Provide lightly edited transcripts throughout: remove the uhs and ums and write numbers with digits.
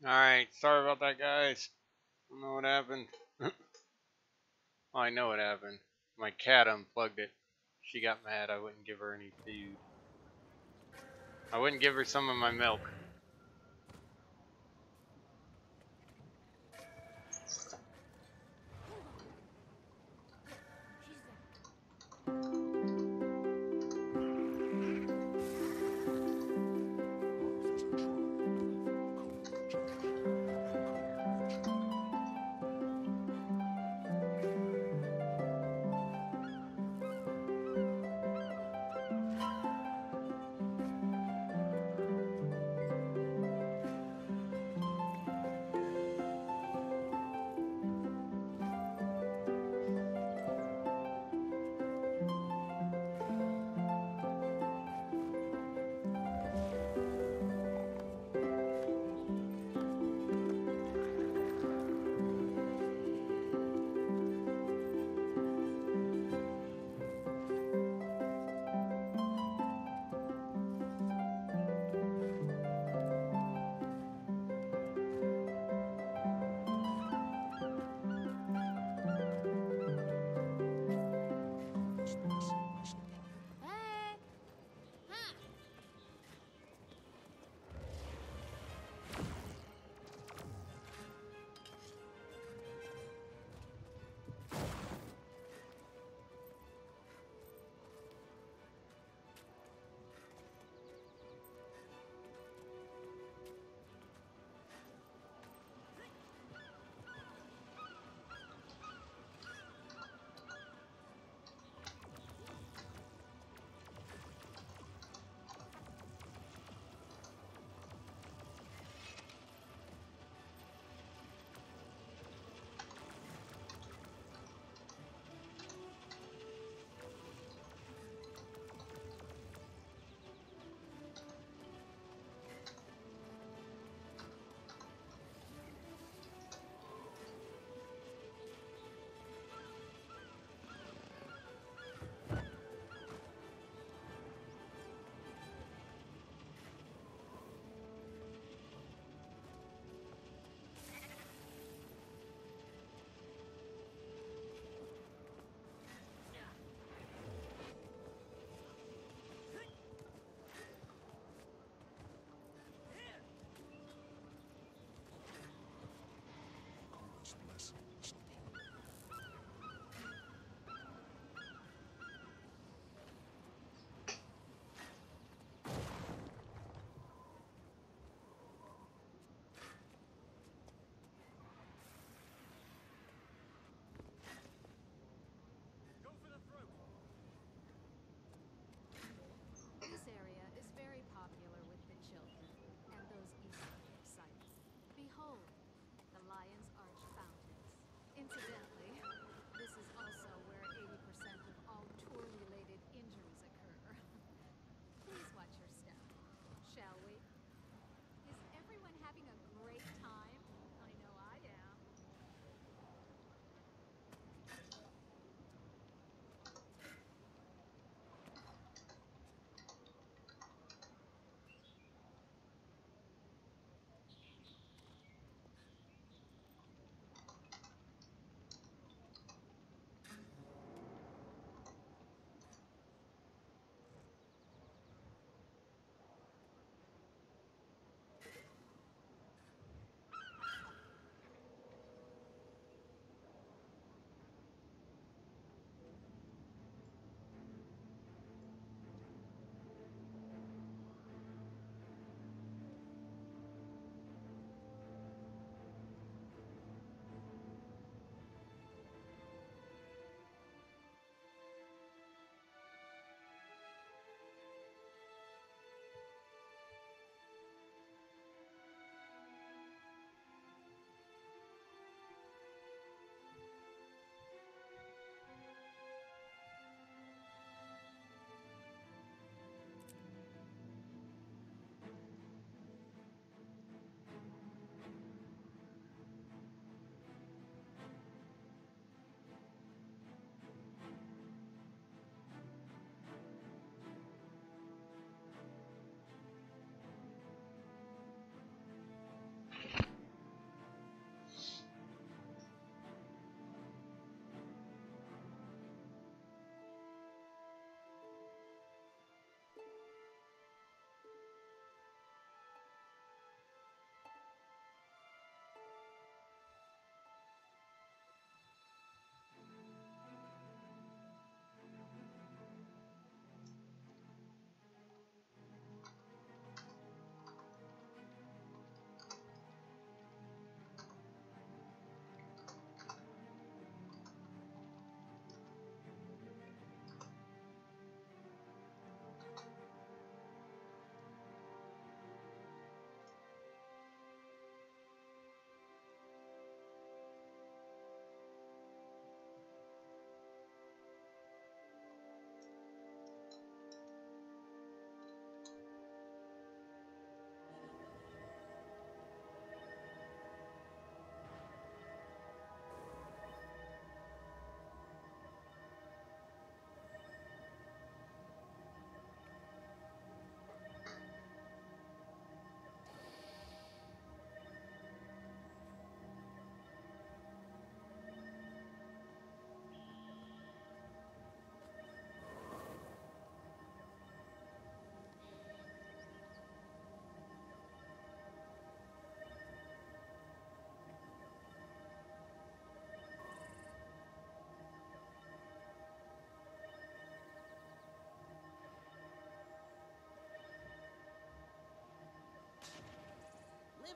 Alright, sorry about that, guys. I don't know what happened. Well, I know what happened. My cat unplugged it. She got mad I wouldn't give her any food. I wouldn't give her some of my milk.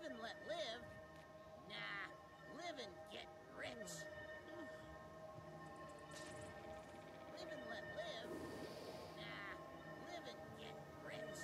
and let live? Nah, live and get rich. Live and let live? Nah, live and get rich.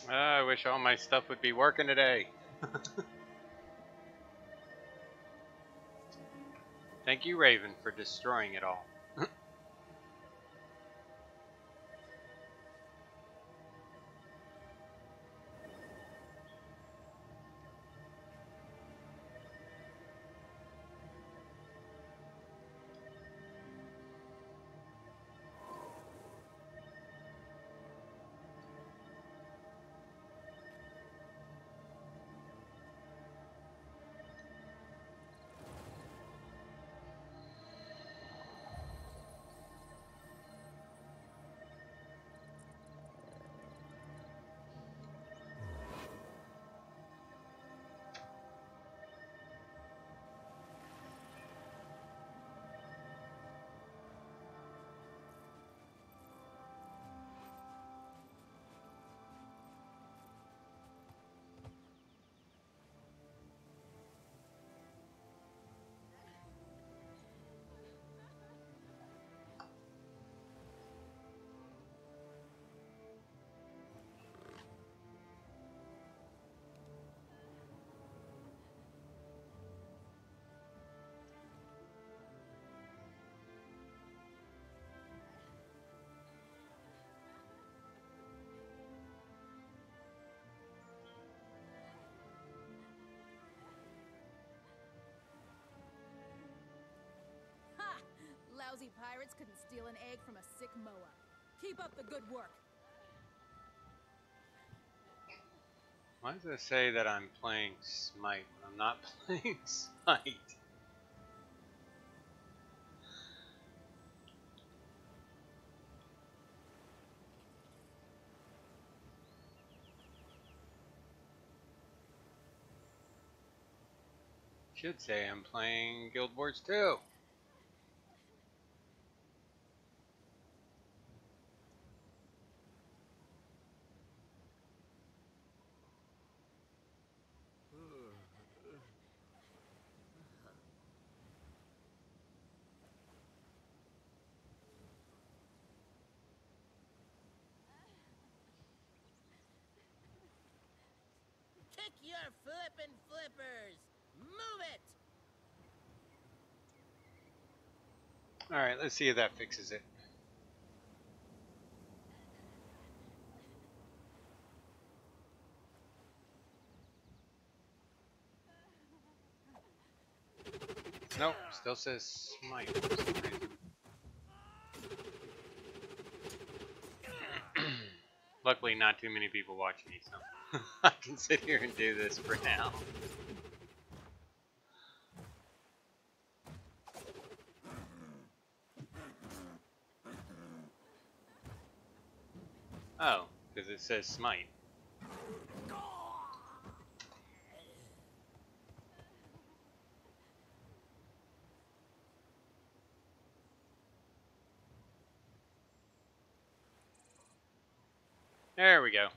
I wish all my stuff would be working today. Thank you, Raven, for destroying it all. Ha! Lousy pirates couldn't steal an egg from a sick moa. Keep up the good work. Why does it say that I'm playing Smite? I'm not playing Smite. Should say I'm playing Guild Wars 2. Kick your flippin' flippers! Move it! Alright, let's see if that fixes it. Nope, still says Smite for some reason. Luckily, not too many people watch me, so I can sit here and do this for now. Oh, because it says Smite. There we go.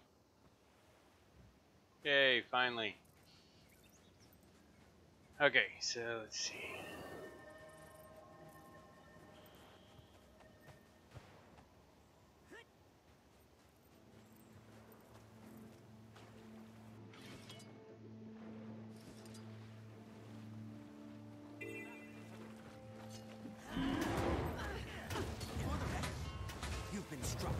Yay, finally. Okay, so let's see. You've been struck.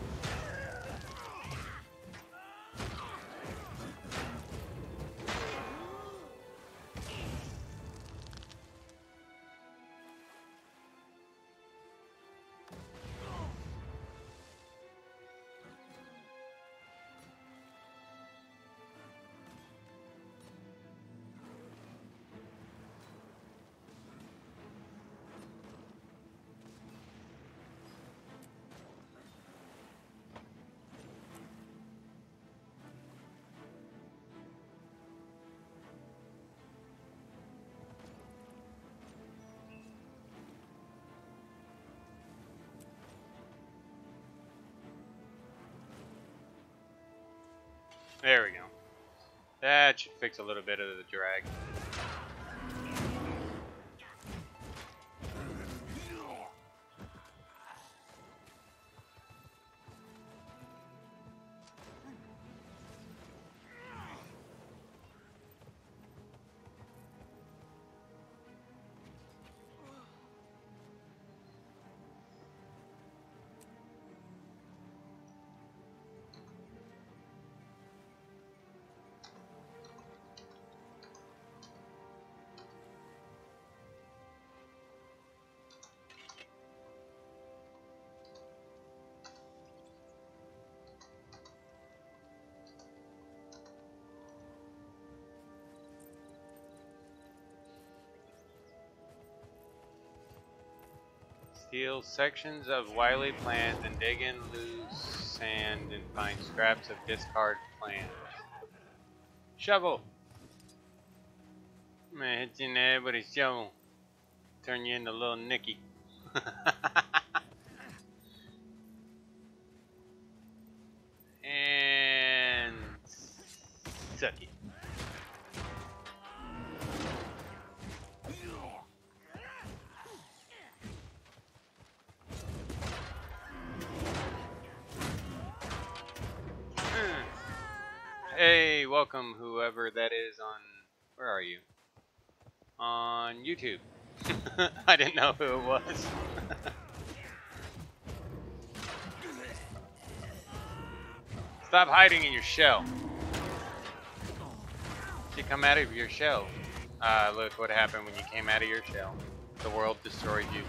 There we go. That should fix a little bit of the drag. Steal sections of wily plants and dig in loose sand and find scraps of discard plants. Shovel! I'm gonna hit you in the head with a shovel. Turn you into little Nicky. And suck it. Hey, welcome whoever that is on, where are you? On YouTube. I didn't know who it was. Stop hiding in your shell. You come out of your shell. Look what happened when you came out of your shell. The world destroyed you.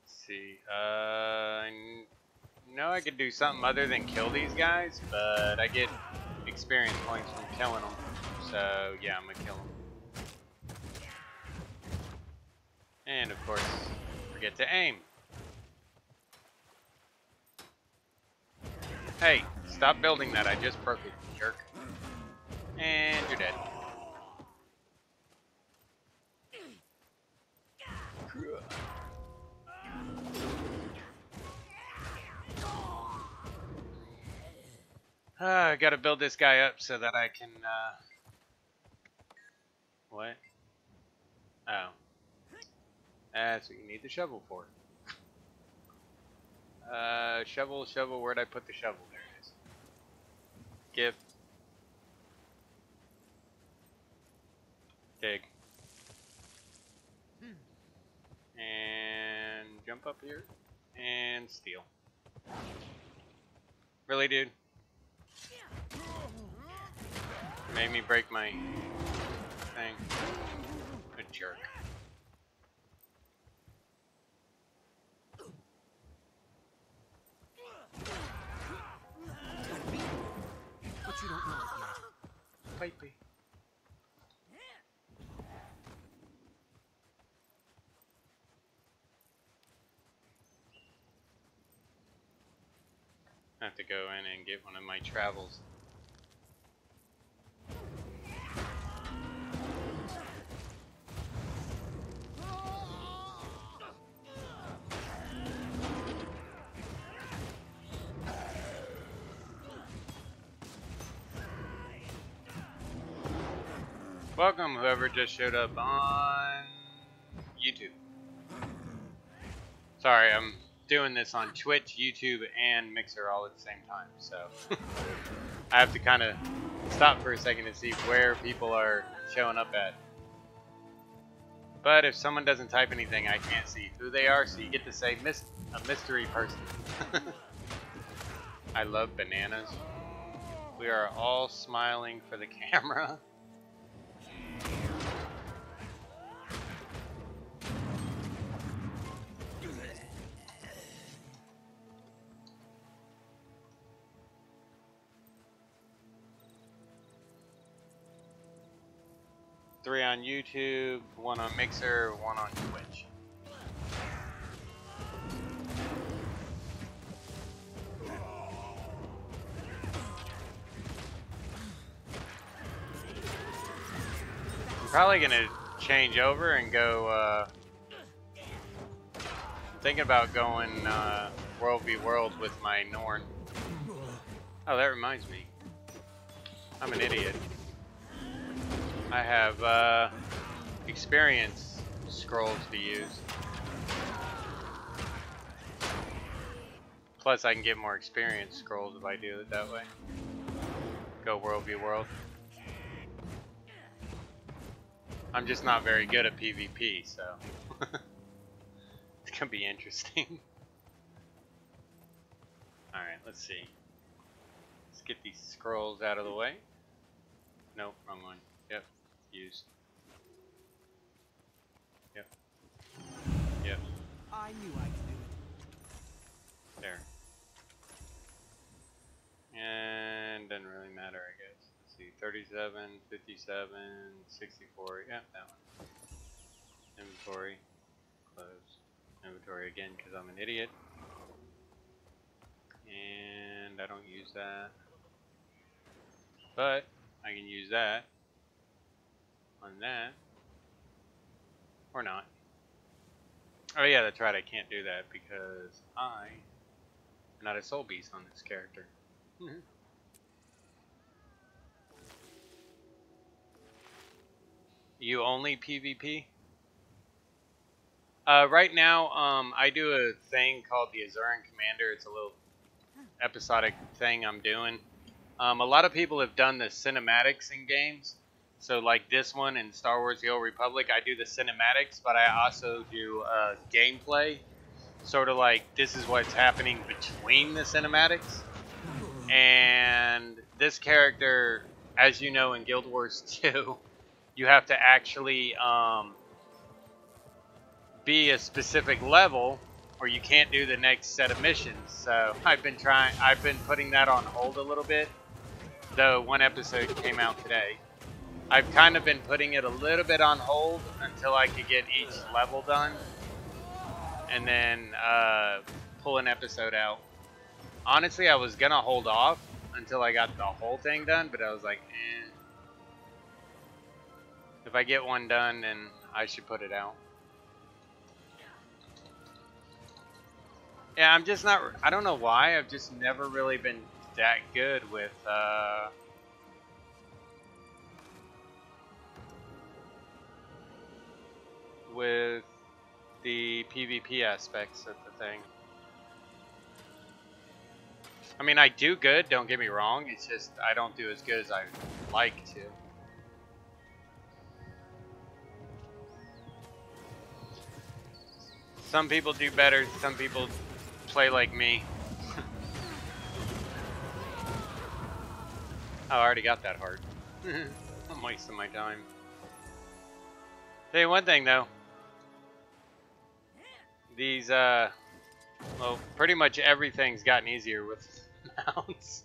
Let's see, know I could do something other than kill these guys, but I get experience points from killing them. So yeah, I'm gonna kill them. And of course, forget to aim. Hey, stop building that. I just broke it, jerk. And you're dead. I gotta build this guy up so that I can, what? Oh. That's what you need the shovel for. Shovel, where'd I put the shovel? There it is. Gift. Dig. And jump up here. And steal. Really, dude? Made me break my thing. Good jerk. But you don't know it yet. Pipey. I have to go in and get one of my travels. Welcome, whoever just showed up on YouTube. Sorry, I'm doing this on Twitch, YouTube, and Mixer all at the same time, so I have to kind of stop for a second to see where people are showing up at. But if someone doesn't type anything, I can't see who they are, so you get to say a mystery person. I love bananas. We are all smiling for the camera. Three on YouTube, one on Mixer, one on Twitch. I'm probably gonna change over and go, thinking about going, World v World with my Norn. Oh, that reminds me. I'm an idiot. I have experience scrolls to use. Plus, I can get more experience scrolls if I do it that way. Go world v world. I'm just not very good at PvP, so it's gonna be interesting. Alright, let's see. Let's get these scrolls out of the way. Nope, wrong one. Yep, used. Yep. Yep. I knew I could do it. There. And doesn't really matter, I guess. Let's see, 37, 57, 64. Yeah, that one. Inventory. Close. Inventory again because I'm an idiot. And I don't use that. But I can use that on that. Or not. Oh yeah, that's right, I can't do that because I am not a soul beast on this character. You only PvP? Right now, I do a thing called the Azuran Commander. It's a little episodic thing I'm doing. A lot of people have done the cinematics in games. So like this one in Star Wars The Old Republic, I do the cinematics, but I also do gameplay. Sort of like this is what's happening between the cinematics. And this character, as you know in Guild Wars 2, you have to actually be a specific level or you can't do the next set of missions. So I've been putting that on hold a little bit, though one episode came out today. I've kind of been putting it a little bit on hold until I could get each level done and then pull an episode out. Honestly, I was gonna hold off until I got the whole thing done, but I was like, eh. If I get one done, then I should put it out. Yeah, I'm just not, I don't know why, I've just never really been that good with, the PvP aspects of the thing. I mean, I do good, don't get me wrong, it's just I don't do as good as I like to. Some people do better, some people play like me. Oh, I already got that heart. I'm wasting my time. Tell you one thing though. These, well, pretty much everything's gotten easier with mounts.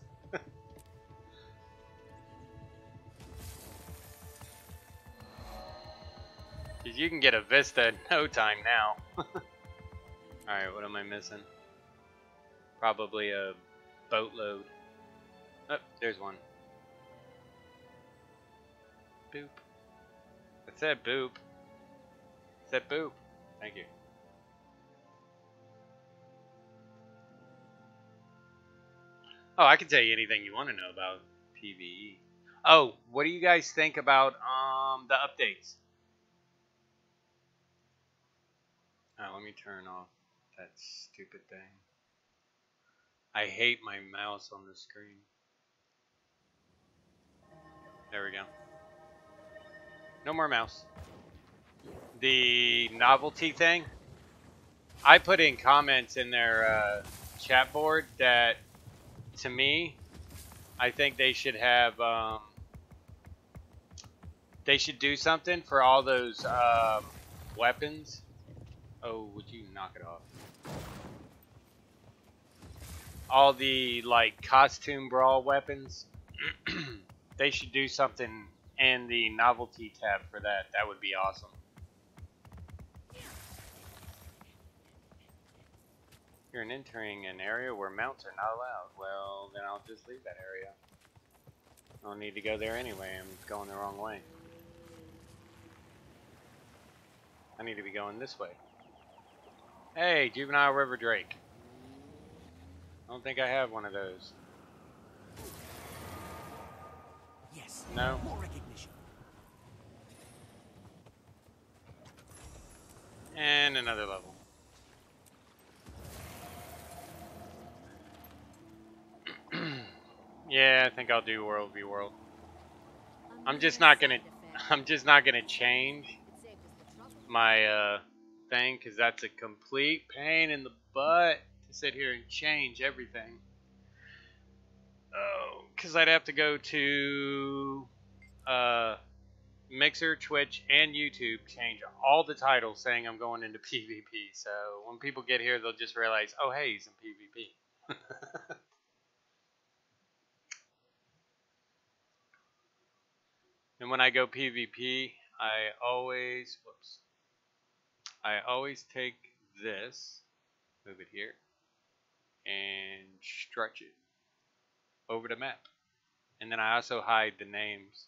Cause you can get a Vista in no time now. Alright, what am I missing? Probably a boatload. Oh, there's one. Boop. I said boop. I said boop. Thank you. Oh, I can tell you anything you want to know about PvE. Oh, what do you guys think about the updates? Oh, let me turn off that stupid thing. I hate my mouse on the screen. There we go. No more mouse. The novelty thing. I put in comments in their chat board that, to me, I think they should have, they should do something for all those weapons. Oh, would you knock it off? All the, like, costume brawl weapons. They should do something in the novelty tab for that. That would be awesome. You're entering an area where mounts are not allowed. Well, then I'll just leave that area. I don't need to go there anyway. I'm going the wrong way. I need to be going this way. Hey, Juvenile River Drake. I don't think I have one of those. Yes. No. More recognition. And another level. Yeah, I think I'll do World v World. I'm just not gonna change my thing, because that's a complete pain in the butt to sit here and change everything. Oh, because I'd have to go to Mixer, Twitch, and YouTube, change all the titles saying I'm going into PvP. So when people get here, they'll just realize, oh hey, he's in PvP. And when I go PvP, I always take this, move it here, and stretch it over the map. And then I also hide the names.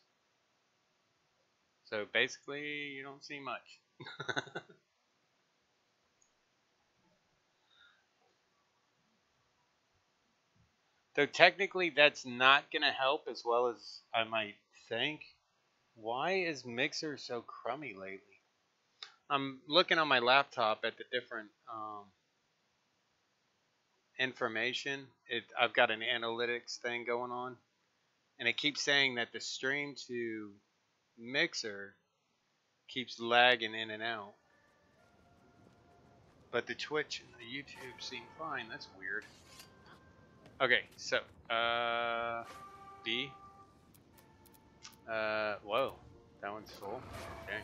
So basically, you don't see much. Though technically that's not going to help as well as I might think. Why is Mixer so crummy lately? I'm looking on my laptop at the different information. I've got an analytics thing going on. And it keeps saying that the stream to Mixer keeps lagging in and out. But the Twitch and the YouTube seem fine. That's weird. Okay, so, B. Whoa. That one's full. Okay.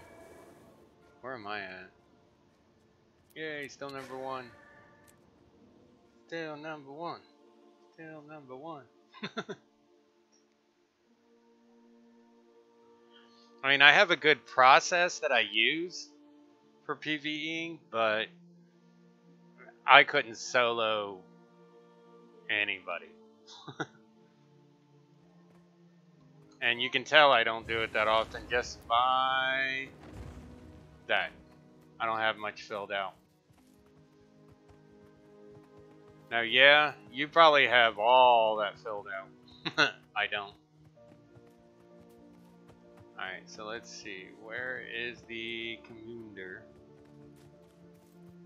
Where am I at? Yay, still number one. Still number one. Still number one. I mean, I have a good process that I use for PvEing, but I couldn't solo anybody. And you can tell I don't do it that often just by that. I don't have much filled out. Now, yeah, you probably have all that filled out. I don't. Alright, so let's see. Where is the commander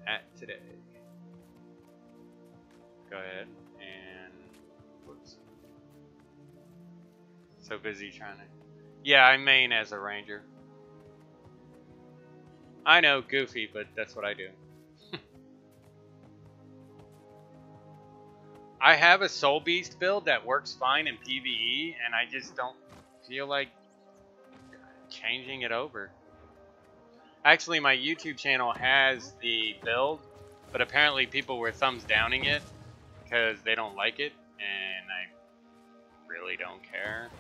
at today? Go ahead and... Whoops. So busy trying to... Yeah, I main as a ranger. I know, goofy, but that's what I do. I have a Soul Beast build that works fine in PvE, and I just don't feel like changing it over. Actually, my YouTube channel has the build, but apparently people were thumbs downing it because they don't like it, and I really don't care.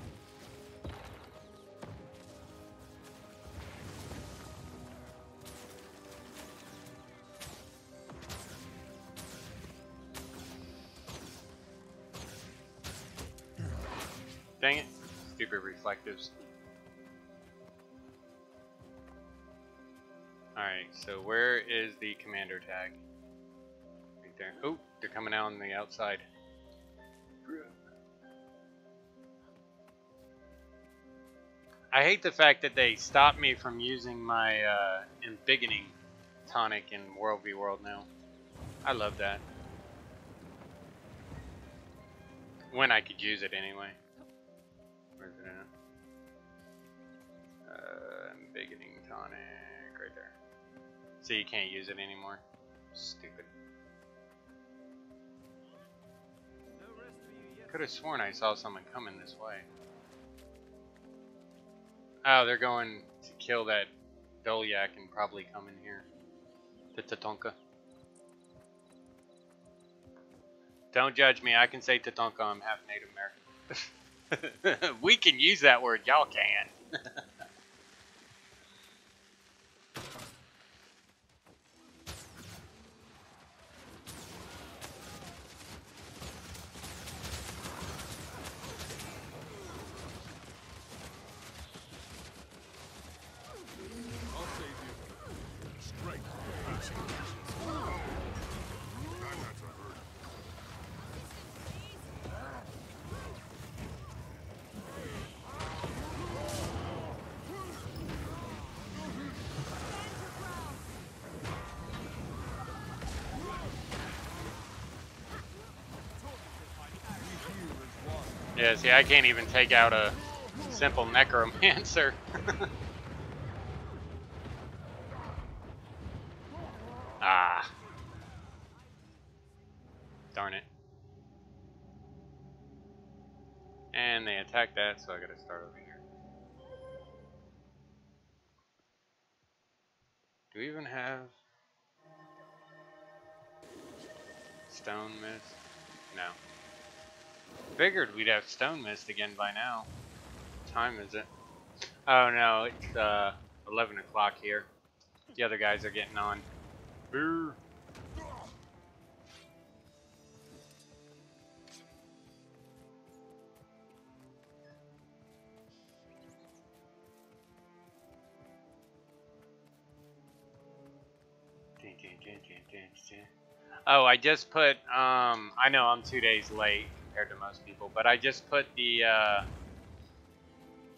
Dang it. Stupid reflectives. Alright, so where is the commander tag? Right there. Oh, they're coming out on the outside. I hate the fact that they stopped me from using my embiggening tonic in World v World now. I love that. When I could use it anyway. Where's it at? Embiggening tonic. Right there. So you can't use it anymore. Stupid. Could have sworn I saw someone coming this way. Oh, they're going to kill that Dolyak and probably come in here. The Tatonka. Don't judge me. I can say Tatonka. I'm half Native American. We can use that word. Y'all can. Yeah, see, I can't even take out a simple Necromancer. Ah. Darn it. And they attack that, so I gotta start over here. Do we even have Stone Mist? No. Figured we'd have Stone Mist again by now. What time is it? Oh no, it's 11 o'clock here. The other guys are getting on. Boo. Oh, I just put, I know I'm 2 days late compared to most people, but I just put the,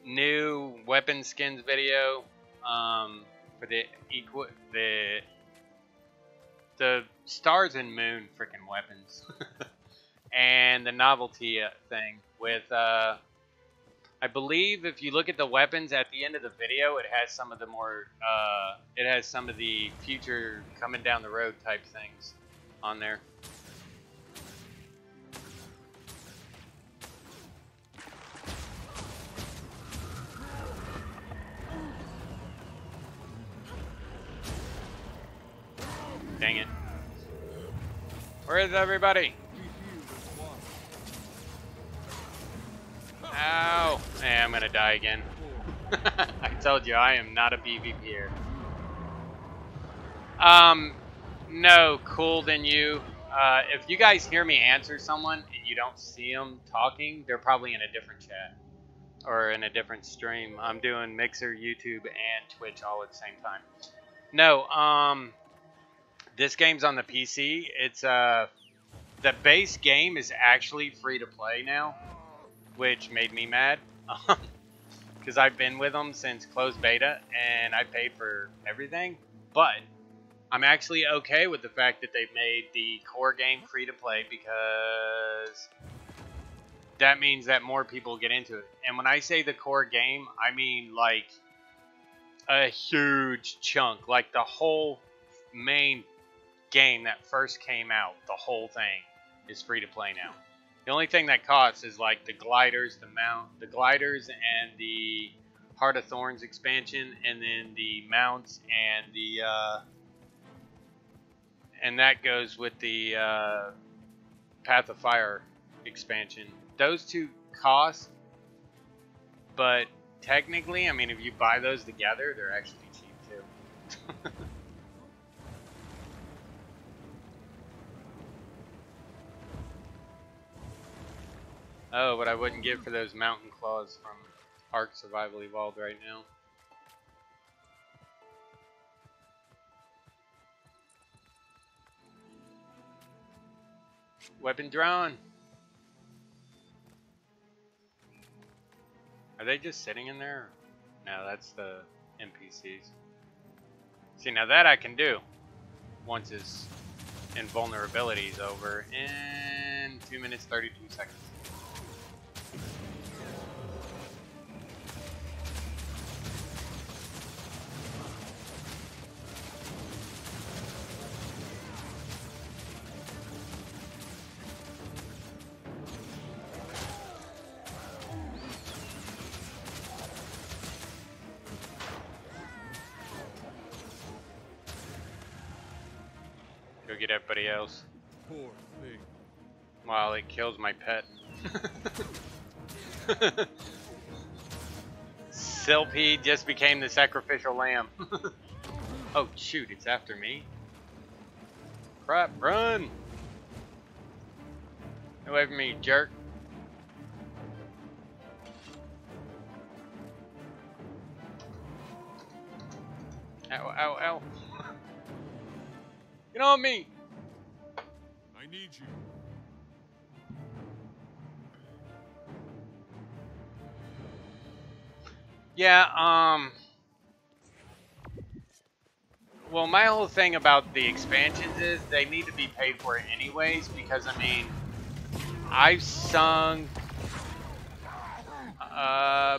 new weapon skins video, for the Stars and Moon freaking weapons. And the novelty thing with, I believe if you look at the weapons at the end of the video, it has some of the more, it has some of the future coming down the road type things on there. Dang it. Where is everybody? Ow! Hey, I'm gonna die again. I told you, I am not a PvPer. No, cool than you. If you guys hear me answer someone and you don't see them talking, they're probably in a different chat. Or in a different stream. I'm doing Mixer, YouTube, and Twitch all at the same time. No, this game's on the PC. It's, the base game is actually free to play now, which made me mad. Because I've been with them since closed beta, and I paid for everything. But I'm actually okay with the fact that they've made the core game free to play, because that means that more people get into it. And when I say the core game, I mean like a huge chunk, like the whole main game that first came out, the whole thing is free to play now. The only thing that costs is like the gliders, the gliders and the Heart of Thorns expansion, and then the mounts and the and that goes with the Path of Fire expansion. Those two cost, but technically, I mean, if you buy those together, they're actually cheap too. Oh, but I wouldn't give for those mountain claws from Ark Survival Evolved right now. Weapon drawn. Are they just sitting in there? No, that's the NPCs. See, now that I can do once his invulnerability is over in 2 minutes 32 seconds. Go get everybody else. Poor thing. While it kills my pet. Silpy just became the sacrificial lamb. Oh shoot, it's after me. Crap, run! Get away from me, jerk. Ow, ow, ow. Get on me! I need you. Yeah, well, my whole thing about the expansions is they need to be paid for anyways, because, I mean, I've sung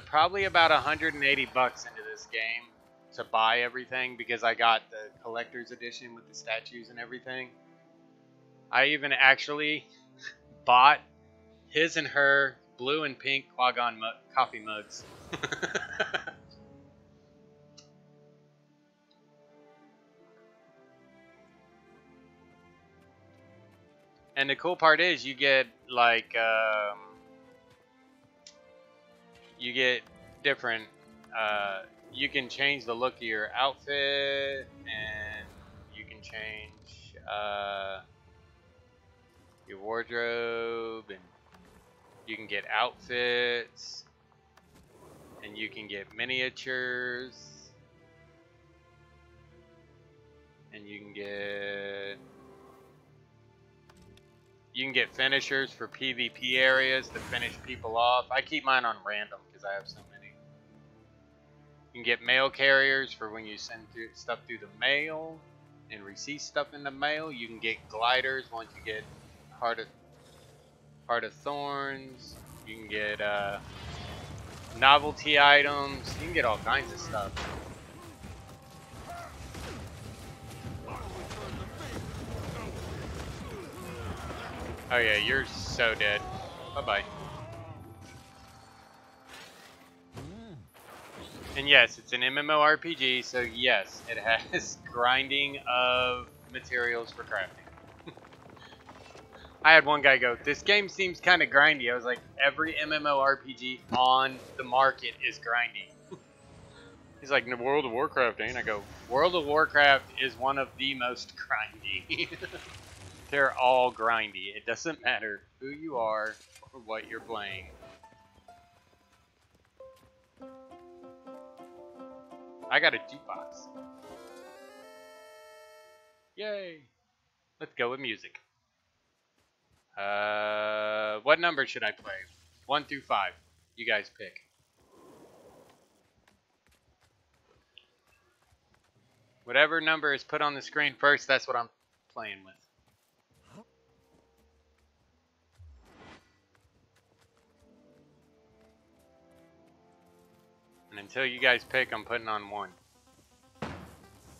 Probably about 180 bucks into this game to buy everything because I got the collector's edition with the statues and everything. I even actually bought his and her blue and pink Quagon coffee mugs. And the cool part is you get like you get different you can change the look of your outfit, and you can change your wardrobe, and you can get outfits, and you can get miniatures, and you can get finishers for PvP areas to finish people off. I keep mine on random because I have so many. You can get mail carriers for when you send stuff through the mail and receive stuff in the mail. You can get gliders once you get Heart of Thorns. You can get novelty items. You can get all kinds of stuff. Oh yeah, you're so dead. Bye-bye. And yes, it's an MMORPG, so yes, it has grinding of materials for crafting. I had one guy go, "This game seems kind of grindy." I was like, every MMORPG on the market is grindy. He's like, "World of Warcraft ain't." I go, World of Warcraft is one of the most grindy. They're all grindy. It doesn't matter who you are or what you're playing. I got a jukebox. Yay! Let's go with music. What number should I play? 1 through 5. You guys pick. Whatever number is put on the screen first, that's what I'm playing with. And until you guys pick, I'm putting on 1.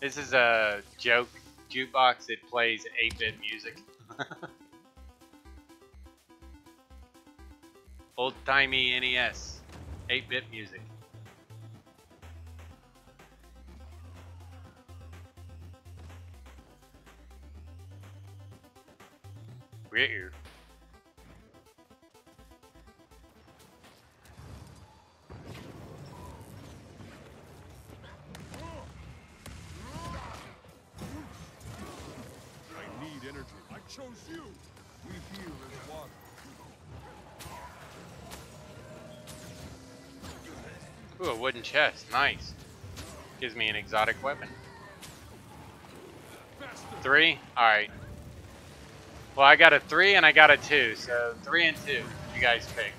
This is a joke jukebox. It plays 8-bit music. Old-timey NES. 8-bit music. We're here. Chose you. We heal as one. Ooh, a wooden chest. Nice. Gives me an exotic weapon. 3? Alright. Well, I got a 3 and I got a 2. So 3 and 2. You guys pick.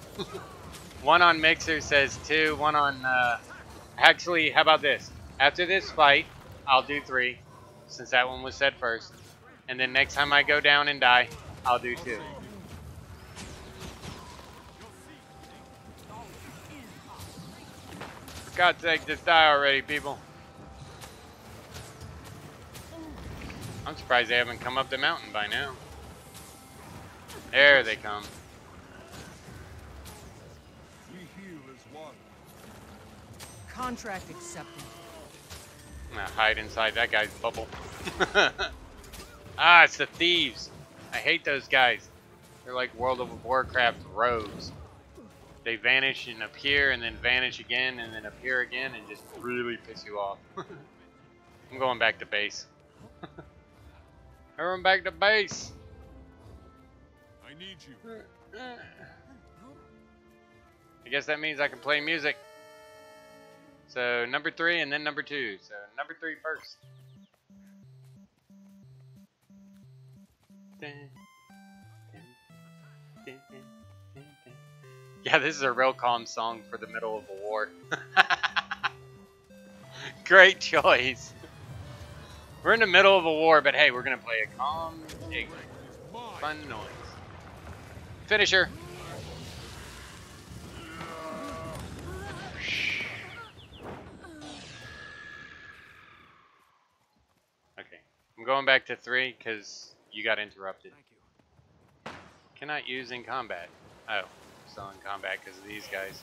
1 on Mixer says 2. 1 on... Actually, how about this? After this fight, I'll do 3. Since that one was said first. And then next time I go down and die, I'll do 2. For God's sake, just die already, people. I'm surprised they haven't come up the mountain by now. There they come. We heal as one. Contract accepted. I'm gonna hide inside that guy's bubble. Ah, it's the thieves. I hate those guys. They're like World of Warcraft rogues. They vanish and appear and then vanish again and then appear again and just really piss you off. I'm going back to base. Everyone back to base. I need you. I guess that means I can play music. So number 3 and then number 2. So number 3 first. Yeah, this is a real calm song for the middle of a war. Great choice. We're in the middle of a war, but hey, we're gonna play a calm, fun noise. Finisher. going back to 3 because you got interrupted. Thank you. Cannot use in combat. Oh, still in combat because of these guys.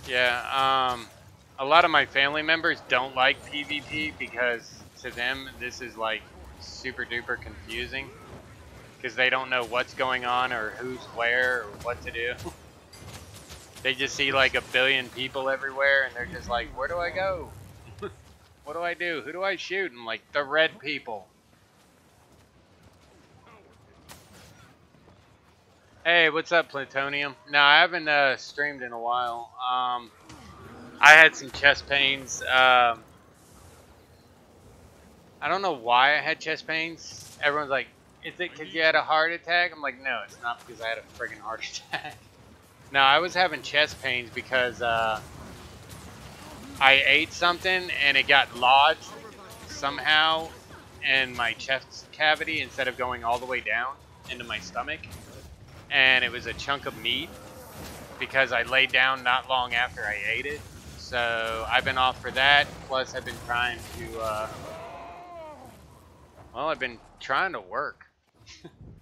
Yeah, a lot of my family members don't like PvP because to them this is like super duper confusing because they don't know what's going on or who's where or what to do. They just see like a billion people everywhere and they're just like, where do I go? What do I do? Who do I shoot? And like, the red people. Hey, what's up, Plutonium? No, I haven't streamed in a while. I had some chest pains. I don't know why I had chest pains. Everyone's like, is it because you had a heart attack? I'm like, no, it's not because I had a friggin' heart attack. No, I was having chest pains because I ate something and it got lodged somehow in my chest cavity instead of going all the way down into my stomach. And it was a chunk of meat because I laid down not long after I ate it. So I've been off for that. Plus I've been trying to, well, I've been trying to work.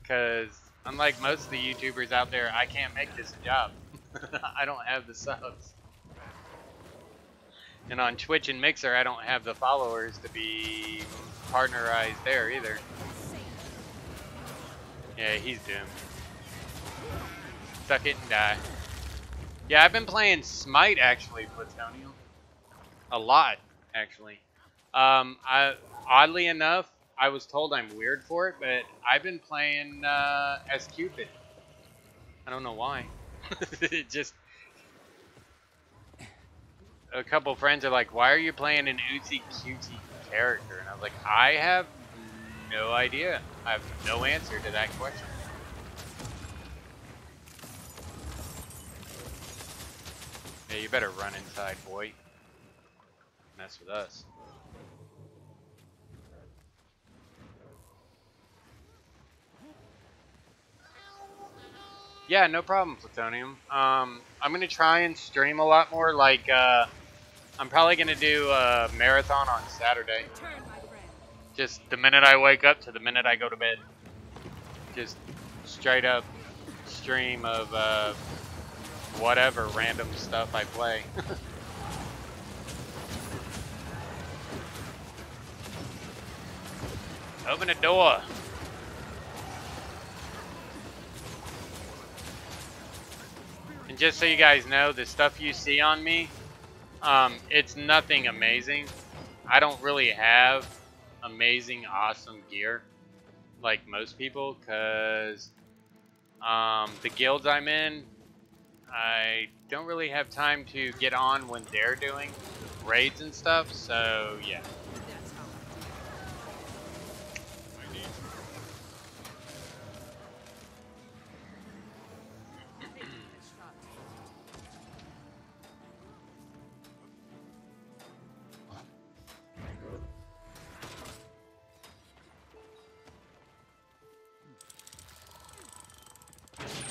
Because unlike most of the YouTubers out there, I can't make this a job. I don't have the subs. And on Twitch and Mixer, I don't have the followers to be partnerized there either. Yeah, he's doomed. Suck it and die. Yeah, I've been playing Smite actually, Plutonium. A lot, actually. Oddly enough, I was told I'm weird for it, but I've been playing as Cupid. I don't know why. It just... A couple friends are like, why are you playing an ootsy cutesy character? And I was like, I have no idea. I have no answer to that question. Yeah, you better run inside, boy. Mess with us. Yeah, no problem, Plutonium. I'm gonna try and stream a lot more. Like, I'm probably gonna do a marathon on Saturday. Just the minute I wake up to the minute I go to bed. Just straight up stream of whatever random stuff I play. Open the door. And just so you guys know, the stuff you see on me, it's nothing amazing. I don't really have amazing, awesome gear like most people, because the guilds I'm in, I don't really have time to get on when they're doing raids and stuff, so yeah.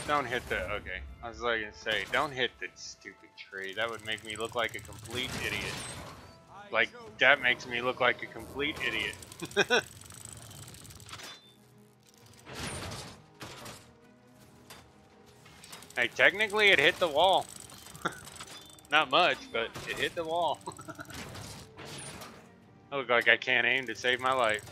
Don't hit the, okay. I was like gonna say, don't hit the stupid tree. That would make me look like a complete idiot. Like, that makes me look like a complete idiot. Hey, technically it hit the wall. Not much, but it hit the wall. I look like I can't aim to save my life.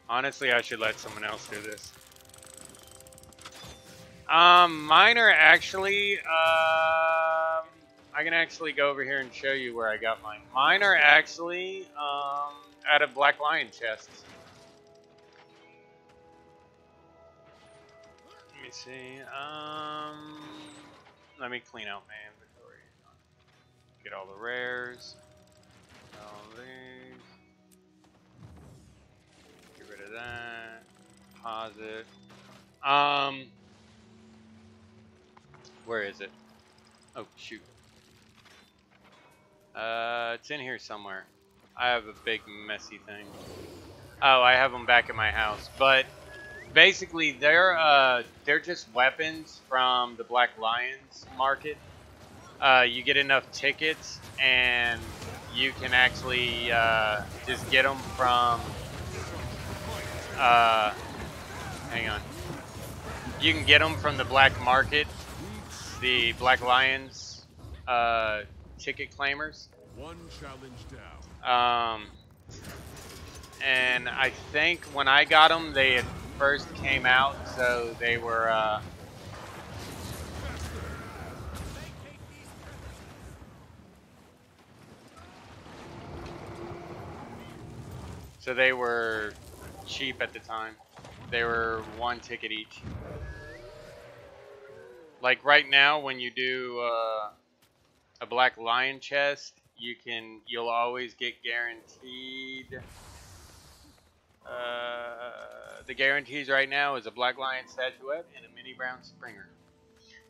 Honestly, I should let someone else do this. Mine are actually, I can actually go over here and show you where I got mine. Mine are actually, out of Black Lion chests. Let me see, let me clean out my inventory. Get all the rares. All these. Get rid of that. Pause it. Where is it? Oh, shoot. It's in here somewhere. I have a big messy thing. Oh, I have them back at my house. But basically they're just weapons from the Black Lions market. You get enough tickets and you can actually just get them from hang on. You can get them from the black market, the Black Lions ticket claimers. One challenge down. And I think when I got them, they had first came out, so they were cheap at the time. They were 1 ticket each. Like right now, when you do a Black Lion chest, you'll always get guaranteed. The guarantees right now is a Black Lion statuette and a mini brown Springer.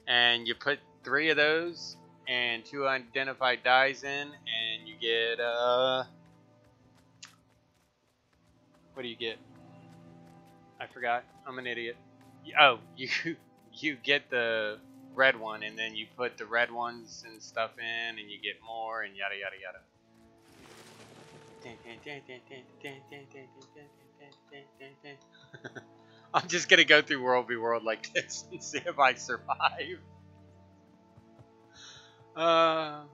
And you put 3 of those and 2 identified dies in, and you get what do you get? I forgot. I'm an idiot. Oh, you get the red one, and then you put the red ones and stuff in, and you get more, and yada yada yada. I'm just gonna go through World v World like this and see if I survive. I'm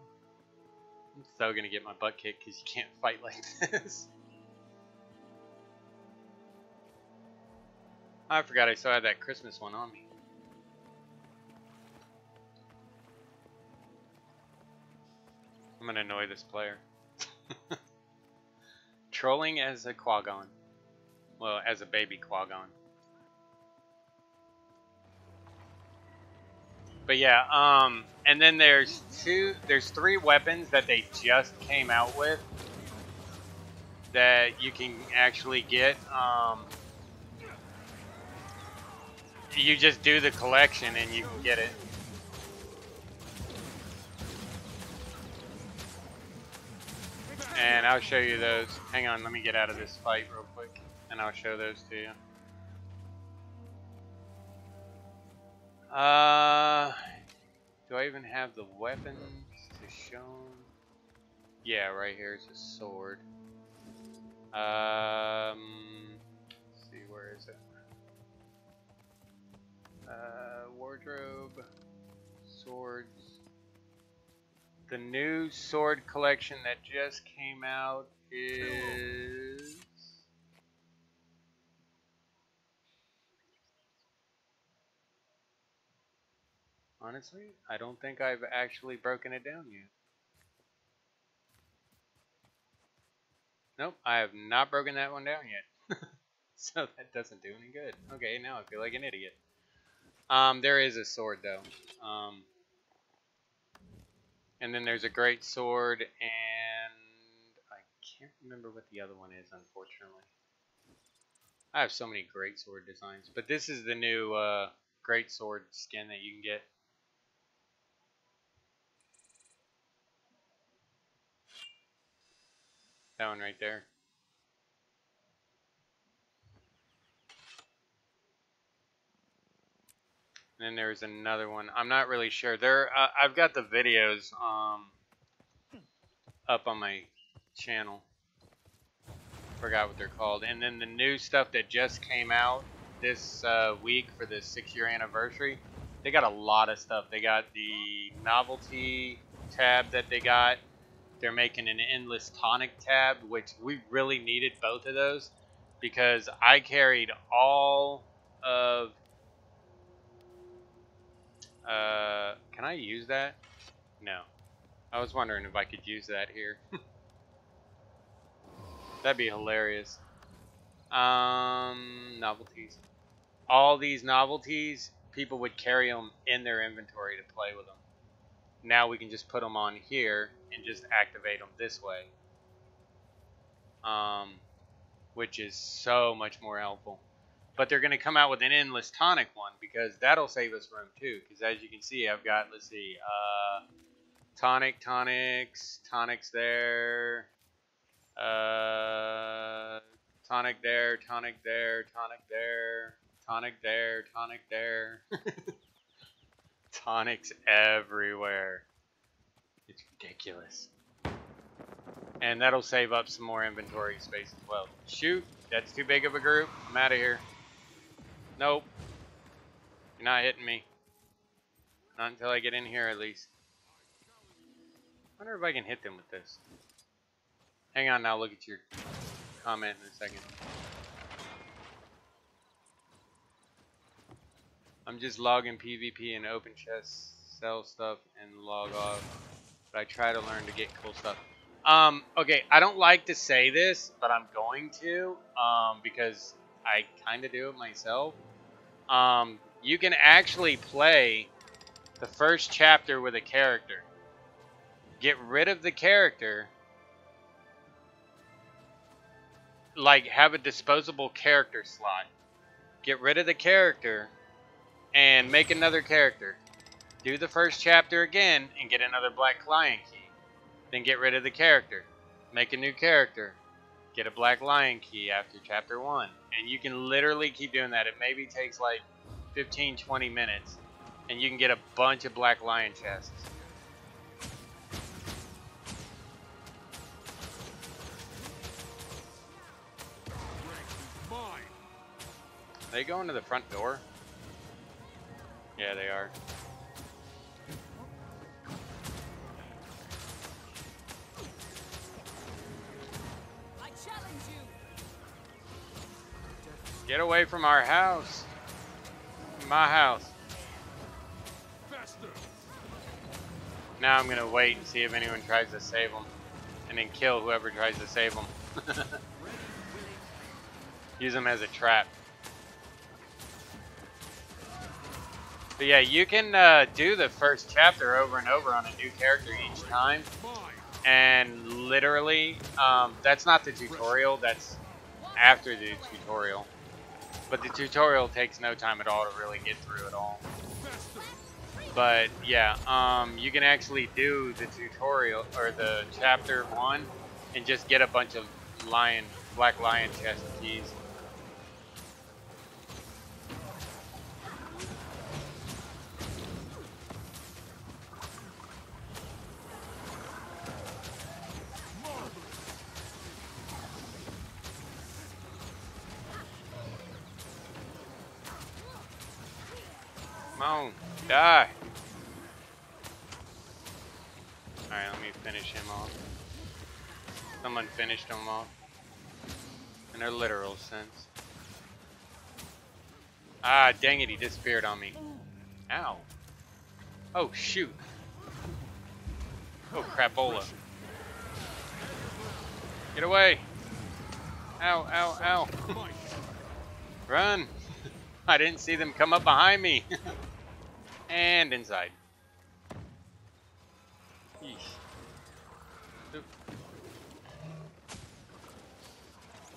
so gonna get my butt kicked because you can't fight like this. I forgot I still had that Christmas one on me. I'm gonna annoy this player. Trolling as a Quagon. Well, as a baby Quagon. But yeah, and then there's 3 weapons that they just came out with that you can actually get. You just do the collection and you can get it. And I'll show you those. Hang on, let me get out of this fight real quick, and I'll show those to you. Do I even have the weapons to show? Yeah, right here is a sword. Let's see, where is it? Wardrobe, swords. The new sword collection that just came out is... Honestly, I don't think I've actually broken it down yet. Nope, I have not broken that one down yet. So that doesn't do any good. Okay, now I feel like an idiot. There is a sword though. And then there's a great sword, and I can't remember what the other one is, unfortunately. I have so many great sword designs, but this is the new great sword skin that you can get. That one right there. And then there's another one. I'm not really sure. I've got the videos up on my channel. Forgot what they're called. And then the new stuff that just came out this week for the 6-year anniversary. They got a lot of stuff. They got the novelty tab that they got. They're making an endless tonic tab, which we really needed both of those because I carried all of... can I use that? No. I was wondering if I could use that here. That'd be hilarious. Novelties. All these novelties, people would carry them in their inventory to play with them. Now we can just put them on here and just activate them this way. Which is so much more helpful. But they're going to come out with an endless tonic one because that'll save us room too. Because as you can see, I've got, let's see, tonics there, tonic there, tonic there, tonic there, Tonic there, tonic there. Tonics everywhere. It's ridiculous. And that'll save up some more inventory space as well. Shoot, that's too big of a group. I'm out of here. Nope. You're not hitting me. Not until I get in here, at least. I wonder if I can hit them with this. Hang on, now look at your comment in a second. I'm just logging PvP and open chest, sell stuff, and log off. But I try to learn to get cool stuff. Okay, I don't like to say this, but I'm going to, because I kind of do it myself. You can actually play the first chapter with a character. Get rid of the character. Like, have a disposable character slot. Get rid of the character and make another character. Do the first chapter again and get another Black Lion key. Then get rid of the character. Make a new character. Get a Black Lion key after chapter 1. And you can literally keep doing that. It maybe takes like 15-20 minutes. And you can get a bunch of Black Lion chests. Are they going to the front door? Yeah, they are. I challenge you. Get away from our house. My house. Now I'm gonna wait and see if anyone tries to save them, and then kill whoever tries to save them. Use them as a trap. But yeah, you can do the first chapter over and over on a new character each time. And literally, that's not the tutorial, that's after the tutorial. But the tutorial takes no time at all to really get through it all. But yeah, you can actually do the tutorial, or the chapter 1, and just get a bunch of Black Lion chest keys. Come on, die. Alright, let me finish him off. Someone finished him off. In a literal sense. Ah, dang it, he disappeared on me. Ow. Oh, shoot. Oh, crapola. Get away. Ow, ow, ow. Run. I didn't see them come up behind me. And inside. Yeesh. Oop.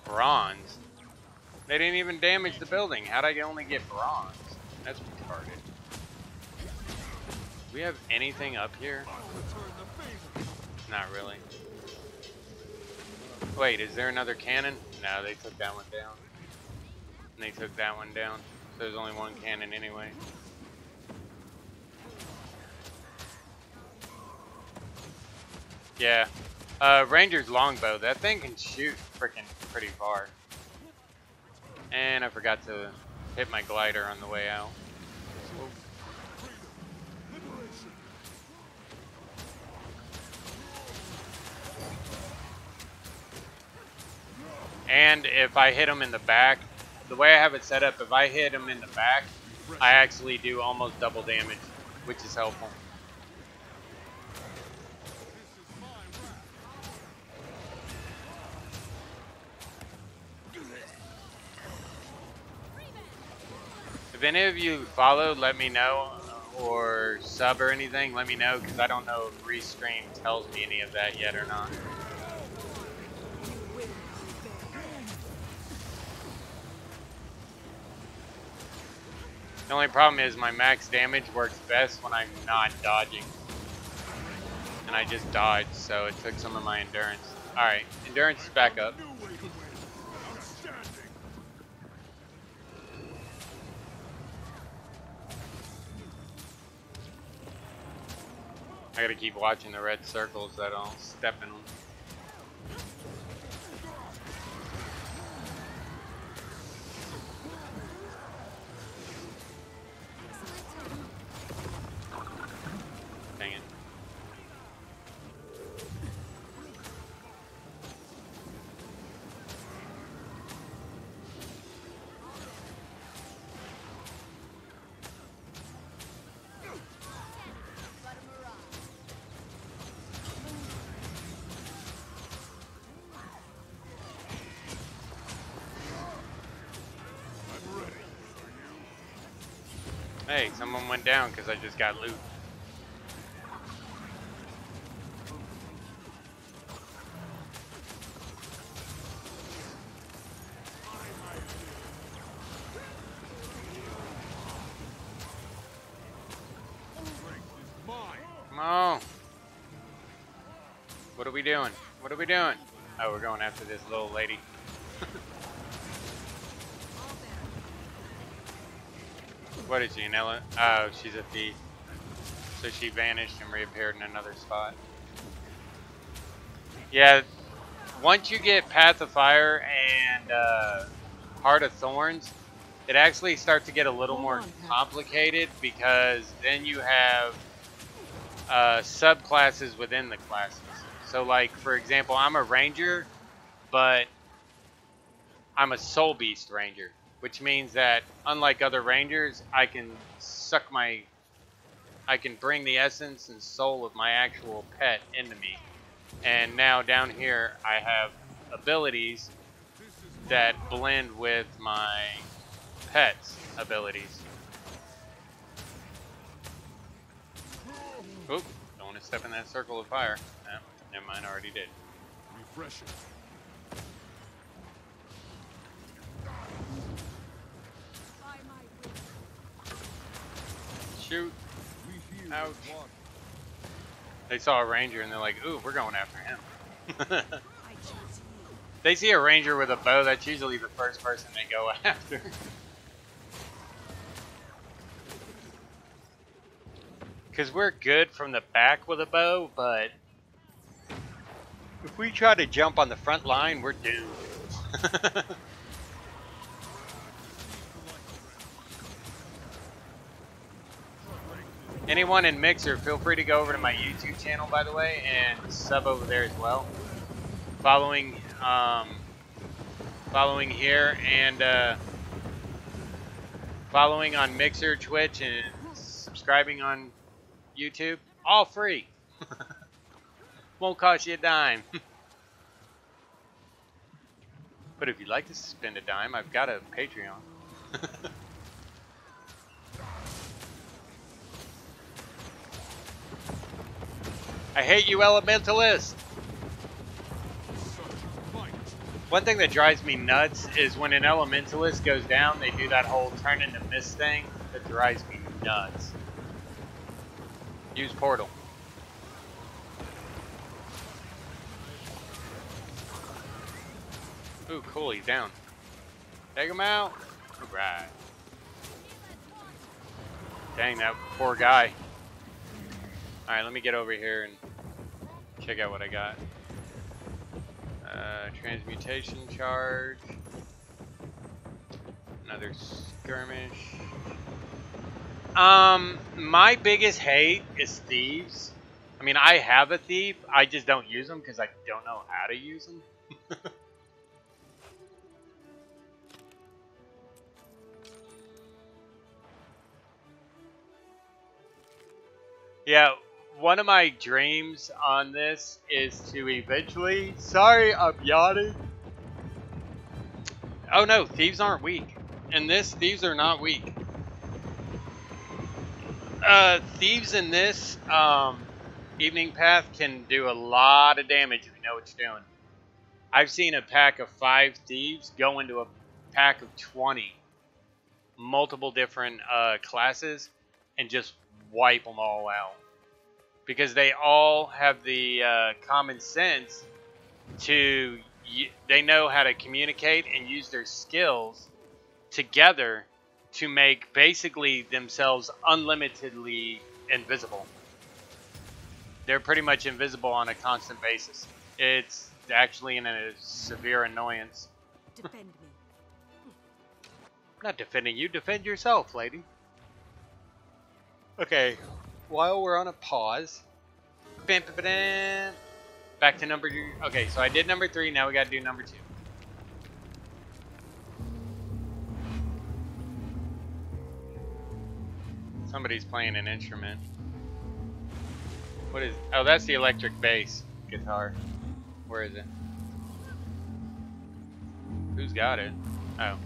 Bronze? They didn't even damage the building. How'd I only get bronze? That's retarded. Do we have anything up here? Not really. Wait, is there another cannon? No, they took that one down. And they took that one down. So there's only one cannon anyway. Yeah. Ranger's longbow. That thing can shoot freaking pretty far. And I forgot to hit my glider on the way out. Whoa. And if I hit him in the back, the way I have it set up, if I hit him in the back, I actually do almost double damage, which is helpful. If any of you followed, let me know, or sub or anything, let me know, because I don't know if Restream tells me any of that yet or not. The only problem is my max damage works best when I'm not dodging. And I just dodged, so it took some of my endurance. Alright, endurance is back up. I gotta keep watching the red circles that I'll step in them. Dang it. Hey, someone went down because I just got loot. Come on. What are we doing? What are we doing? Oh, we're going after this little lady. What is she, an Ella? Oh, she's a thief. So she vanished and reappeared in another spot. Yeah, once you get Path of Fire and Heart of Thorns, it actually starts to get a little more complicated because then you have subclasses within the classes. So like, for example, I'm a ranger, but I'm a soul beast ranger, which means that unlike other rangers, I can bring the essence and soul of my actual pet into me. And now down here, I have abilities that blend with my pet's abilities. Oop, don't want to step in that circle of fire. No, never mind, I already did. Refreshing. Shoot. We heal Ouch. with water. They saw a ranger and they're like, ooh, we're going after him. They see a ranger with a bow, that's usually the first person they go after. Because we're good from the back with a bow, but if we try to jump on the front line, we're doomed. Anyone in Mixer, feel free to go over to my YouTube channel, by the way, and sub over there as well. Following here and following on Mixer, Twitch, and subscribing on YouTube, all free. Won't cost you a dime. But if you'd like to spend a dime, I've got a Patreon. I hate you, Elementalist! One thing that drives me nuts is when an Elementalist goes down, they do that whole turn into mist thing. That drives me nuts. Use portal. Ooh, cool, he's down. Take him out. Alright. Dang, that poor guy. Alright, let me get over here and check out what I got. Transmutation charge. Another skirmish. My biggest hate is thieves. I mean, I have a thief. I just don't use them because I don't know how to use them. Yeah, one of my dreams on this is to eventually... Sorry, I'm yawning. Oh no, thieves aren't weak. In this, thieves are not weak. Thieves in this evening path can do a lot of damage if you know what you're doing. I've seen a pack of 5 thieves go into a pack of 20. Multiple different classes and just wipe them all out. Because they all have the common sense to... They know how to communicate and use their skills together to make basically themselves unlimitedly invisible. they're pretty much invisible on a constant basis. It's actually a severe annoyance. Defend me. I'm not defending you. Defend yourself, lady. Okay. While we're on a pause. Back to number 2. Okay, so I did number 3. Now we got to do number 2. Somebody's playing an instrument. What is... Oh, that's the electric bass guitar. Where is it? Who's got it? Oh.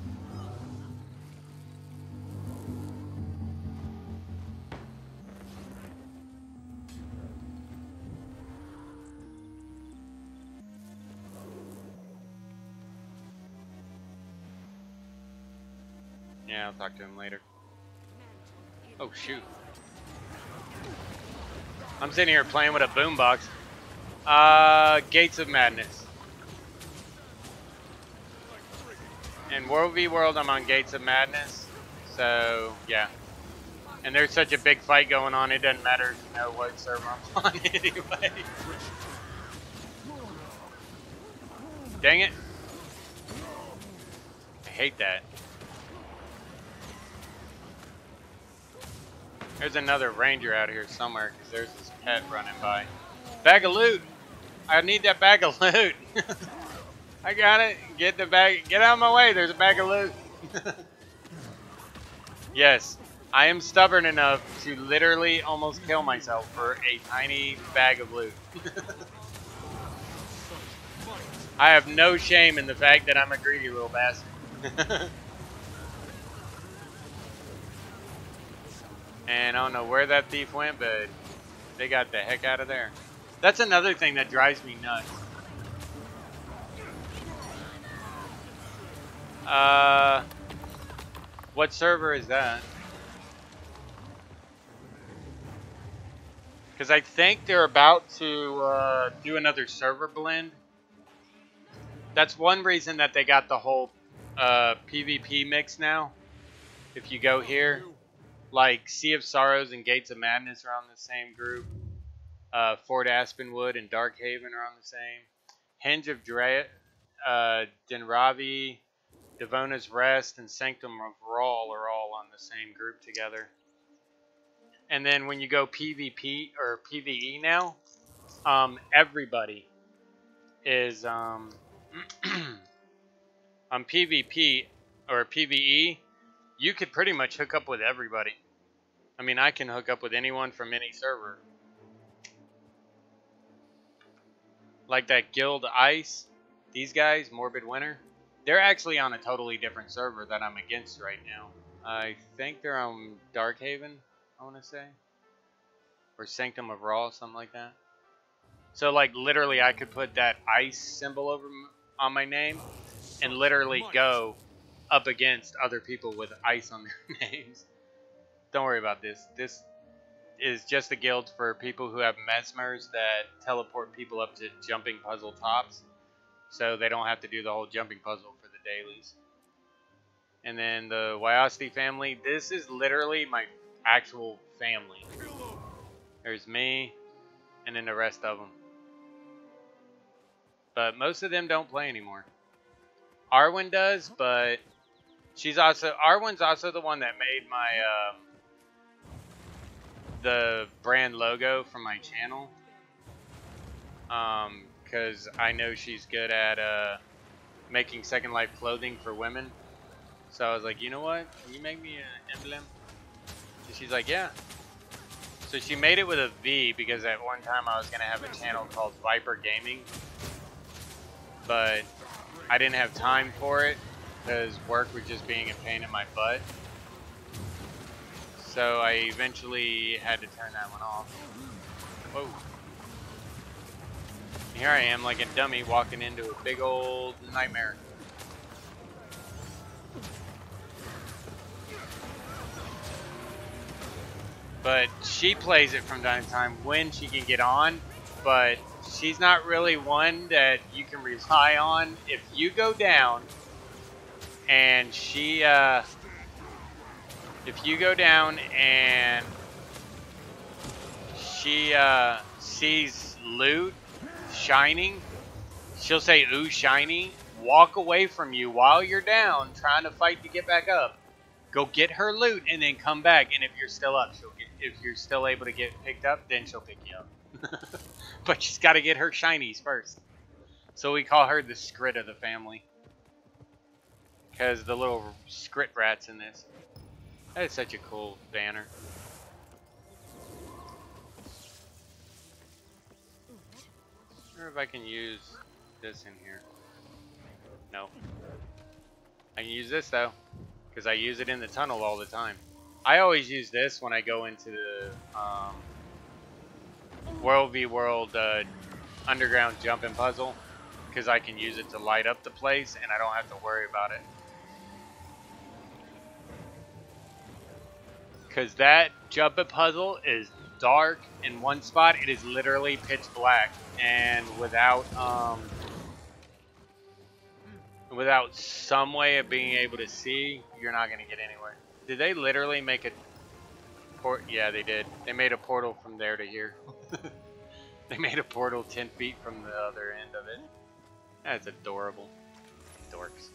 Yeah, I'll talk to him later. Oh, shoot. I'm sitting here playing with a boombox. Gates of Madness. In World v World, I'm on Gates of Madness. So, yeah. And there's such a big fight going on, it doesn't matter if you know what server I'm on anyway. Dang it. I hate that. There's another ranger out here somewhere because there's this pet running by. Bag of loot! I need that bag of loot! I got it! Get the bag! Get out of my way! There's a bag of loot! Yes, I am stubborn enough to literally almost kill myself for a tiny bag of loot. I have no shame in the fact that I'm a greedy little bastard. And I don't know where that thief went, but they got the heck out of there. That's another thing that drives me nuts. What server is that? Because I think they're about to do another server blend. That's one reason that they got the whole PvP mix now. If you go here. Like, Sea of Sorrows and Gates of Madness are on the same group. Fort Aspenwood and Darkhaven are on the same. Henge of Denravi, Devona's Rest, and Sanctum of Rawl are all on the same group together. And then when you go PvP or PvE now, everybody is on PvP or PvE. You could pretty much hook up with everybody. I mean, I can hook up with anyone from any server. Like that Guild Ice, these guys, Morbid Winter, they're actually on a totally different server that I'm against right now. I think they're on Darkhaven, I want to say. Or Sanctum of Raw, something like that. So, like, literally, I could put that ice symbol over on my name and literally go up against other people with ice on their names. Don't worry about this. This is just a guild for people who have mesmers that teleport people up to jumping puzzle tops. So they don't have to do the whole jumping puzzle for the dailies. And then the Wayasti family. This is literally my actual family. There's me and then the rest of them. But most of them don't play anymore. Arwen does, but Arwen's also the one that made my the brand logo for my channel. Because I know she's good at making Second Life clothing for women. So I was like, you know what? Can you make me an emblem? And she's like, yeah. So she made it with a V because at one time I was going to have a channel called Viper Gaming. But I didn't have time for it because work was just being a pain in my butt. So I eventually had to turn that one off. Whoa. Here I am like a dummy walking into a big old nightmare. But she plays it from time to time when she can get on, but she's not really one that you can rely on. If you go down and she, if you go down and she sees loot shining, she'll say, "Ooh, shiny." Walk away from you while you're down, trying to fight to get back up. Go get her loot and then come back. And if you're still up, if you're still able to get picked up, then she'll pick you up. But she's got to get her shinies first. So we call her the Scrit of the family. Because the little Scrit rats in this. That is such a cool banner. I wonder if I can use this in here. No. I can use this though. Because I use it in the tunnel all the time. I always use this when I go into the World v World underground jumping puzzle. Because I can use it to light up the place and I don't have to worry about it. Because that jumping puzzle is dark in one spot. It is literally pitch black. And without some way of being able to see, you're not going to get anywhere. Did they literally make a port? Yeah, they did. They made a portal from there to here. They made a portal 10 feet from the other end of it. That's adorable. Dorks.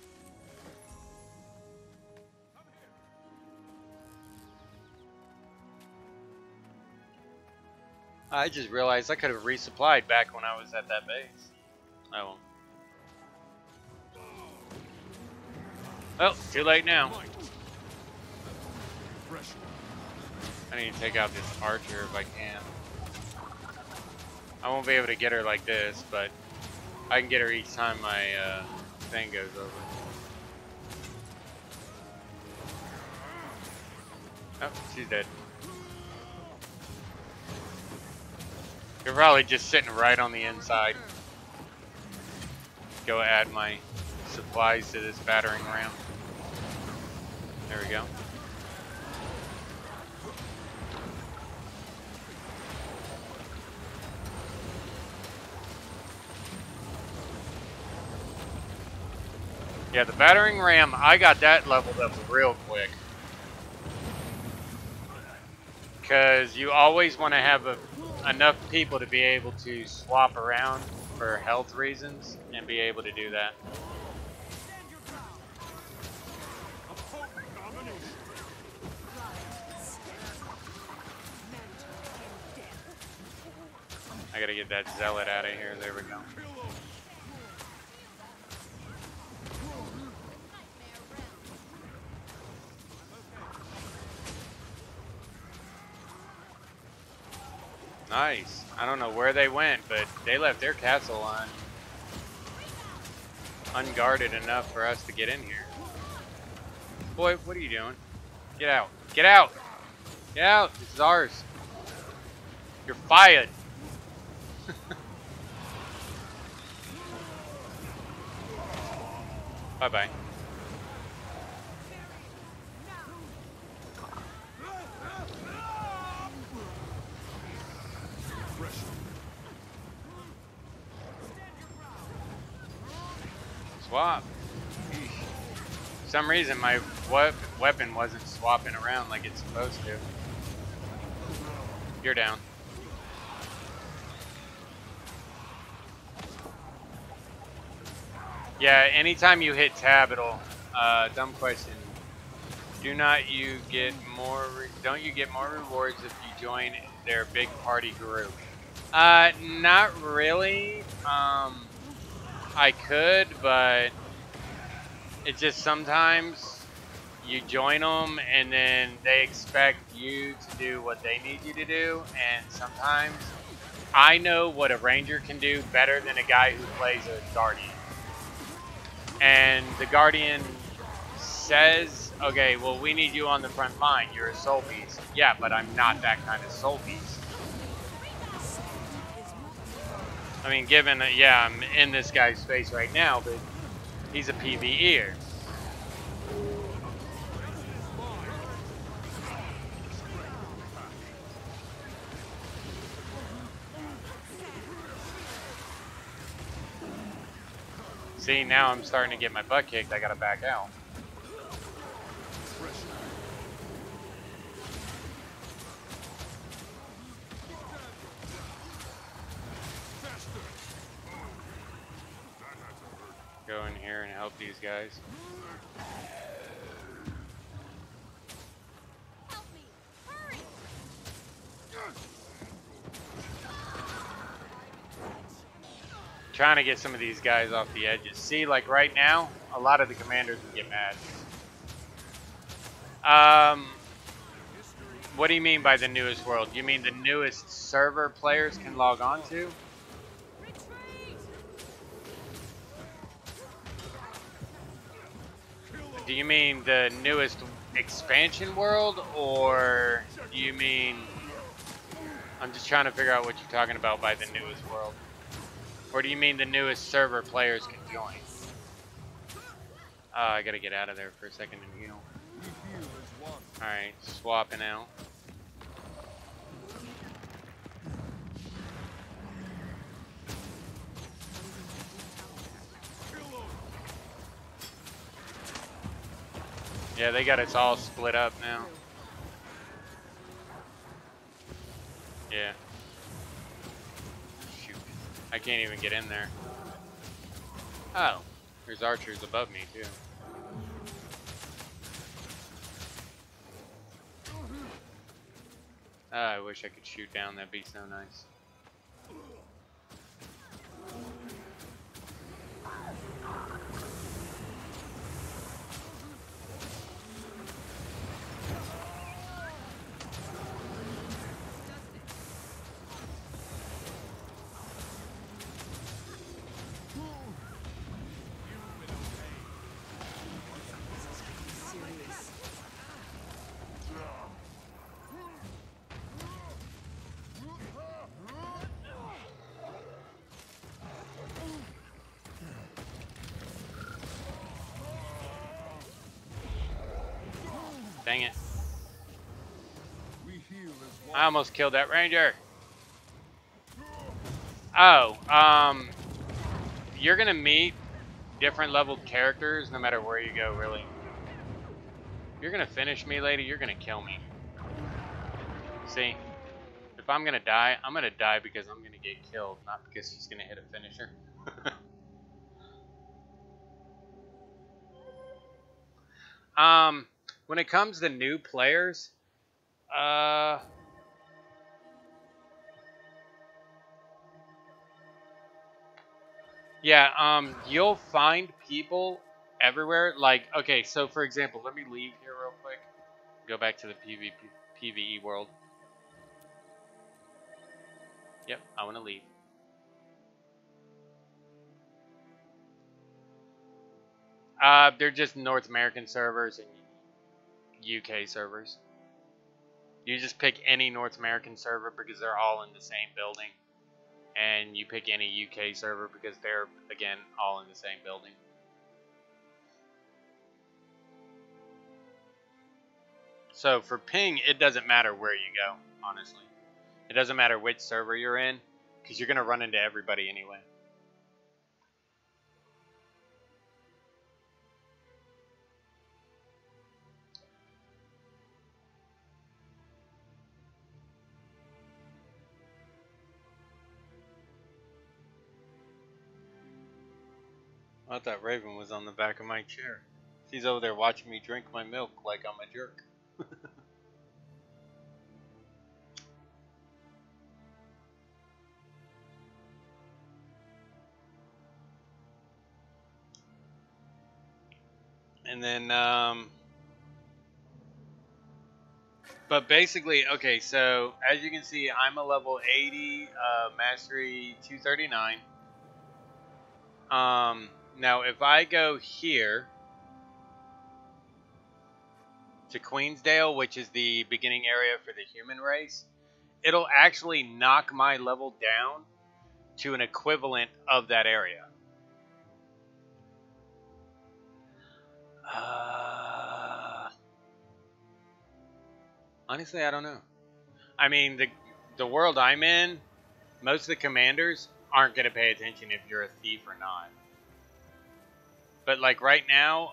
I just realized I could have resupplied back when I was at that base. I won't. Oh, too late now. I need to take out this archer if I can. I won't be able to get her like this, but I can get her each time my thing goes over. Oh, she's dead. You're probably just sitting right on the inside. Go add my supplies to this battering ram. There we go. Yeah, the battering ram, I got that leveled up real quick. Because you always want to have enough people to be able to swap around for health reasons and be able to do that. I gotta get that zealot out of here. There we go. Nice. I don't know where they went, but they left their castle unguarded enough for us to get in here. Boy, what are you doing? Get out. Get out! Get out! This is ours. You're fired. Bye-bye. Swap. For some reason, my weapon wasn't swapping around like it's supposed to. You're down. Yeah, anytime you hit tab, it'll. Dumb question. Don't you get more rewards if you join their big party group? Not really. I could, but it just sometimes you join them and then they expect you to do what they need you to do, and sometimes I know what a ranger can do better than a guy who plays a guardian. And the guardian says, okay, well, we need you on the front line. You're a soul beast. Yeah, but I'm not that kind of soul beast. I mean, given that, yeah, I'm in this guy's face right now, but he's a PvEer. See, now I'm starting to get my butt kicked. I gotta back out. Go in here and help these guys. Help me! Hurry! Trying to get some of these guys off the edges. See, like right now, a lot of the commanders would get mad. What do you mean by the newest world? You mean the newest server players can log on to? Retreat! Do you mean the newest expansion world, or do you mean... I'm just trying to figure out what you're talking about by the newest world. Or do you mean the newest server players can join? I gotta get out of there for a second and heal. Alright, swapping out. Yeah, they got us all split up now. Yeah. Shoot. I can't even get in there. Oh, there's archers above me too. I wish I could shoot down, that'd be so nice. Dang it. I almost killed that ranger. Oh, you're gonna meet different leveled characters no matter where you go, really. If you're gonna finish me, lady, you're gonna kill me. See? If I'm gonna die because I'm gonna get killed, not because she's gonna hit a finisher. When it comes to new players, yeah, you'll find people everywhere. Like, okay, so for example, let me leave here real quick. Go back to the PvE world. Yep, I want to leave. They're just North American servers and UK servers. You just pick any North American server because they're all in the same building. And you pick any UK server because they're, again, all in the same building. So for ping, it doesn't matter where you go, honestly. It doesn't matter which server you're in, because you're going to run into everybody anyway. I thought that Raven was on the back of my chair. She's over there watching me drink my milk like I'm a jerk. And then, but basically, okay, so as you can see, I'm a level 80, mastery 239. Now if I go here to Queensdale, which is the beginning area for the human race, it'll actually knock my level down to an equivalent of that area. Honestly, I don't know. I mean, the world I'm in, most of the commanders aren't going to pay attention if you're a thief or not. But like right now,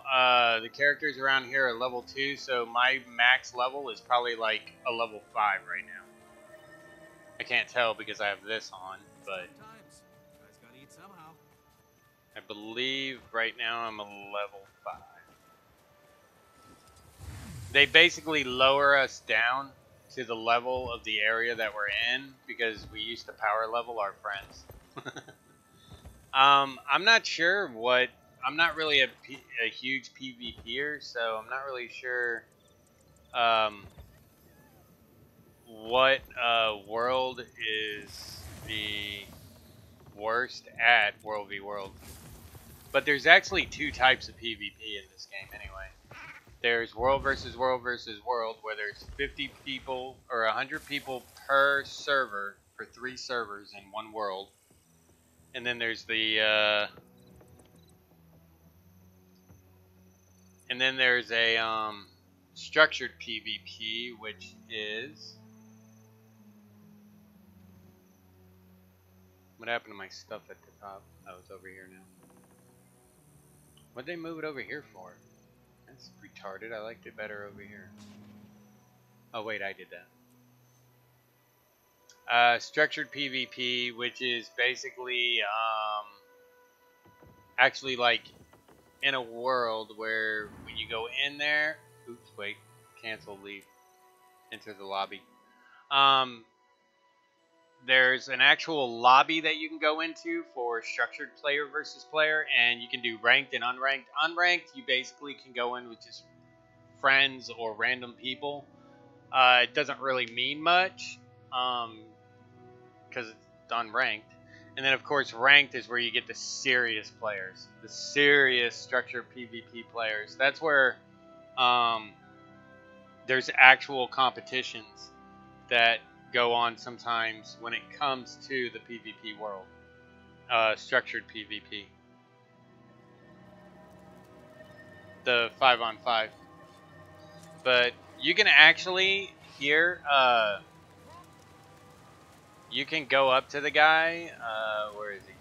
the characters around here are level 2, so my max level is probably like a level 5 right now. I can't tell because I have this on, but I believe right now I'm a level 5. They basically lower us down to the level of the area that we're in because we used to power level our friends. I'm not sure what. I'm not really a huge PvPer, so I'm not really sure what world is the worst at World v World. But there's actually 2 types of PvP in this game anyway. There's world versus world versus world, where there's 50 people or 100 people per server for 3 servers in one world. And then there's the and then there's a structured PvP, which is what happened to my stuff at the top? Oh, it's over here now. What'd they move it over here for? That's retarded. I liked it better over here. Oh wait, I did that. Structured PvP, which is basically actually like in a world where when you go in there, oops, wait, cancel, leave, enter the lobby. There's an actual lobby that you can go into for structured player versus player, and you can do ranked and unranked. Unranked, you basically can go in with just friends or random people. It doesn't really mean much because it's unranked. And then, of course, ranked is where you get the serious players, the serious structured PvP players. That's where there's actual competitions that go on sometimes when it comes to the PvP world, structured PvP. The 5-on-5. But you can actually here, you can go up to the guy. Where is he?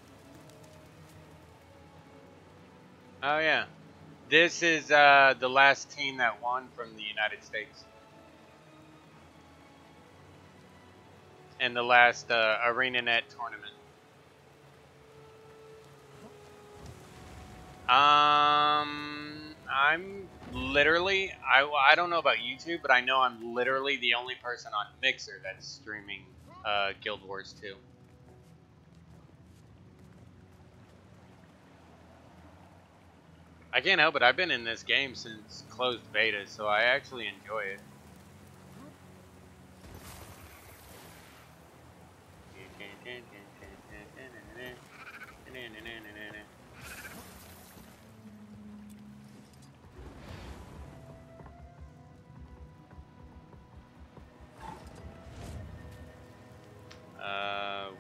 Oh yeah, this is the last team that won from the United States, in the last ArenaNet tournament. I'm literally, I don't know about YouTube, but I know I'm literally the only person on Mixer that's streaming Guild Wars 2. I can't help it, I've been in this game since closed beta, so I actually enjoy it.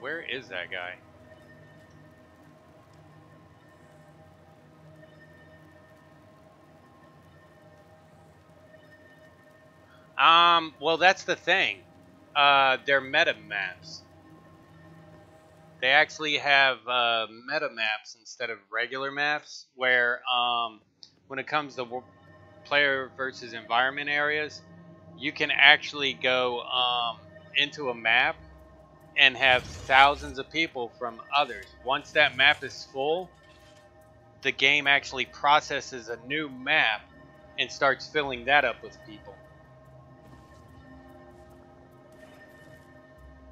Where is that guy? Well, that's the thing. They're meta maps. They actually have meta maps instead of regular maps, where when it comes to player versus environment areas, you can actually go into a map and have thousands of people from others. Once that map is full, the game actually processes a new map and starts filling that up with people.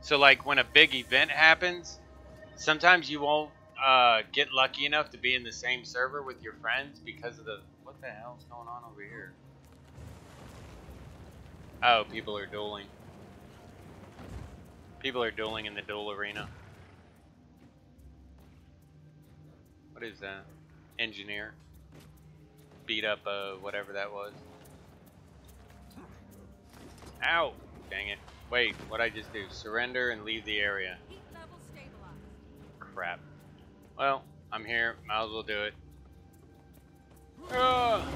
So like when a big event happens, sometimes you won't get lucky enough to be in the same server with your friends because of the... What the hell's going on over here? Oh, people are dueling. People are dueling in the duel arena. What is that? Engineer. Beat up whatever that was. Ow! Dang it. Wait, what'd I just do? Surrender and leave the area. Heat level stabilized. Crap. Well, I'm here. Might as well do it. Ah!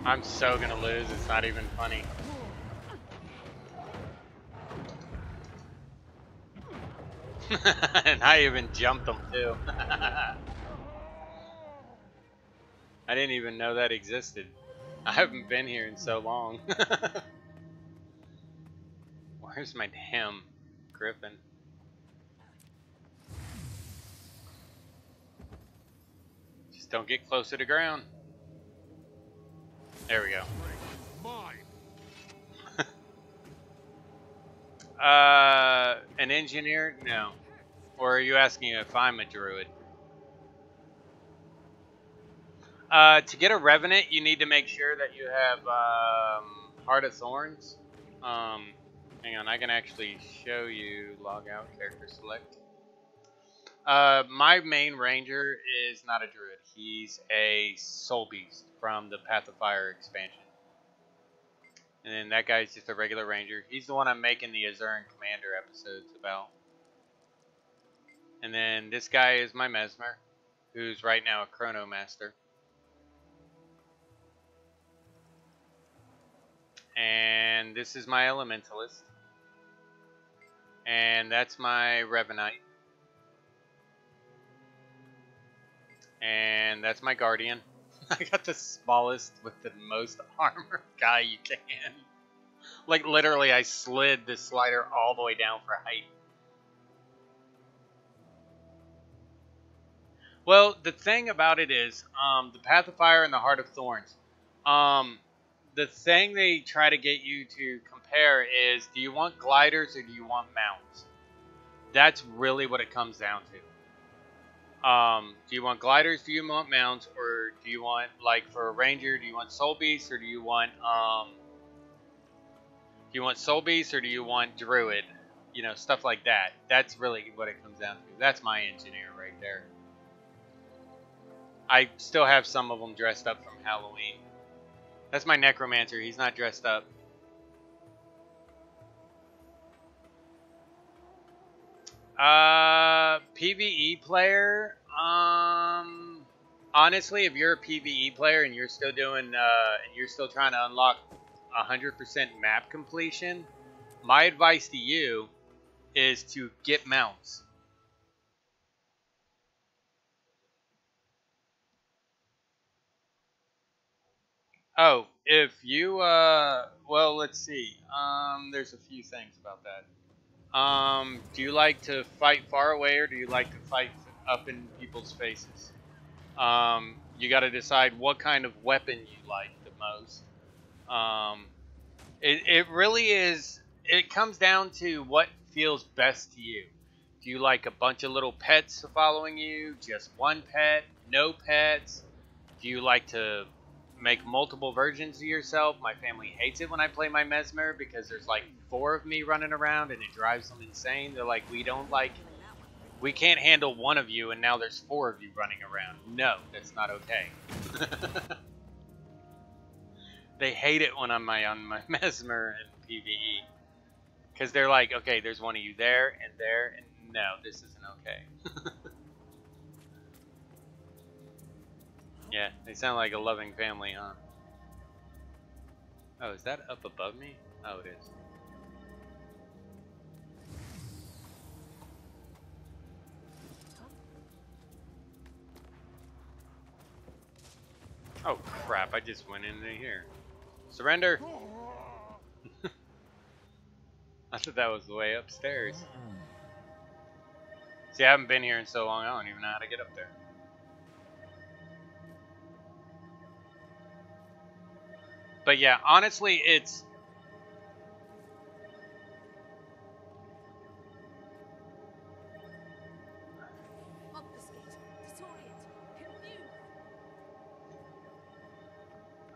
I'm so gonna lose, it's not even funny. And I even jumped them too. I didn't even know that existed. I haven't been here in so long. Where's my damn griffin? Just don't get close to the ground. There we go. Mine. An engineer? No. Or are you asking if I'm a druid? To get a revenant, you need to make sure that you have Heart of Thorns. Hang on, I can actually show you. Log out, character select. My main ranger is not a druid. He's a soul beast from the Path of Fire expansion. And then that guy's just a regular ranger. He's the one I'm making the Azuran Commander episodes about. And then this guy is my Mesmer, who's right now a Chronomaster. And this is my Elementalist. And that's my Revenite. And that's my Guardian. I got the smallest with the most armor guy you can. Like literally I slid this slider all the way down for height. Well, the thing about it is, the Path of Fire and the Heart of Thorns. The thing they try to get you to compare is, do you want gliders or do you want mounts? That's really what it comes down to. Do you want gliders, do you want mounts, or do you want, like for a ranger, do you want soul beasts, or do you want soul beasts, or do you want druid? You know, stuff like that. That's really what it comes down to. That's my engineer right there. I still have some of them dressed up from Halloween. That's my Necromancer. He's not dressed up. PvE player. Honestly, if you're a PvE player and you're still doing, you're still trying to unlock 100% map completion, my advice to you is to get mounts. Oh, if you, well, let's see. There's a few things about that. Do you like to fight far away or do you like to fight up in people's faces? You got to decide what kind of weapon you like the most. It really is, it comes down to what feels best to you. Do you like a bunch of little pets following you? Just one pet? No pets? Do you like to make multiple versions of yourself? My family hates it when I play my Mesmer because there's like 4 of me running around and it drives them insane. They're like, we can't handle one of you and now there's 4 of you running around. No, that's not okay. They hate it when I'm on my Mesmer and PvE. Because they're like, okay, there's one of you there, and no, this isn't okay. Yeah, they sound like a loving family, huh? Oh, is that up above me? Oh, it is. Oh, crap, I just went into here. Surrender! I thought that was the way upstairs. See, I haven't been here in so long, I don't even know how to get up there. But yeah, honestly, it's...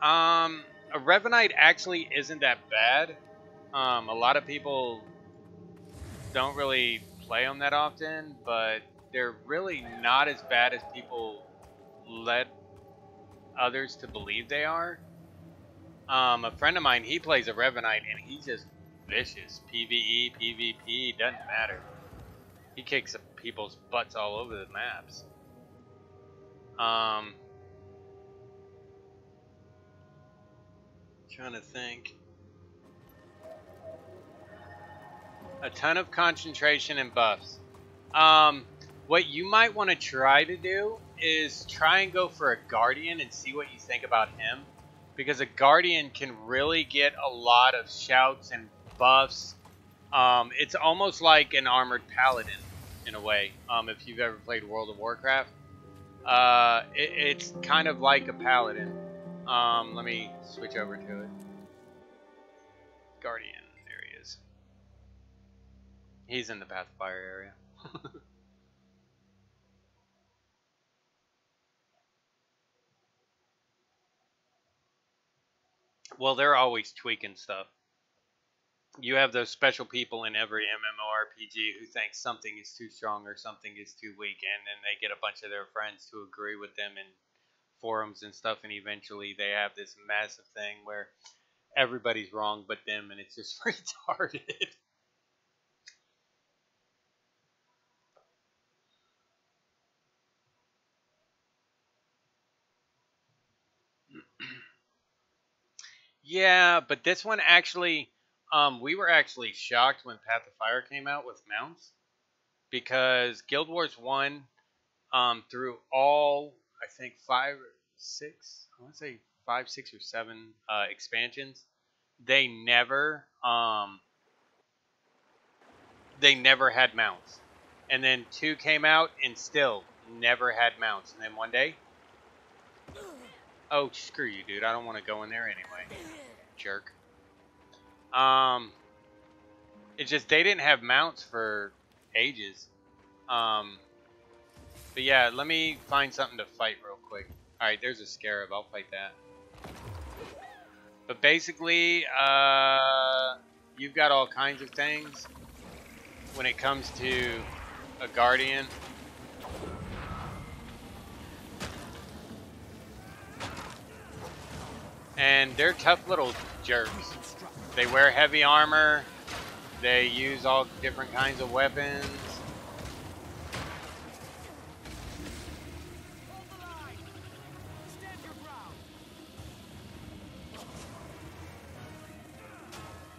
A Revenite actually isn't that bad. A lot of people don't really play them that often, but they're really not as bad as people let others to believe they are. A friend of mine, he plays a Revenite, and he's just vicious. PvE, PvP, doesn't matter. He kicks people's butts all over the maps. Trying to think. A ton of concentration and buffs. What you might want to try to do is try and go for a Guardian and see what you think about him. Because a Guardian can really get a lot of shouts and buffs. It's almost like an armored paladin in a way. If you've ever played World of Warcraft, it's kind of like a paladin. Let me switch over to it. Guardian, there he is. He's in the Path of Fire area. Well, they're always tweaking stuff. You have those special people in every MMORPG who think something is too strong or something is too weak, and then they get a bunch of their friends to agree with them in forums and stuff, and eventually they have this massive thing where everybody's wrong but them, and it's just retarded. Yeah, but this one actually, we were actually shocked when Path of Fire came out with mounts, because Guild Wars 1, through all, I think, 5 or 6, I want to say 5, 6, or 7 expansions, they never had mounts. And then 2 came out and still never had mounts. And then one day, oh, screw you, dude. I don't want to go in there anyway. Jerk. It's just they didn't have mounts for ages. But yeah, let me find something to fight real quick. Alright, there's a scarab. I'll fight that. But basically, you've got all kinds of things when it comes to a Guardian. And they're tough little jerks. They wear heavy armor. They use all different kinds of weapons.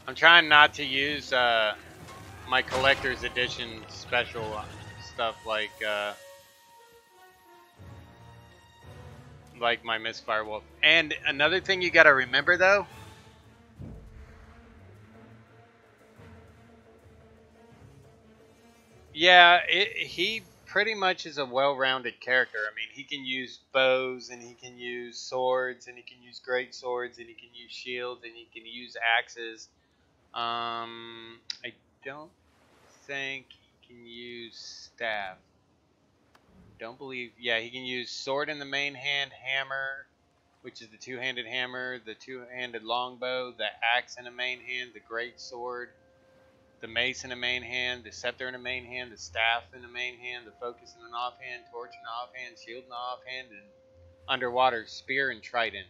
I'm trying not to use my collector's edition special stuff like my Misfire Wolf. And another thing you gotta remember though, yeah, he pretty much is a well-rounded character. I mean, he can use bows, and he can use swords, and he can use great swords, and he can use shields, and he can use axes. I don't think he can use staff. Don't believe. Yeah, he can use sword in the main hand, hammer, which is the two-handed hammer, the two-handed longbow, the axe in the main hand, the great sword, the mace in the main hand, the scepter in the main hand, the staff in the main hand, the focus in an offhand, torch in the offhand, shield in the offhand, and underwater spear and trident.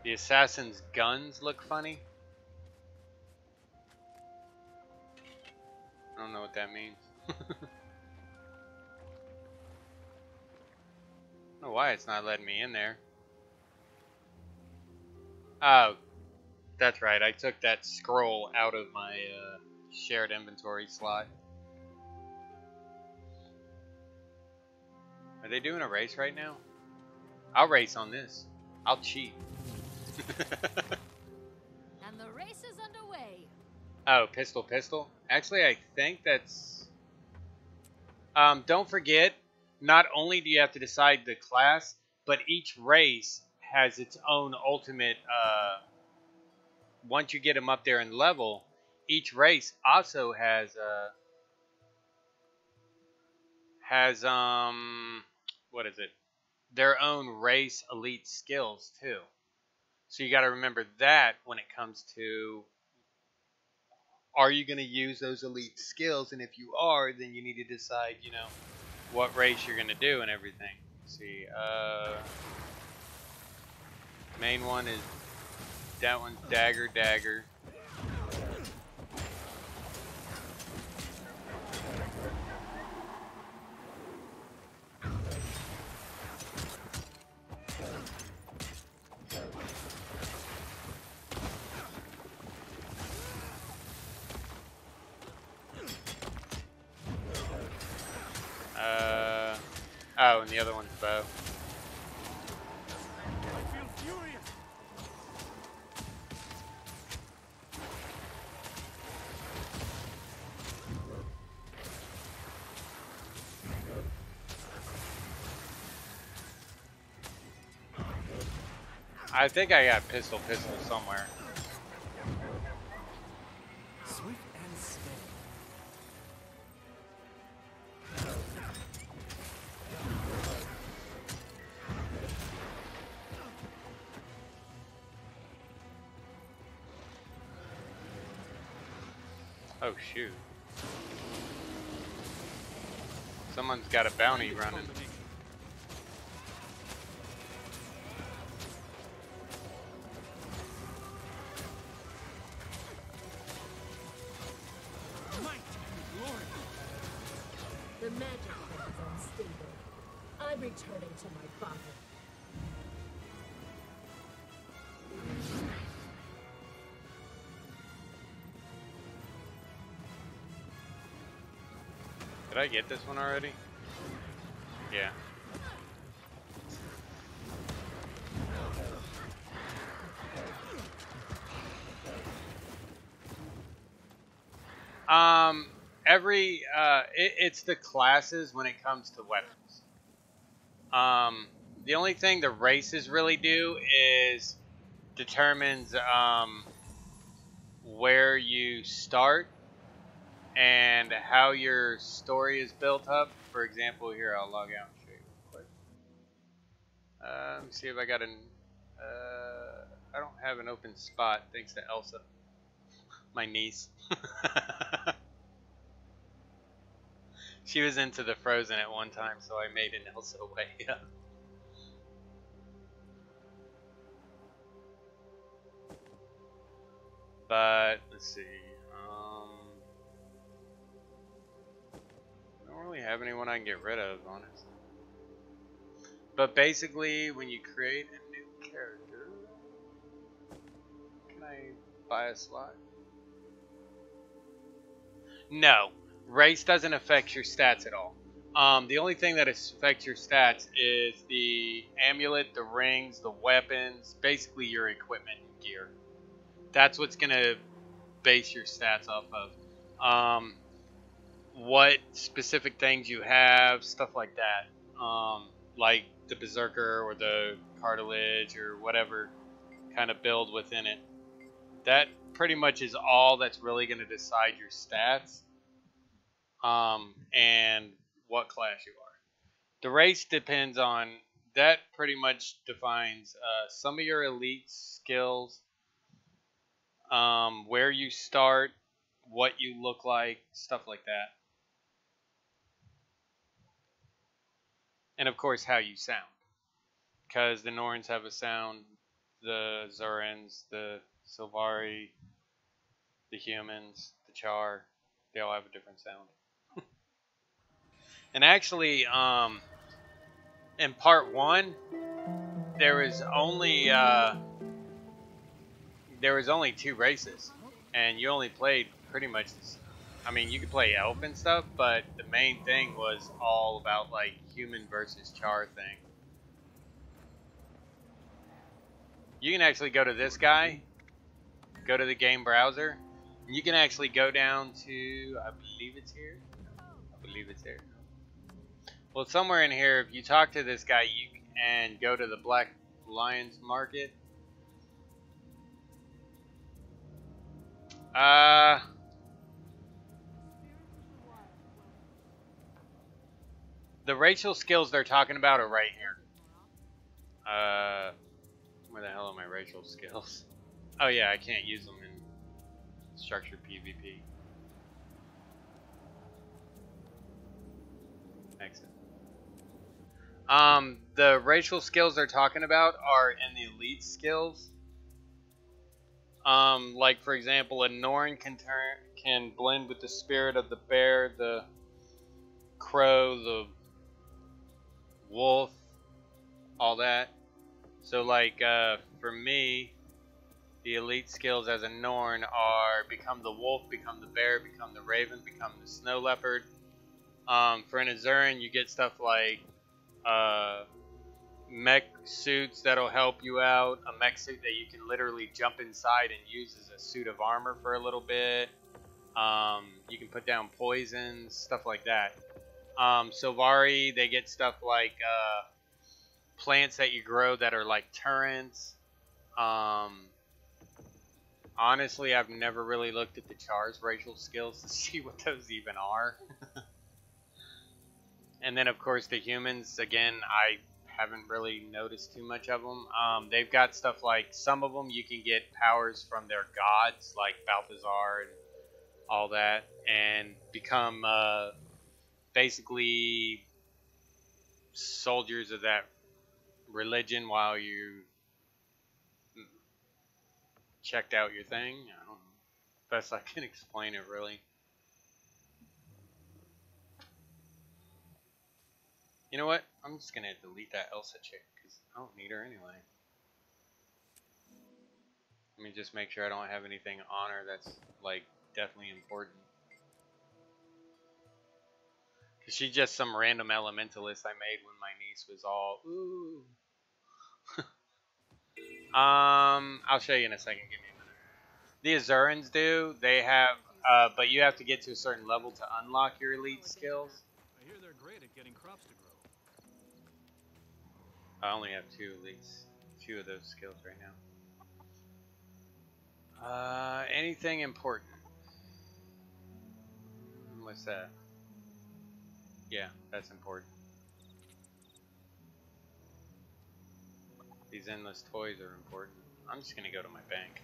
The assassin's guns look funny. I don't know what that means. I don't know why it's not letting me in there. Oh, that's right. I took that scroll out of my shared inventory slot. Are they doing a race right now? I'll race on this. I'll cheat. And the race is underway. Oh, pistol. Actually, I think that's... don't forget, not only do you have to decide the class, but each race has its own ultimate... once you get them up there in level, each race also has... what is it? Their own race elite skills, too. So you got to remember that when it comes to, are you going to use those elite skills? And if you are, then you need to decide, you know, what race you're going to do and everything. Let's see, main one is, that one's dagger. and the other one's bow. I feel furious. I think I got pistol somewhere. Swift and steady. Oh shoot. Someone's got a bounty running. Might and glory. The magic is unstable. I'm returning to my father. Did I get this one already? Yeah. It's the classes when it comes to weapons. The only thing the races really do is determines where you start and how your story is built up. For example, here I'll log out and show you real quick. Let me see if I got an. I don't have an open spot thanks to Elsa, my niece. She was into the Frozen at one time, so I made an Elsa way up. But let's see. I don't really have anyone I can get rid of, honestly. But basically, when you create a new character, can I buy a slot? No, race doesn't affect your stats at all. The only thing that affects your stats is the amulet, the rings, the weapons, basically your equipment and gear. That's what's gonna base your stats off of. What specific things you have, stuff like that. Like the Berserker or the Cartilage or whatever kind of build within it. That pretty much is all that's really going to decide your stats and what class you are. The race depends on, that pretty much defines some of your elite skills, where you start, what you look like, stuff like that. And of course, how you sound. Because the Norns have a sound, the Zurans, the Sylvari, the humans, the Char, they all have a different sound. And actually, in part 1, there was only 2 races, and you only played pretty much. I mean, you could play elf and stuff, but the main thing was all about like human versus Char thing. You can actually go to this guy, go to the game browser, and you can actually go down to, I believe it's here. Well, somewhere in here, if you talk to this guy, and go to the Black Lions Market. The racial skills they're talking about are right here. Where the hell are my racial skills? Oh yeah, I can't use them in structured PvP. Exit. The racial skills they're talking about are in the elite skills. Like for example, a Norn can blend with the spirit of the bear, the crow, the wolf, all that. So like for me, the elite skills as a Norn are become the wolf, become the bear, become the raven, become the snow leopard. For an Azuran, you get stuff like mech suits that'll help you out. A mech suit that you can literally jump inside and use as a suit of armor for a little bit. You can put down poisons, stuff like that. Sylvari, they get stuff like plants that you grow that are like turrets. Honestly, I've never really looked at the Char's racial skills to see what those even are. And then, of course, the humans, again, I haven't really noticed too much of them. They've got stuff like, some of them you can get powers from their gods, like Balthazar and all that, and become basically soldiers of that religion while you checked out your thing. I don't know. Best I can explain it, really. You know what? I'm just gonna delete that Elsa chick because I don't need her anyway. Let me just make sure I don't have anything on her that's like definitely important. Cause she's just some random elementalist I made when my niece was all ooh. I'll show you in a second. Give me a minute. The Azurans do. They have, but you have to get to a certain level to unlock your elite skills. I hear they're great at getting crops to grow. I only have two of those skills right now. Anything important? What's that? Yeah, that's important. These endless toys are important. I'm just gonna go to my bank.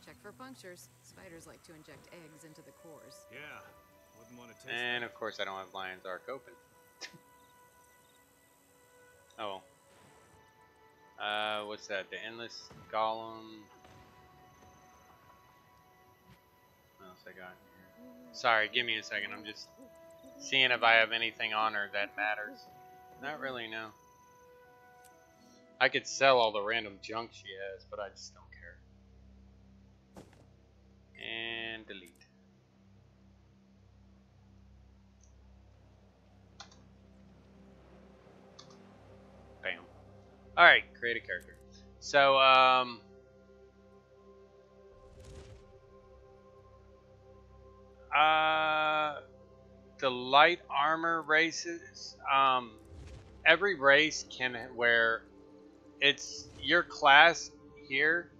Check for punctures. Spiders like to inject eggs into the cores. Yeah, wouldn't want to taste And that. of course I don't have Lion's Arc open. Oh. What's that? The Endless Golem. What else I got here? Sorry, give me a second. I'm just seeing if I have anything on her that matters. Not really, no. I could sell all the random junk she has, but I just don't care. And delete. Bam. Alright, create a character. So, the light armor races, every race can wear, it's your class here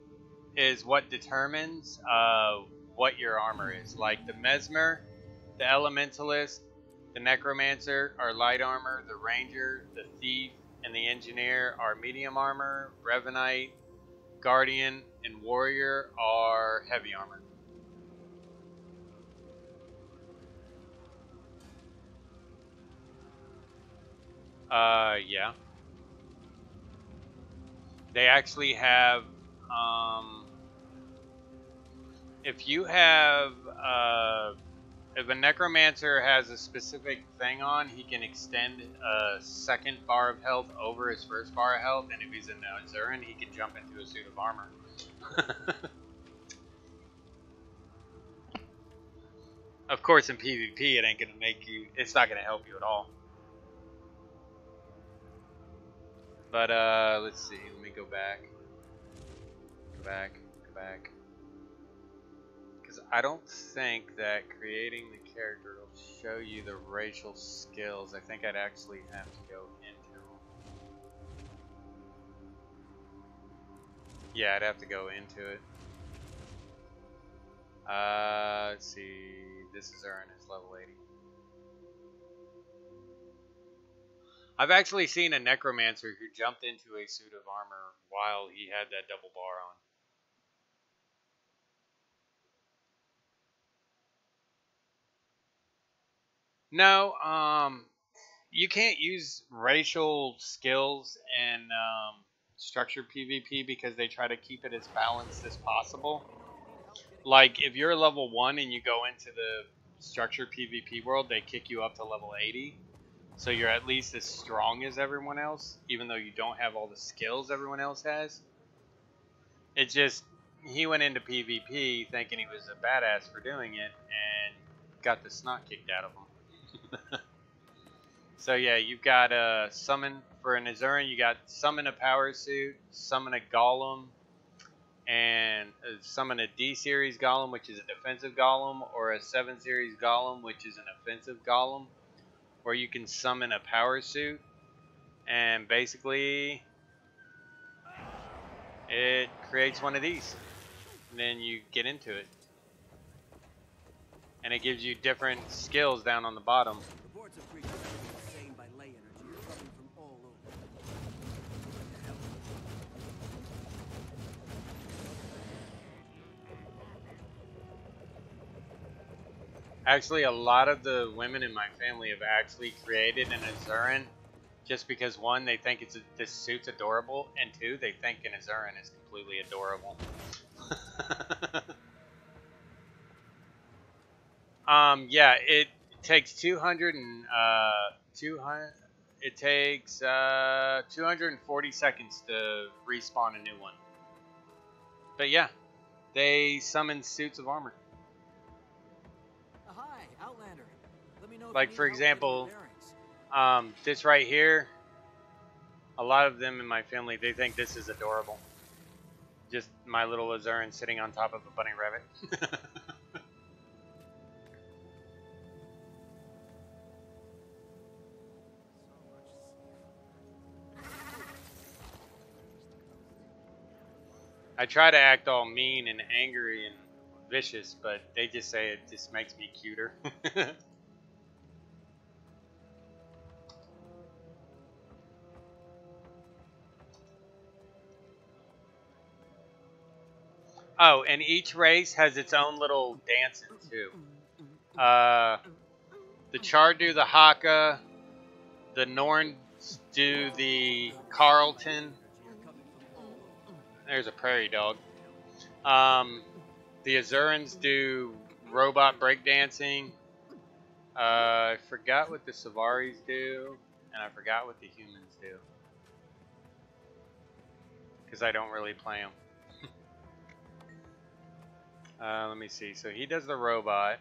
is what determines what your armor is. Like the Mesmer, the Elementalist, the Necromancer are light armor, the Ranger, the Thief, and the Engineer are medium armor, Revenite, Guardian, and Warrior are heavy armor. Yeah. They actually have, if you have, if a Necromancer has a specific thing on, he can extend a second bar of health over his first bar of health, and if he's an Azuran, he can jump into a suit of armor. Of course, in PvP, it ain't gonna make you, it's not gonna help you at all. But, let's see, let me go back. Go back. Because I don't think that creating the character will show you the racial skills. I think I'd actually have to go into them. Yeah, I'd have to go into it. Let's see, this is Aaron, is level 80. I've actually seen a Necromancer who jumped into a suit of armor while he had that double bar on. No, you can't use racial skills in structured PvP because they try to keep it as balanced as possible. Like, if you're level 1 and you go into the structured PvP world, they kick you up to level 80. So you're at least as strong as everyone else, even though you don't have all the skills everyone else has. It's just, he went into PvP thinking he was a badass for doing it, and got the snot kicked out of him. So yeah, you've got summon for an Azuran. You got summon a power suit, summon a golem, and summon a D series golem, which is a defensive golem, or a 7 series golem, which is an offensive golem. Or you can summon a power suit, and basically it creates one of these, and then you get into it, and it gives you different skills down on the bottom. Reports of creatures being sustained by ley energy are coming from all over. What the hell? Actually, a lot of the women in my family have actually created an Azuran just because, one, they think this suit's adorable, and two, they think an Azuran is completely adorable. Yeah, it takes 240 seconds to respawn a new one. But yeah, they summon suits of armor. Hi, Outlander. Let me know if Like, you need for help getting example, your bearings. this right here, a lot of them in my family, they think this is adorable. Just my little Azuran sitting on top of a bunny rabbit. I try to act all mean and angry and vicious, but they just say it just makes me cuter. Oh, and each race has its own little dancing too. The Char do the Haka, the Norns do the Carlton. There's a prairie dog. The Azurans do robot breakdancing. I forgot what the Savaris do, and I forgot what the humans do, because I don't really play them. Let me see. So he does the robot.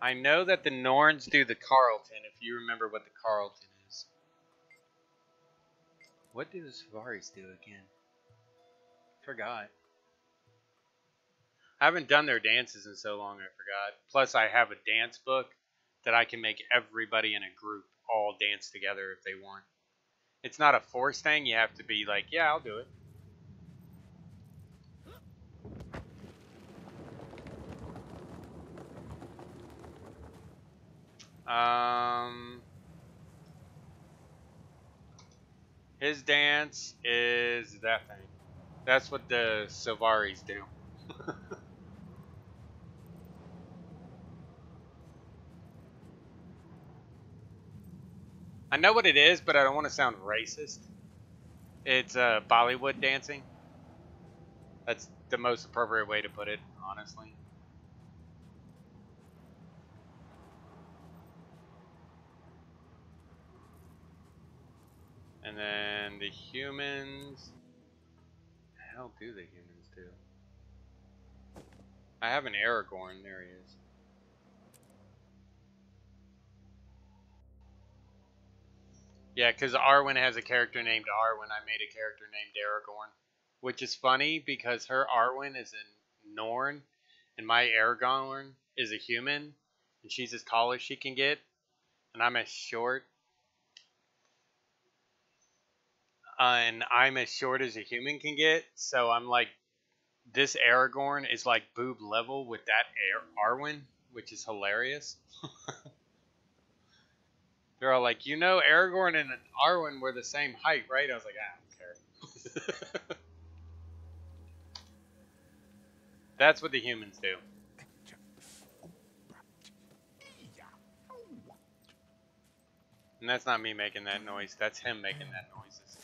I know that the Norns do the Carlton, if you remember what the Carlton is. What do the Savaris do again? Forgot. I haven't done their dances in so long, I forgot. Plus, I have a dance book that I can make everybody in a group all dance together if they want. It's not a forced thing. You have to be like, yeah, I'll do it. His dance is that thing. That's what the Savaris do. I know what it is, but I don't want to sound racist. It's Bollywood dancing. That's the most appropriate way to put it, honestly. And then the humans. What the hell do the humans do? I have an Aragorn. There he is. Yeah, because Arwen has a character named Arwen. I made a character named Aragorn. Which is funny because her Arwen is a Norn, and my Aragorn is a human, and she's as tall as she can get, and I'm as short. And I'm as short as a human can get, so I'm like, this Aragorn is like boob level with that Arwen, which is hilarious. They're all like, you know, Aragorn and Arwen were the same height, right? I was like, I don't care. That's what the humans do. And that's not me making that noise. That's him making that noises.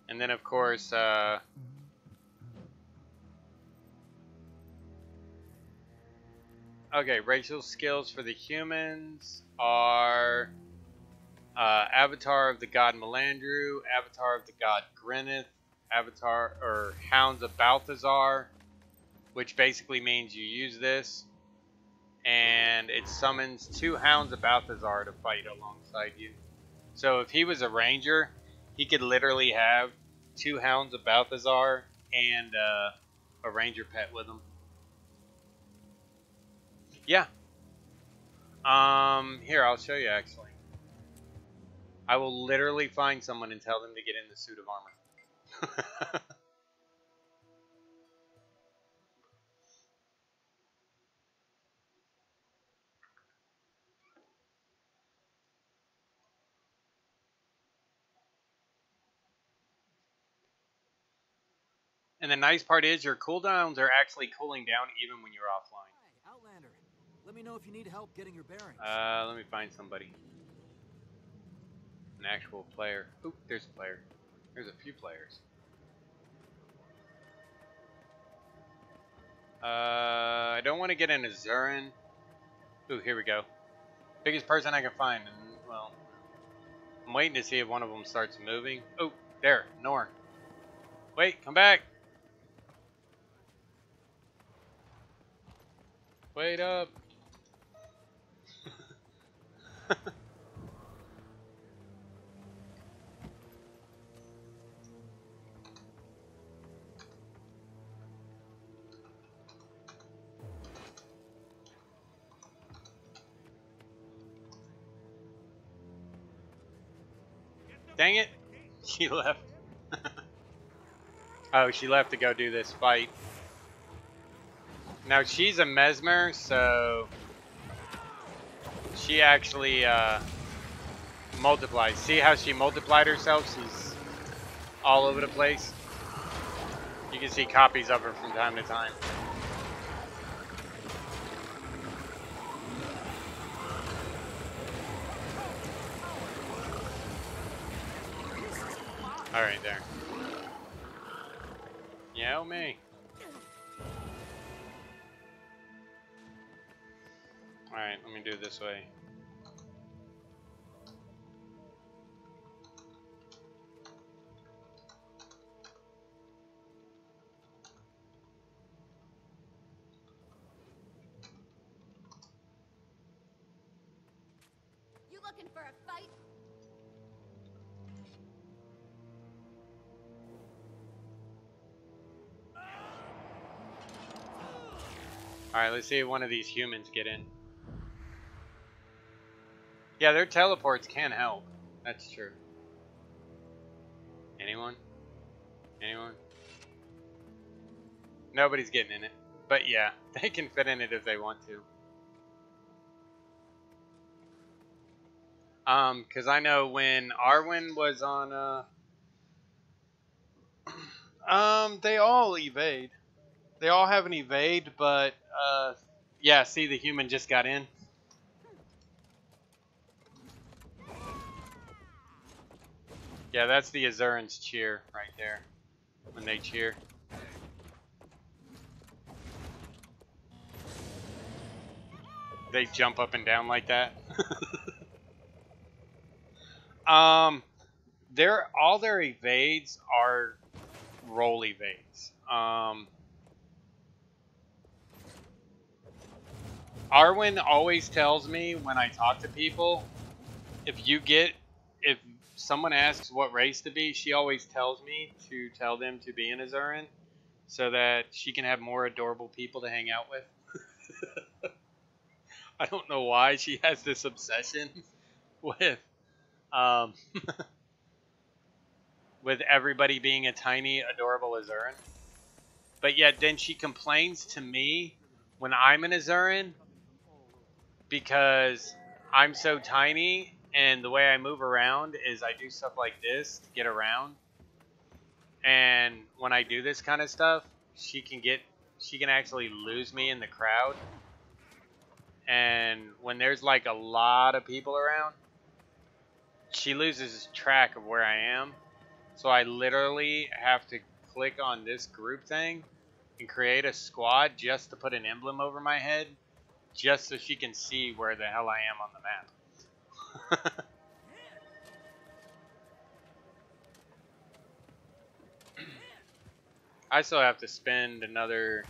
And then, of course, okay, racial skills for the humans are Avatar of the god Melandru, Avatar of the god Grineth, Avatar or Hounds of Balthazar, which basically means you use this and it summons 2 Hounds of Balthazar to fight alongside you. So if he was a ranger, he could literally have 2 Hounds of Balthazar and a ranger pet with him. Yeah. Here, I'll show you actually. I will literally find someone and tell them to get in the suit of armor. And the nice part is your cooldowns are actually cooling down even when you're offline. Hi, Outlander. Let me know if you need help getting your bearings. Let me find somebody. An actual player. Oop, there's a player. There's a few players. I don't want to get in a Zurin. Ooh, here we go. Biggest person I can find. And, well, I'm waiting to see if one of them starts moving. Oh, there, Norn. Wait, come back. Wait up. Dang it. She left. Oh, she left to go do this fight. Now she's a mesmer, so she actually multiplies. See how she multiplied herself? She's all over the place. You can see copies of her from time to time. Alright, there. Yeah, oh me. Alright, let me do it this way. You looking for a fight? Alright, let's see if one of these humans get in. Yeah, their teleports can help. That's true. Anyone? Anyone? Nobody's getting in it. But yeah, they can fit in it if they want to. Cause I know when Arwen was on they all evade. They all have an evade, but yeah, see the human just got in. Yeah, that's the Azuran's cheer right there. When they cheer. They jump up and down like that. All their evades are roll evades. Arwen always tells me when I talk to people, if someone asks what race to be, she always tells me to tell them to be an Azuran so that she can have more adorable people to hang out with. I don't know why she has this obsession with with everybody being a tiny, adorable Azuran. But yet then she complains to me when I'm an Azuran because I'm so tiny and the way I move around is I do stuff like this to get around. And when I do this kind of stuff, she can actually lose me in the crowd. And when there's like a lot of people around, she loses track of where I am. So I literally have to click on this group thing and create a squad just to put an emblem over my head, just so she can see where the hell I am on the map. I still have to spend another,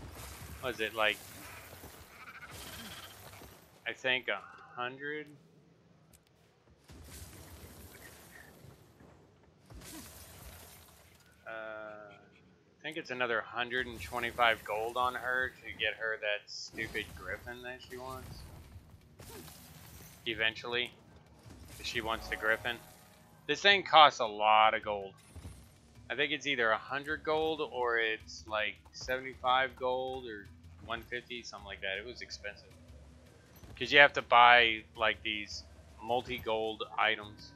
what is it, like, I think 100? I think it's another 125 gold on her to get her that stupid griffin that she wants. Eventually. If she wants the griffin. This thing costs a lot of gold. I think it's either 100 gold or it's like 75 gold or 150, something like that. It was expensive. Because you have to buy like these multi-gold items.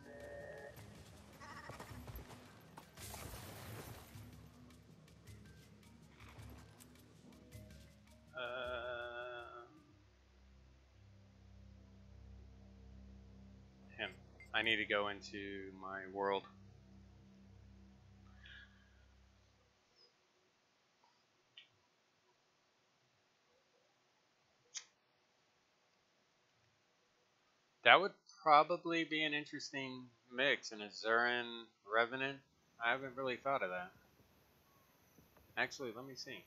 Him. I need to go into my world. That would probably be an interesting mix, an Azuran Revenant. I haven't really thought of that. Actually, let me see.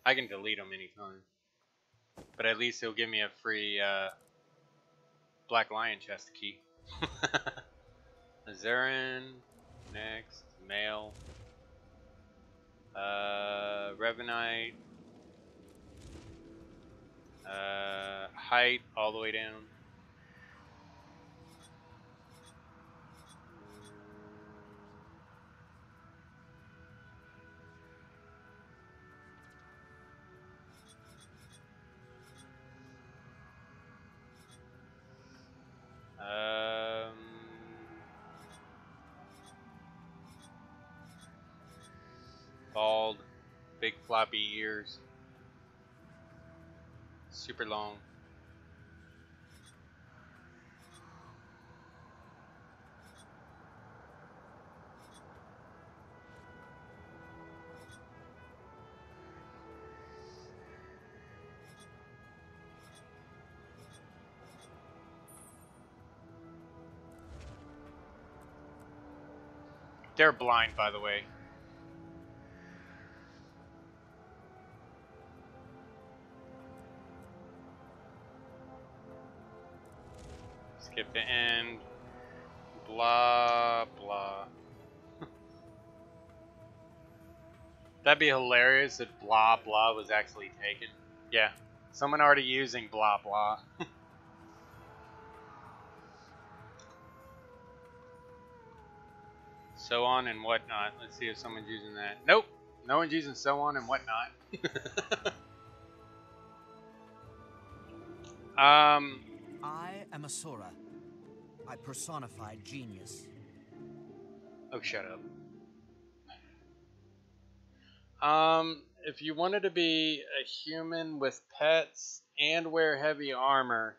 I can delete them anytime. But at least he'll give me a free Black Lion chest key. Azuran, next, male. Revenite. Height all the way down. Bald, big floppy ears, super long. They're blind, by the way. Skip the end. Blah, blah. That'd be hilarious if blah, blah was actually taken. Yeah. Someone already using blah, blah. So on and whatnot. Let's see if someone's using that. Nope. No one's using so on and whatnot. I am a Sora. I personified genius. Oh, shut up. If you wanted to be a human with pets and wear heavy armor,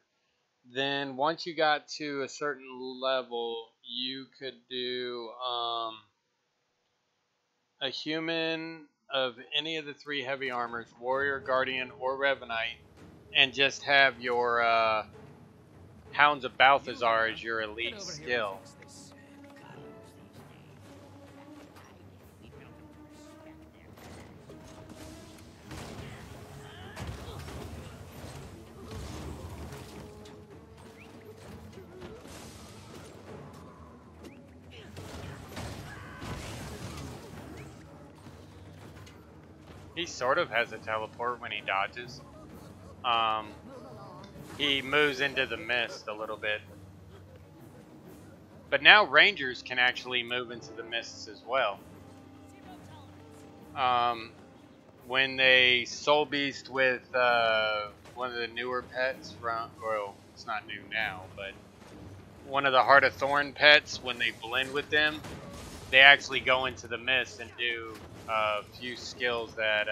then once you got to a certain level, you could do a human of any of the three heavy armors, warrior, guardian, or revenite, and just have your Hounds of Balthazar as your elite skill. He sort of has a teleport when he dodges. He moves into the mist a little bit. But now Rangers can actually move into the mists as well. When they Soul Beast with one of the newer pets from, well, it's not new now, but one of the Heart of Thorn pets, when they blend with them, they actually go into the mist and do a few skills that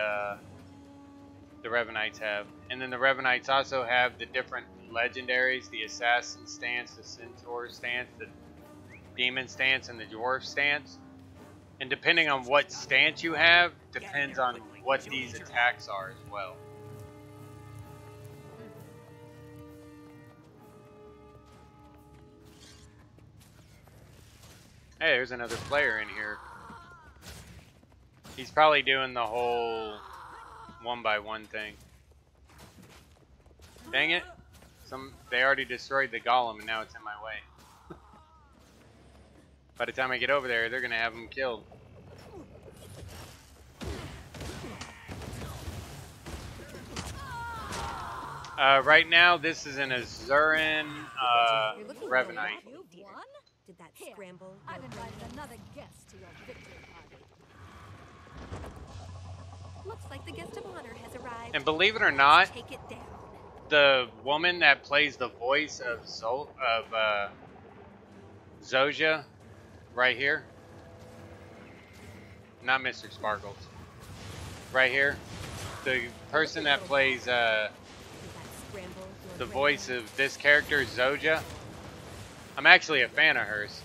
the Revenites have. And then the Revenites also have the different legendaries, the Assassin stance, the Centaur stance, the Demon stance, and the Dwarf stance. And depending on what stance you have, depends on what these attacks are as well. Hey, there's another player in here. He's probably doing the whole 1x1 thing. Dang it. They already destroyed the golem and now it's in my way. By the time I get over there, they're gonna have him killed. Right now, this is an Azuran Revenite. You won? Did that Here, scramble? I've your invited brain? another guest to your victory party. Looks like the guest of honor has arrived. And believe it or not, Take it down. the woman that plays the voice of Zoja, right here, not Mr. Sparkles, right here, the person that plays Did that scramble your the brain? voice of this character, Zoja, I'm actually a fan of hers.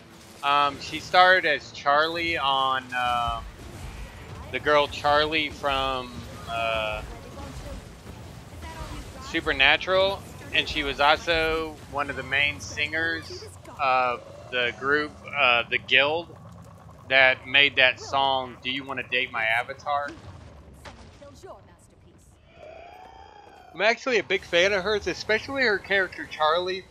She starred as Charlie on the girl Charlie from Supernatural, and she was also one of the main singers of the group, the Guild, that made that song, "Do You Want to Date My Avatar?" Someone kills your masterpiece. I'm actually a big fan of hers, especially her character Charlie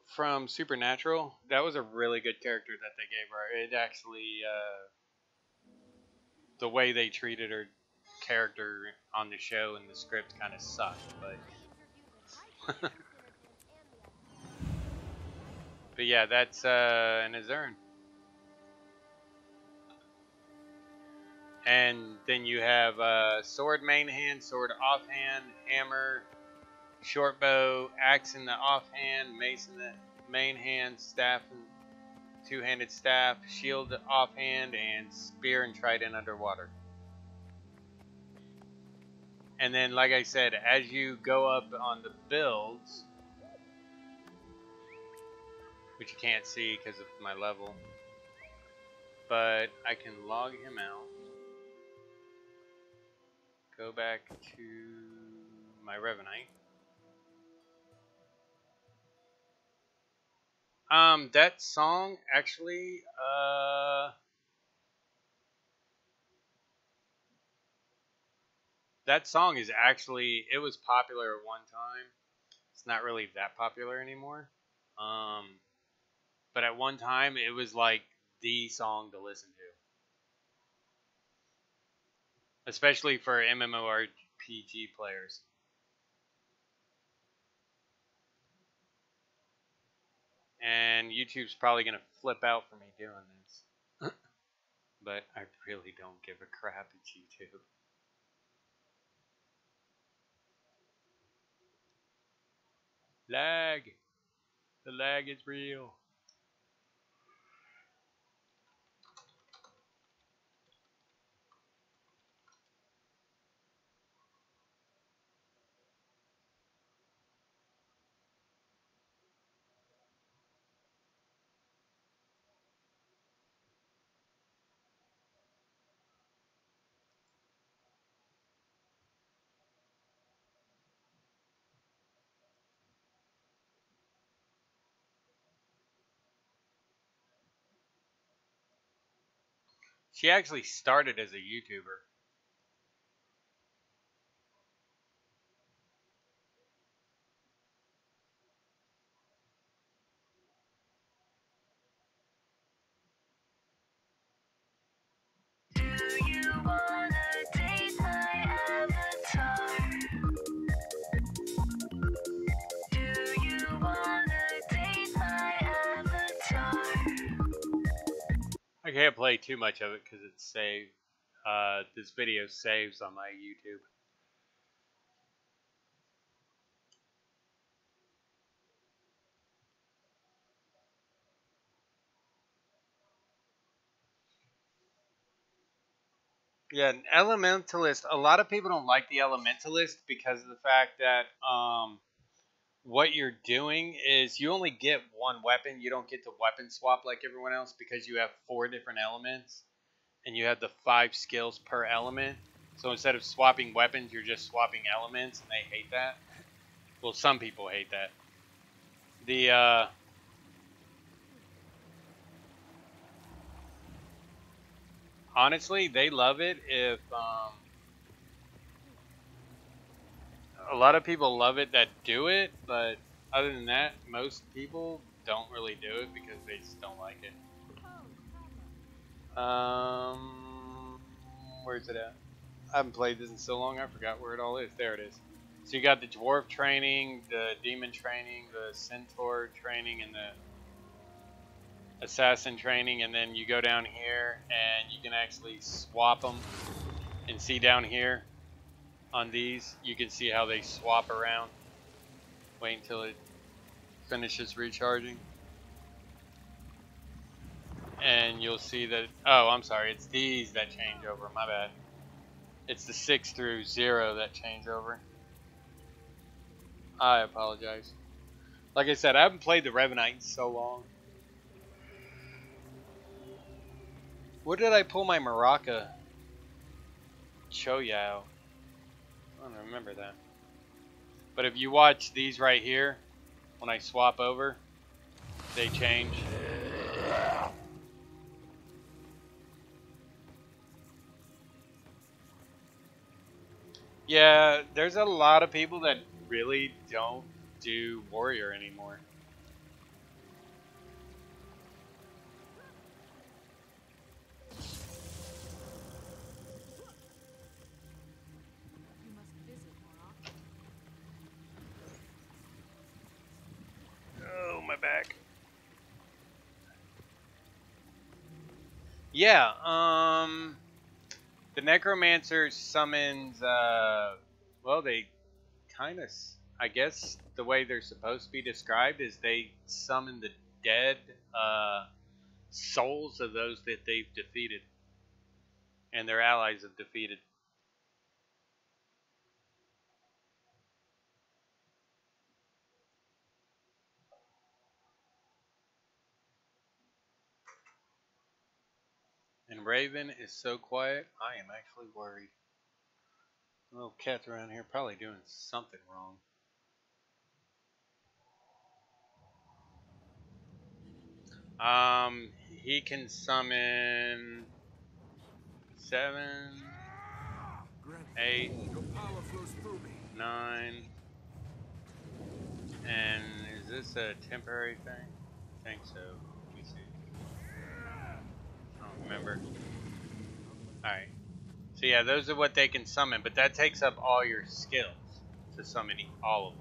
from Supernatural. That was a really good character that they gave her. It actually, the way they treated her character on the show and the script kind of sucked, but but yeah, that's an Azern. And then you have sword main hand, sword offhand, hammer, short bow, axe in the offhand, mace in the main hand, staff and two-handed staff, shield offhand, and spear and trident underwater. And then, like I said, as you go up on the builds, which you can't see because of my level, but I can log him out. Go back to my Revenite. That song actually, that song is actually, it was popular at one time. It's not really that popular anymore. But at one time, it was like the song to listen to, especially for MMORPG players. And YouTube's probably gonna flip out for me doing this, but I really don't give a crap. It's YouTube. Lag. The lag is real. She actually started as a YouTuber. I can't play too much of it because it's saved. This video saves on my YouTube. Yeah, an Elementalist. A lot of people don't like the Elementalist because of the fact that what you're doing is you only get one weapon. You don't get to weapon swap like everyone else because you have 4 different elements and you have the 5 skills per element. So instead of swapping weapons, you're just swapping elements, and they hate that. Well, some people hate that. The – honestly, they love it if a lot of people love it that do it, but other than that, most people don't really do it because they just don't like it. Where's it at? I haven't played this in so long, I forgot where it all is. There it is. So you got the dwarf training, the demon training, the centaur training, and the assassin training, and then you go down here and you can actually swap them. And see down here on these, you can see how they swap around. Wait until it finishes recharging. And you'll see that, oh, I'm sorry, it's these that change over, my bad. It's the 6 through 0 that change over. I apologize. Like I said, I haven't played the Revenant in so long. Where did I pull my Maraca Choyao? I don't remember that. But if you watch these right here, when I swap over, they change. Yeah, there's a lot of people that really don't do warrior anymore. You must visit more often. Oh, my back. Yeah, the Necromancer summons, well, they kind of, I guess the way they're supposed to be described is they summon the dead souls of those that they've defeated and their allies have defeated. And Raven is so quiet, I am actually worried. Little cat's around here probably doing something wrong. He can summon 7, 8, Your power flows through me. 9, and is this a temporary thing? I think so. Let me see. I don't remember. Alright. So yeah, those are what they can summon, but that takes up all your skills to summon all of them.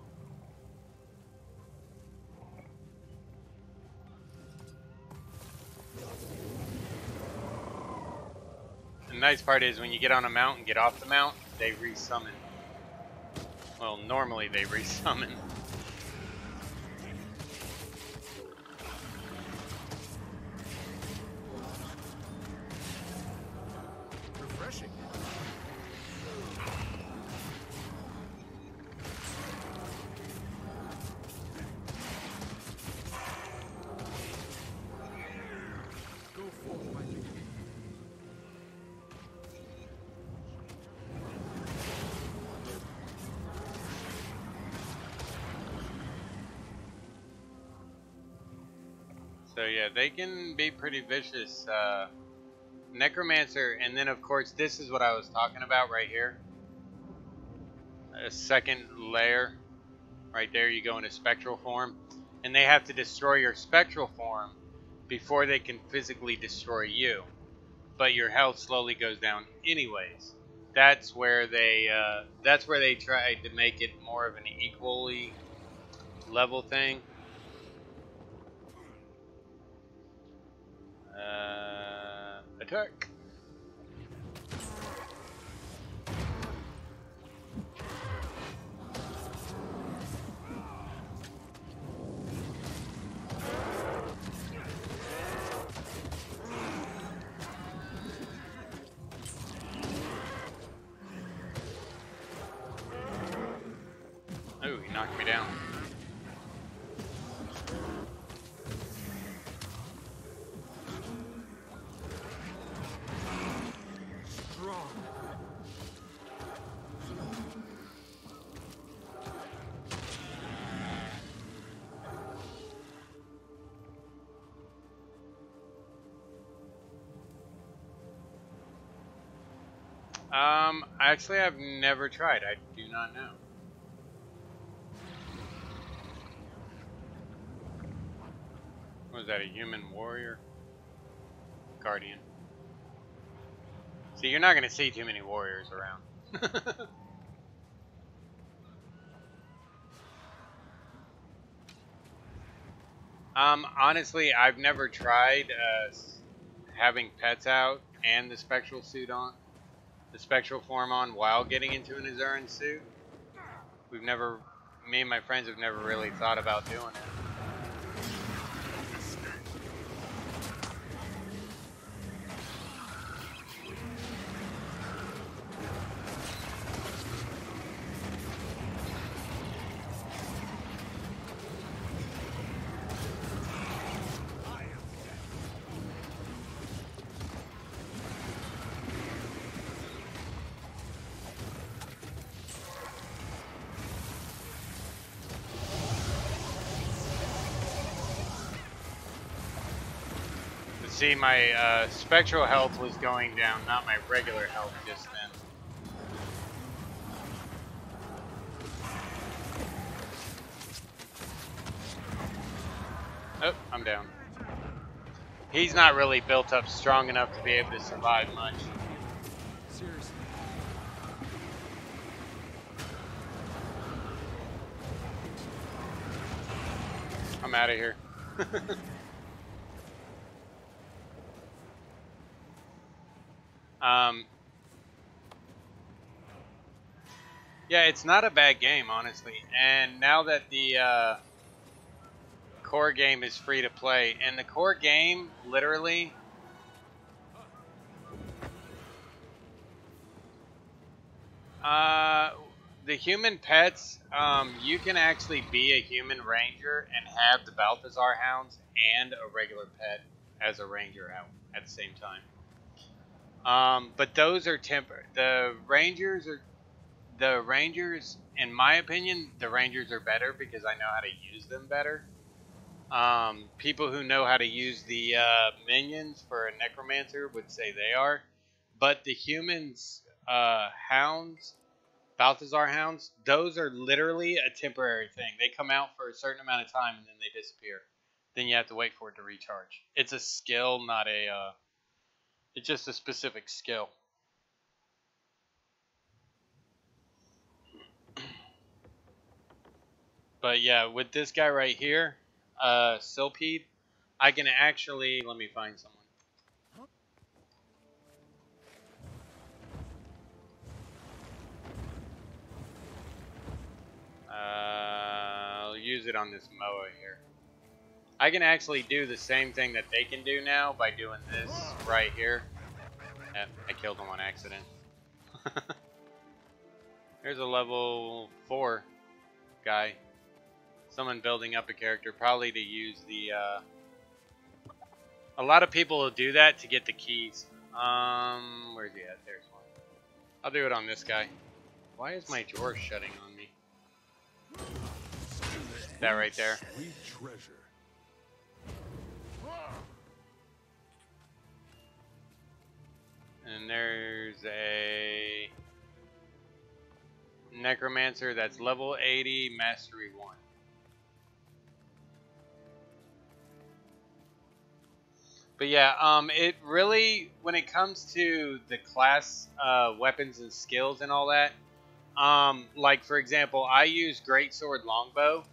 The nice part is when you get on a mount and get off the mount, they resummon. Well, normally they resummon. Refreshing. Go forth, my lady. So yeah, they can be pretty vicious. Necromancer, and then of course this is what I was talking about right here. A second layer. Right there you go into spectral form. And they have to destroy your spectral form before they can physically destroy you. But your health slowly goes down anyways. That's where they tried to make it more of an equally level thing. Attack. Oh, he knocked me down. Strong. Actually, I've never tried. I do not know. Was that a human warrior? Guardian. See, you're not going to see too many warriors around. Honestly, I've never tried having pets out and the spectral suit on, the spectral form on while getting into an Azuran suit. We've never, me and my friends have never really thought about doing it. See, my spectral health was going down, not my regular health just then. Oh, I'm down. He's not really built up strong enough to be able to survive much. Seriously. I'm out of here. Yeah, it's not a bad game, honestly. And now that the core game is free to play, and the core game, literally, the human pets, you can actually be a human ranger and have the Balthazar hounds and a regular pet as a ranger out at the same time. But those are temporary. The rangers, in my opinion, the rangers are better because I know how to use them better. People who know how to use the minions for a Necromancer would say they are. But the humans, hounds, Balthazar hounds, those are literally a temporary thing. They come out for a certain amount of time and then they disappear. Then you have to wait for it to recharge. It's a skill, not a... it's just a specific skill. But yeah, with this guy right here, Silpede, I can actually... let me find someone. I'll use it on this Moa here. I can actually do the same thing that they can do now by doing this right here. I killed him on accident. There's a level 4 guy. Someone building up a character, probably to use the... a lot of people will do that to get the keys. Where's he at? There's one. I'll do it on this guy. Why is my drawer shutting on me? That right there. Sweet treasure. And there's a Necromancer that's level 80, Mastery 1. But yeah, it really, when it comes to the class weapons and skills and all that, like for example, I use Greatsword Longbow.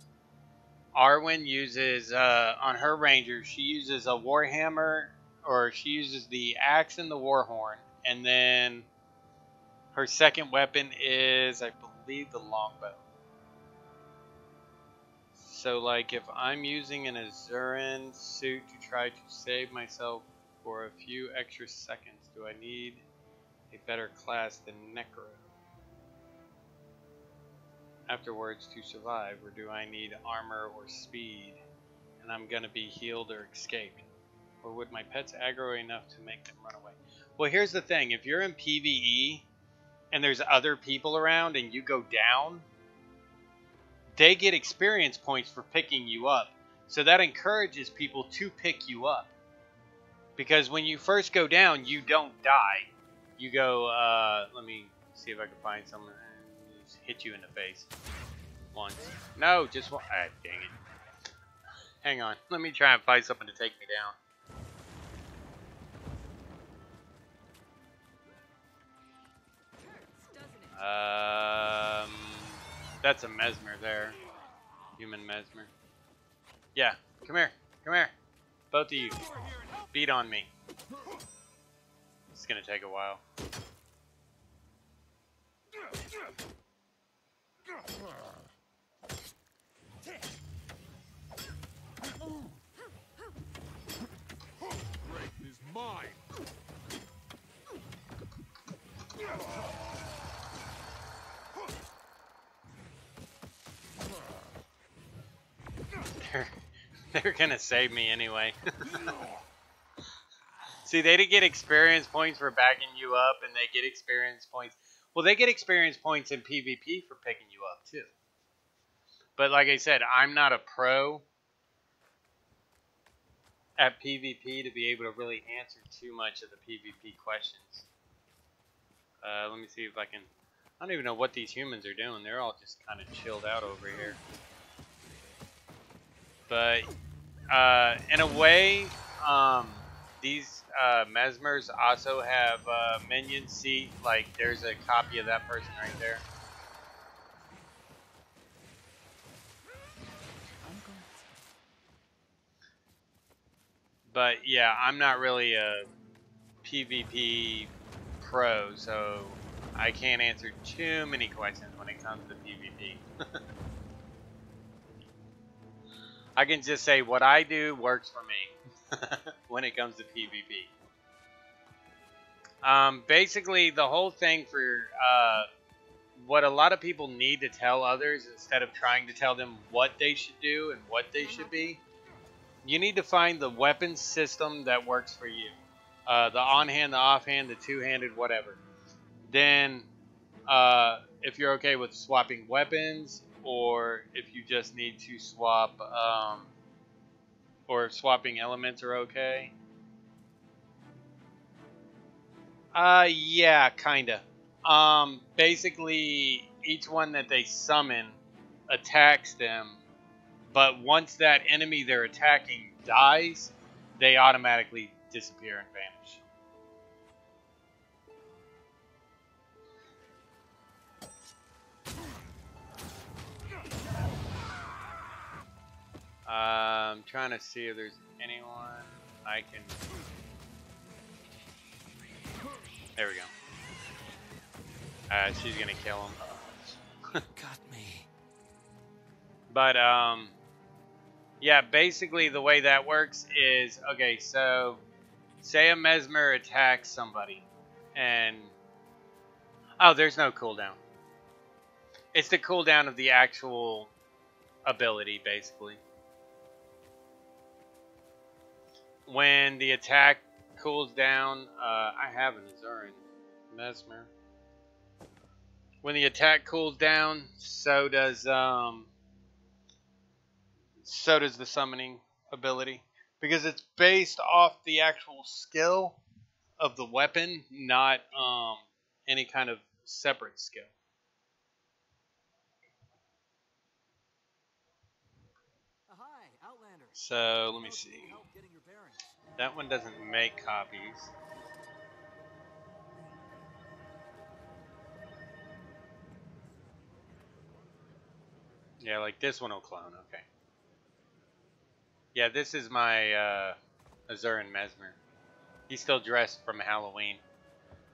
Arwen uses, on her ranger, she uses a Warhammer, or she uses the axe and the Warhorn, and then her second weapon is, I believe, the Longbow. So like if I'm using an Azuran suit to try to save myself for a few extra seconds, do I need a better class than Necro afterwards to survive, or do I need armor or speed and I'm gonna be healed or escaped? Or would my pets aggro enough to make them run away? Well, here's the thing, if you're in PvE and there's other people around and you go down, they get experience points for picking you up. So that encourages people to pick you up. Because when you first go down, you don't die. You go, let me see if I can find someone and just hit you in the face. Once. No, just one. Ah, dang it. Hang on. Let me try and find something to take me down. That's a mesmer there. Human mesmer. Yeah, come here. Come here. Both of you. Beat on me. It's gonna take a while. Great is mine. They're gonna save me anyway. See, they didn't get experience points for backing you up, and they get experience points. Well, they get experience points in PvP for picking you up, too. But like I said, I'm not a pro at PvP to be able to really answer too much of the PvP questions. Let me see if I can... I don't even know what these humans are doing. They're all just kind of chilled out over here. But, in a way, these mesmers also have minions. See, like, there's a copy of that person right there. But, yeah, I'm not really a PvP pro, so I can't answer too many questions when it comes to PvP. I can just say what I do works for me when it comes to PvP. Basically, the whole thing for what a lot of people need to tell others instead of trying to tell them what they should do and what they should be, you need to find the weapon system that works for you. The on-hand, the off-hand, the two-handed, whatever. Then, if you're okay with swapping weapons, or if you just need to swap, or if swapping elements are okay. Yeah, kinda. Basically, each one that they summon attacks them, but once that enemy they're attacking dies, they automatically disappear and vanish. I'm trying to see if there's anyone I can... There we go. She's gonna kill him. Got me. But, yeah, basically the way that works is, okay, so, say a mesmer attacks somebody, and... Oh, there's no cooldown. It's the cooldown of the actual ability, basically. When the attack cools down, I have an Azuran mesmer. When the attack cools down, so does the summoning ability, because it's based off the actual skill of the weapon, not any kind of separate skill. Hi, Outlander. So let me see. That one doesn't make copies. Yeah, like this one will clone, okay. Yeah, this is my Azuran Mesmer. He's still dressed from Halloween.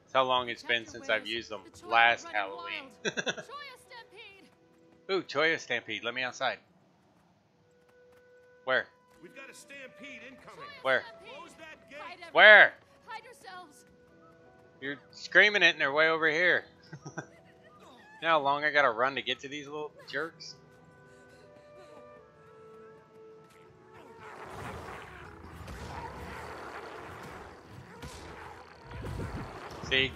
That's how long it's been since I've used them. Last Halloween. Ooh, Choya Stampede. Let me outside. Where? We've got a stampede incoming. Where? Close that gate. Where? Hide yourselves. You're screaming it and they're way over here. You know how long I gotta run to get to these little jerks? See?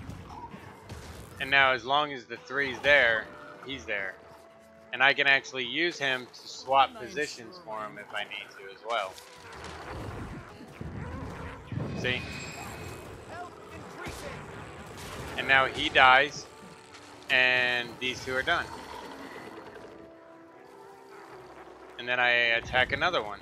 And now as long as the 3's there, he's there. And I can actually use him to swap positions for him if I need to as well. See? And now he dies, and these two are done. And then I attack another one.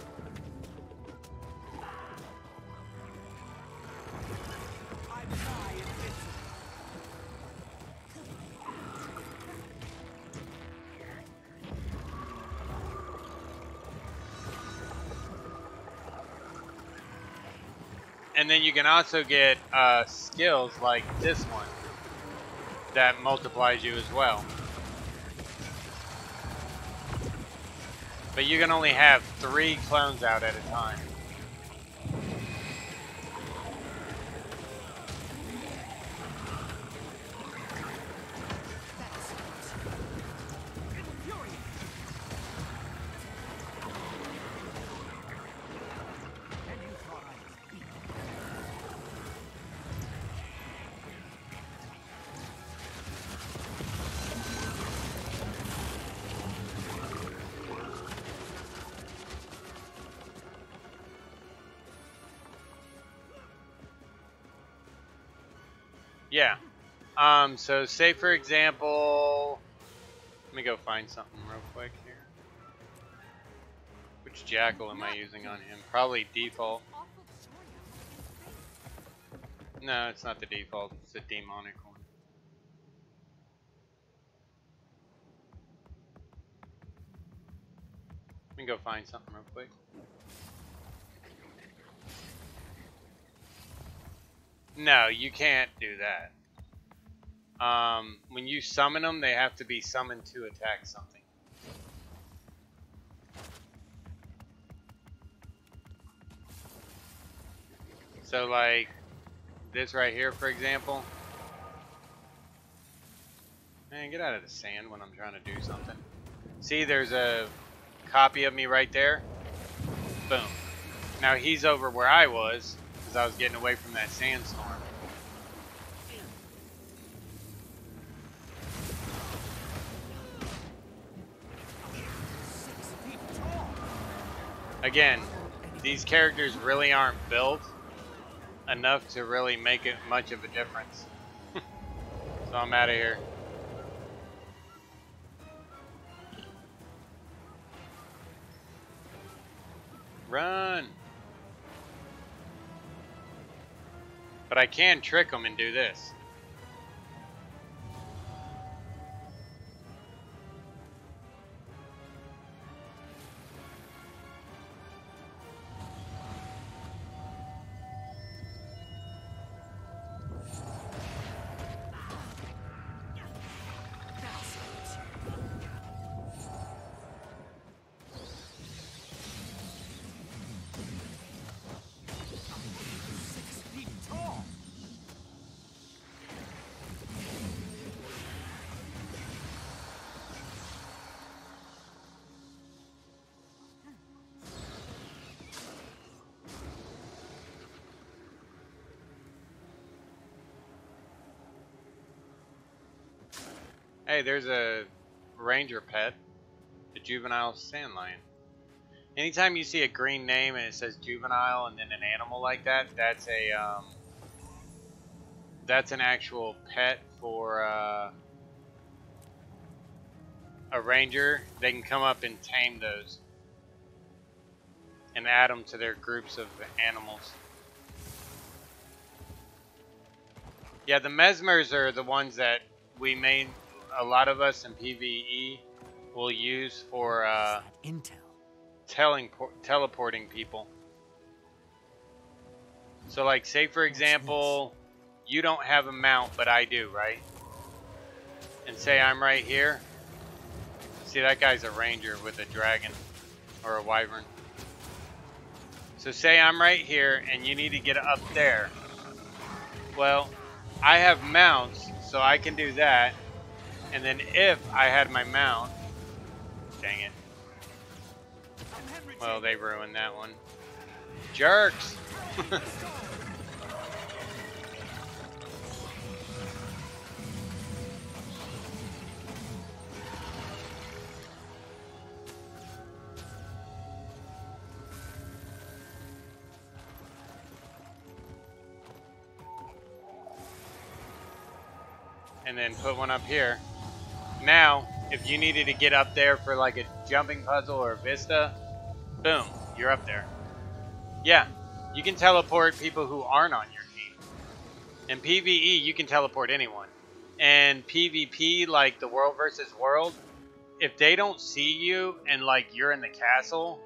And then you can also get skills like this one that multiplies you as well. But you can only have 3 clones out at a time. Yeah. So say for example, let me go find something real quick here. Which jackal am I using on him? Probably default. No, it's not the default. It's the demonic one. Let me go find something real quick. No, you can't do that. When you summon them, they have to be summoned to attack something. So like this right here, for example. Man, get out of the sand when I'm trying to do something. See, there's a copy of me right there. Boom. Now he's over where I was because I was getting away from that sandstorm. Again, these characters really aren't built enough to really make it much of a difference. So I'm out of here. Run! But I can trick them and do this. Hey, there's a ranger pet, the juvenile sand lion. Anytime you see a green name and it says juvenile and then an animal like that, that's an actual pet for a ranger. They can come up and tame those and add them to their groups of animals. Yeah, the mesmers are the ones that we made. A lot of us in PvE will use for intel. Teleporting people. So like say for example, you don't have a mount but I do, right? And say I'm right here. See, that guy's a ranger with a dragon or a wyvern. So say I'm right here and you need to get up there. Well, I have mounts, so I can do that. And then if I had my mount, dang it. Well, they ruined that one. Jerks! and then put one up here. Now, if you needed to get up there for like a jumping puzzle or a vista, boom, you're up there. Yeah, you can teleport people who aren't on your team. In PvE, you can teleport anyone. And PvP, like the world versus world, if they don't see you and like you're in the castle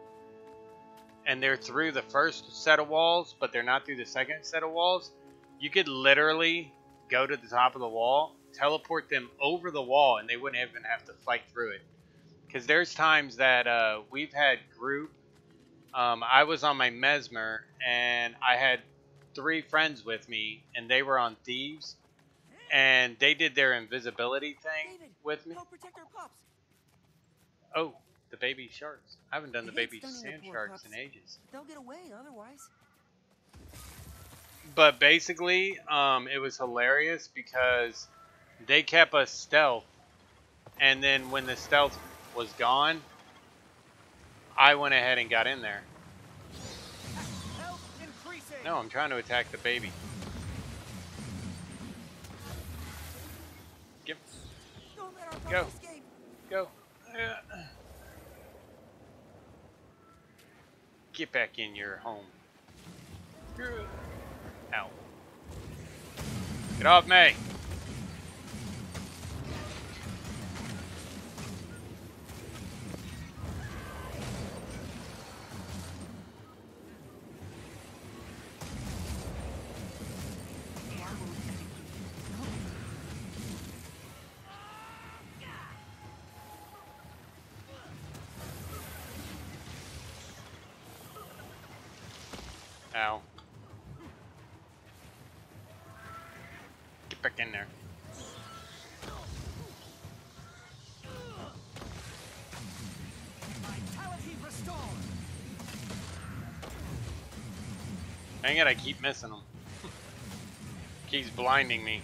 and they're through the first set of walls, but they're not through the second set of walls, you could literally go to the top of the wall, teleport them over the wall, and they wouldn't even have to fight through it. Because there's times that we've had group. I was on my Mesmer, and I had 3 friends with me, and they were on Thieves, and they did their invisibility thing David, with me. help protect our pups. Oh, the baby sharks. I haven't done the I hate baby stunning the sand poor sharks pups. in ages. They'll get away otherwise. But basically, it was hilarious because they kept us stealth, and then when the stealth was gone, I went ahead and got in there. Health increasing. No, I'm trying to attack the baby. Get, Don't let our pups go, escape. go. Get back in your home. Ow. Get off me. Ow. Get back in there. Vitality restored. Dang it, I keep missing him. Keeps blinding me.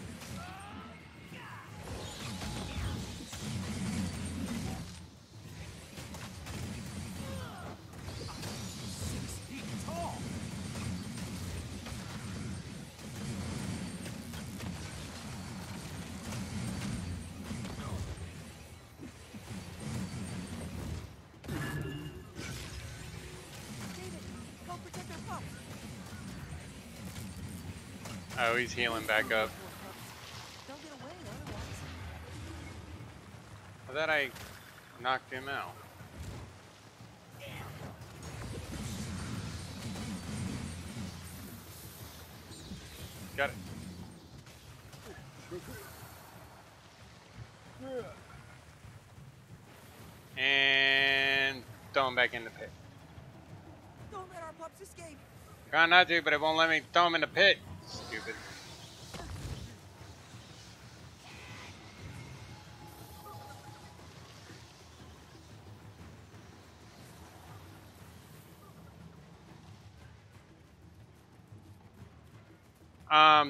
David, help protect our pups. Oh, he's healing back up. They'll get away otherwise. I thought I knocked him out. Got it. And throw him back in the pit. Don't let our pups escape. Trying not to, but it won't let me throw him in the pit. Stupid.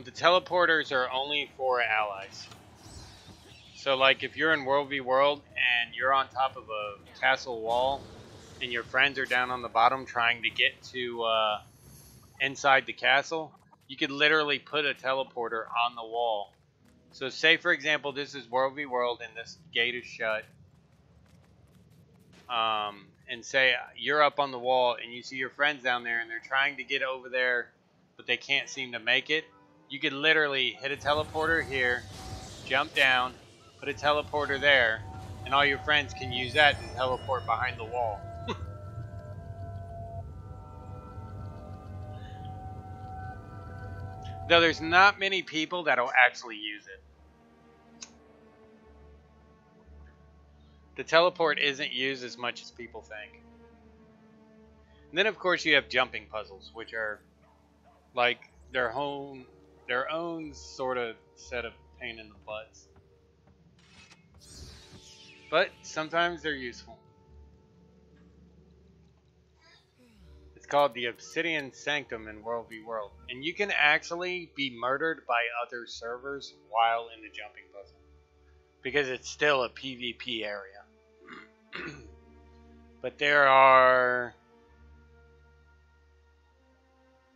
The teleporters are only for allies. So, like, if you're in World v World and you're on top of a castle wall and your friends are down on the bottom trying to get to inside the castle, you could literally put a teleporter on the wall. So, say, for example, this is World v World and this gate is shut. And say you're up on the wall and you see your friends down there and they're trying to get over there, but they can't seem to make it. You could literally hit a teleporter here, jump down, put a teleporter there, and all your friends can use that to teleport behind the wall. Though there's not many people that'll actually use it. The teleport isn't used as much as people think. And then of course you have jumping puzzles, which are like their own sort of set of pain in the butts. But sometimes they're useful. It's called the Obsidian Sanctum in World v World. And you can actually be murdered by other servers while in the jumping puzzle. Because it's still a PvP area. But there are,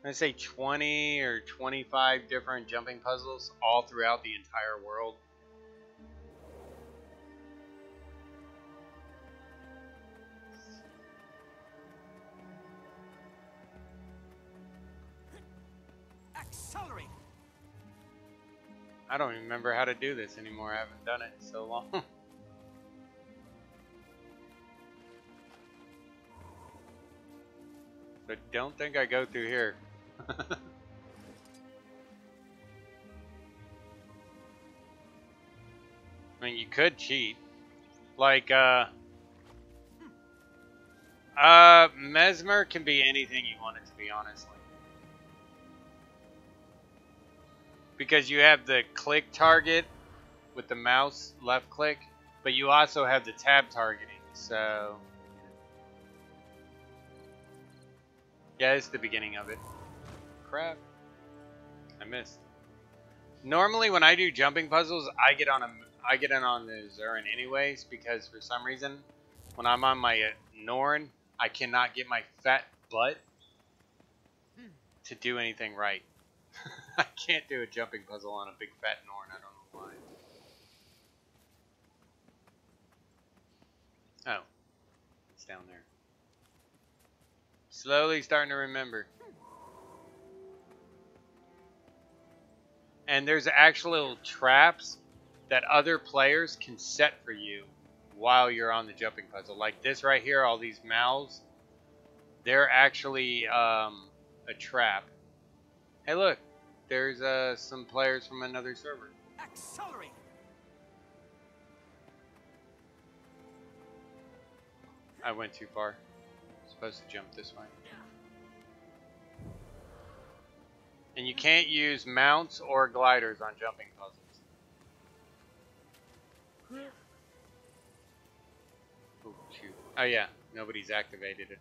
let's say 20 or 25 different jumping puzzles all throughout the entire world. Accelerate. I don't even remember how to do this anymore. I haven't done it in so long. But don't think I go through here. I mean, you could cheat. Like, Mesmer can be anything you want it to be, honestly. Because you have the click target with the mouse, left click, but you also have the tab targeting, so... Yeah, it's the beginning of it. Crap. I missed. Normally, when I do jumping puzzles, I get in on the Zurin anyways, because for some reason, when I'm on my Norn, I cannot get my fat butt to do anything right. I can't do a jumping puzzle on a big fat Norn. I don't know why. Oh, it's down there. Slowly starting to remember. And there's actual traps that other players can set for you while you're on the jumping puzzle. Like this right here, all these mouths, they're actually a trap. Hey look, there's some players from another server. Accelerate. I went too far. Supposed to jump this way. And you can't use mounts or gliders on jumping puzzles. Oh, shoot. Oh yeah, nobody's activated it.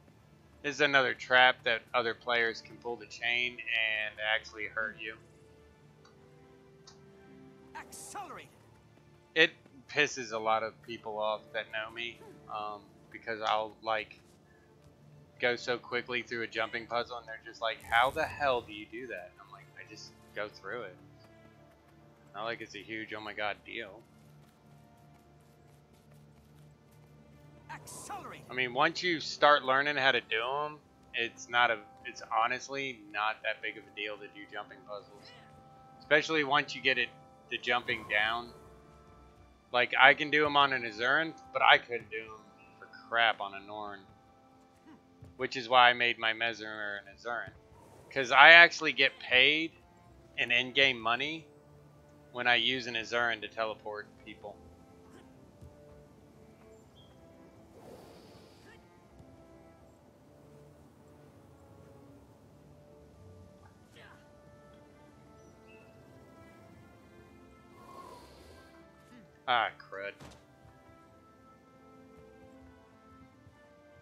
This is another trap that other players can pull the chain and actually hurt you. Accelerate. It pisses a lot of people off that know me, because I'll like go so quickly through a jumping puzzle and they're just like, how the hell do you do that? And I'm like, I just go through it. Not like it's a huge oh my god deal. Accelerate. I mean, once you start learning how to do them, it's honestly not that big of a deal to do jumping puzzles. Especially once you get it to jumping down. Like, I can do them on an Azurin, but I couldn't do them for crap on a Norn. Which is why I made my Mesmer an Azurin. Because I actually get paid in in-game money when I use an Azurin to teleport people. Ah, crud.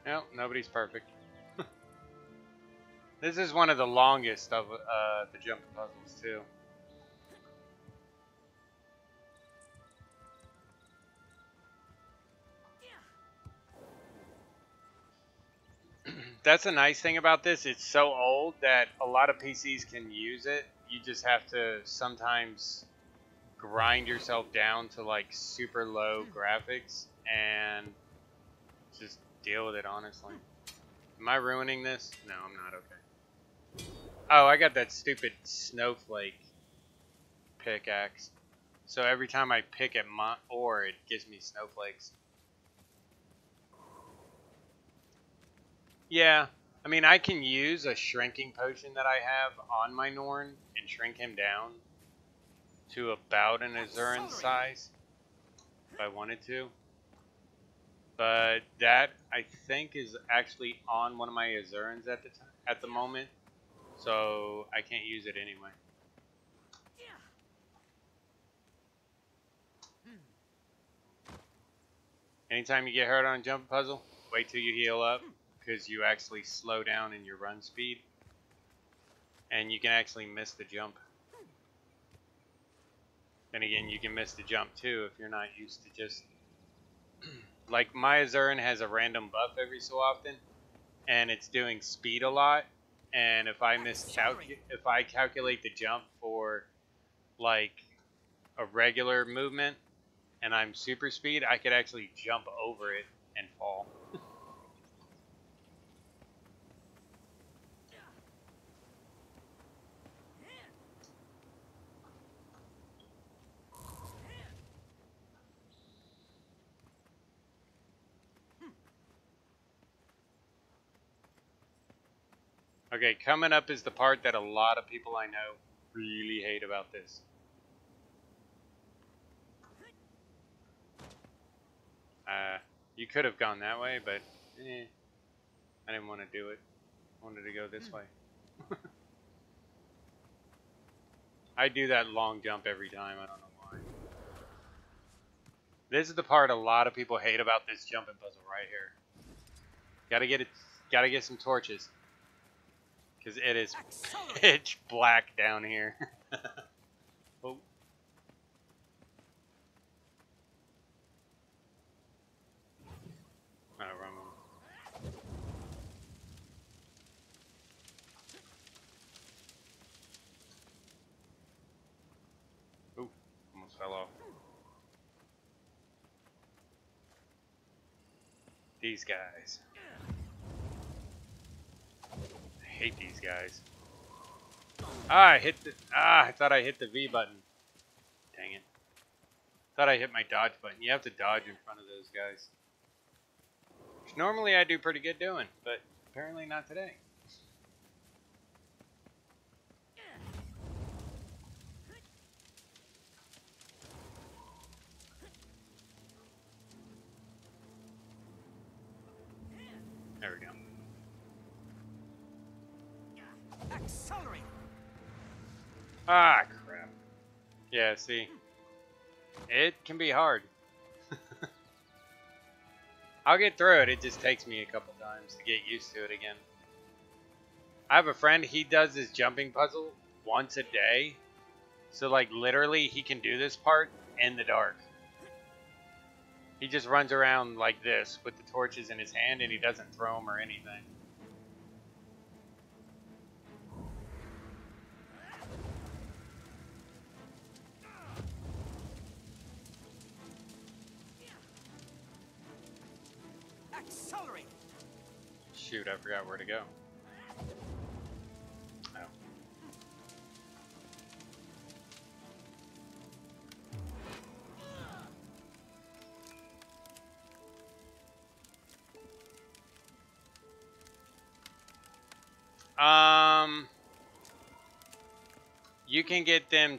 No, nobody's perfect. This is one of the longest of the jumping puzzles, too. That's a nice thing about this. It's so old that a lot of PCs can use it. You just have to sometimes grind yourself down to like super low graphics and just deal with it, honestly. Am I ruining this? No, I'm not. Okay. Oh, I got that stupid snowflake pickaxe. So every time I pick at my ore, it gives me snowflakes. Yeah, I mean, I can use a shrinking potion that I have on my Norn and shrink him down to about an Azurin size if I wanted to. But that, I think, is actually on one of my Azurins at the moment. So I can't use it anyway. Anytime you get hurt on a jump puzzle, wait till you heal up, because you actually slow down in your run speed. And you can actually miss the jump. And again, you can miss the jump too if you're not used to just... Like, my Azurin has a random buff every so often, and it's doing speed a lot. And if I if I calculate the jump for like a regular movement and I'm super speed, I could actually jump over it and fall. Okay, coming up is the part that a lot of people I know really hate about this. You could have gone that way, but I didn't want to do it. I wanted to go this way. I do that long jump every time. I don't know why. This is the part a lot of people hate about this jumping puzzle right here. Gotta get some torches. Because it is pitch black down here. Oh. Oh, wrong one. Ooh, almost fell off. These guys. I hate these guys. I thought I hit the V button. Dang it. Thought I hit my dodge button. You have to dodge in front of those guys. Which normally I do pretty good doing, but apparently not today. There we go. Accelerate. Ah, crap. Yeah, see. It can be hard. I'll get through it. It just takes me a couple times to get used to it again. I have a friend, he does this jumping puzzle once a day. So, like, literally, he can do this part in the dark. He just runs around like this with the torches in his hand, and he doesn't throw them or anything. Accelerate. Shoot, I forgot where to go. Oh. You can get them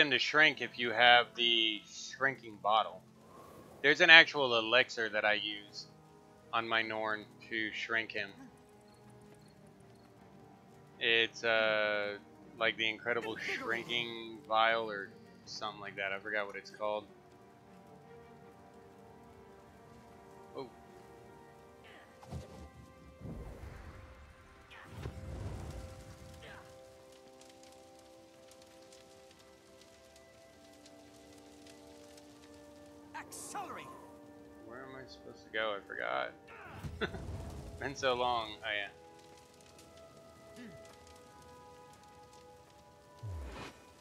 to shrink if you have the shrinking bottle. There's an actual elixir that I use on my Norn to shrink him. It's like the incredible shrinking vial or something like that. I forgot what it's called. Oh. Accelerate. Where am I supposed to go? I forgot. Been so long. Oh yeah.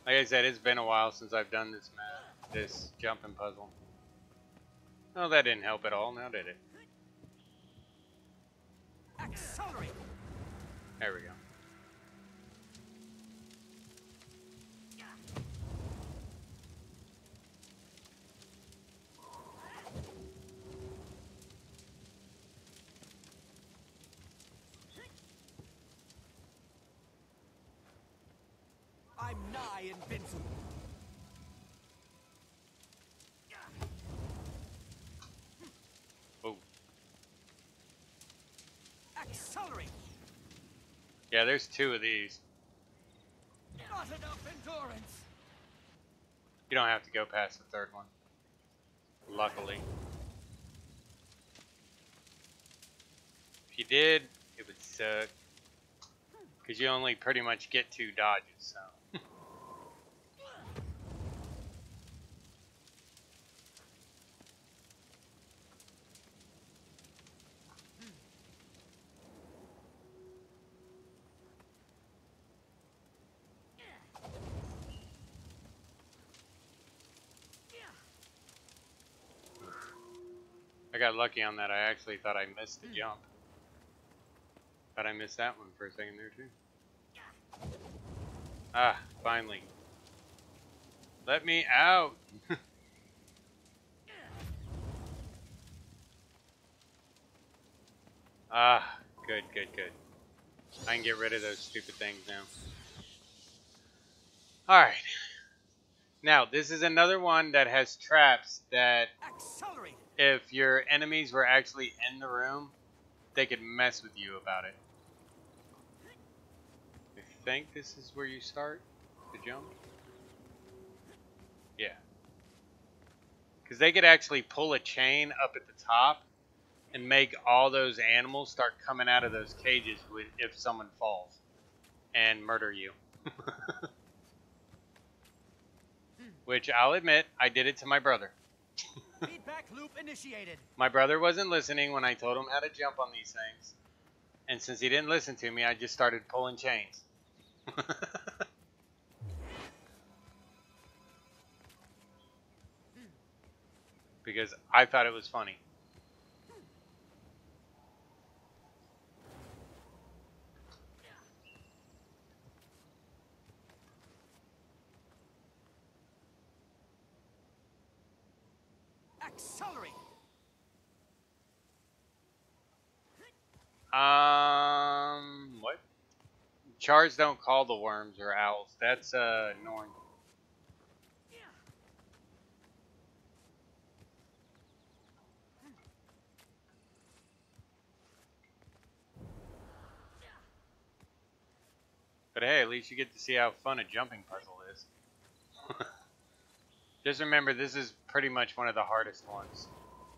Like I said, it's been a while since I've done this map, this jumping puzzle. Oh, that didn't help at all, now did it? Accelerate. There we go. I'm nigh invincible. Oh. Accelerate. Yeah, there's two of these. Not enough endurance. You don't have to go past the third one. Luckily. If you did, it would suck. Because you only pretty much get 2 dodges, so. I got lucky on that. I actually thought I missed the jump. Thought I missed that one for a second there too. Ah, finally. Let me out! Ah, good, good, good. I can get rid of those stupid things now. Alright. Now, this is another one that has traps that Accelerate! if your enemies were actually in the room, they could mess with you about it. I think this is where you start to jump. Yeah. Because they could actually pull a chain up at the top and make all those animals start coming out of those cages if someone falls and murder you. Which I'll admit, I did it to my brother. Feedback loop initiated. My brother wasn't listening when I told him how to jump on these things. And since he didn't listen to me, I just started pulling chains. Because I thought it was funny. Accelerate! What? Chars don't call the worms or owls. That's Norn. But hey, at least you get to see how fun a jumping puzzle is. Just remember, this is pretty much one of the hardest ones.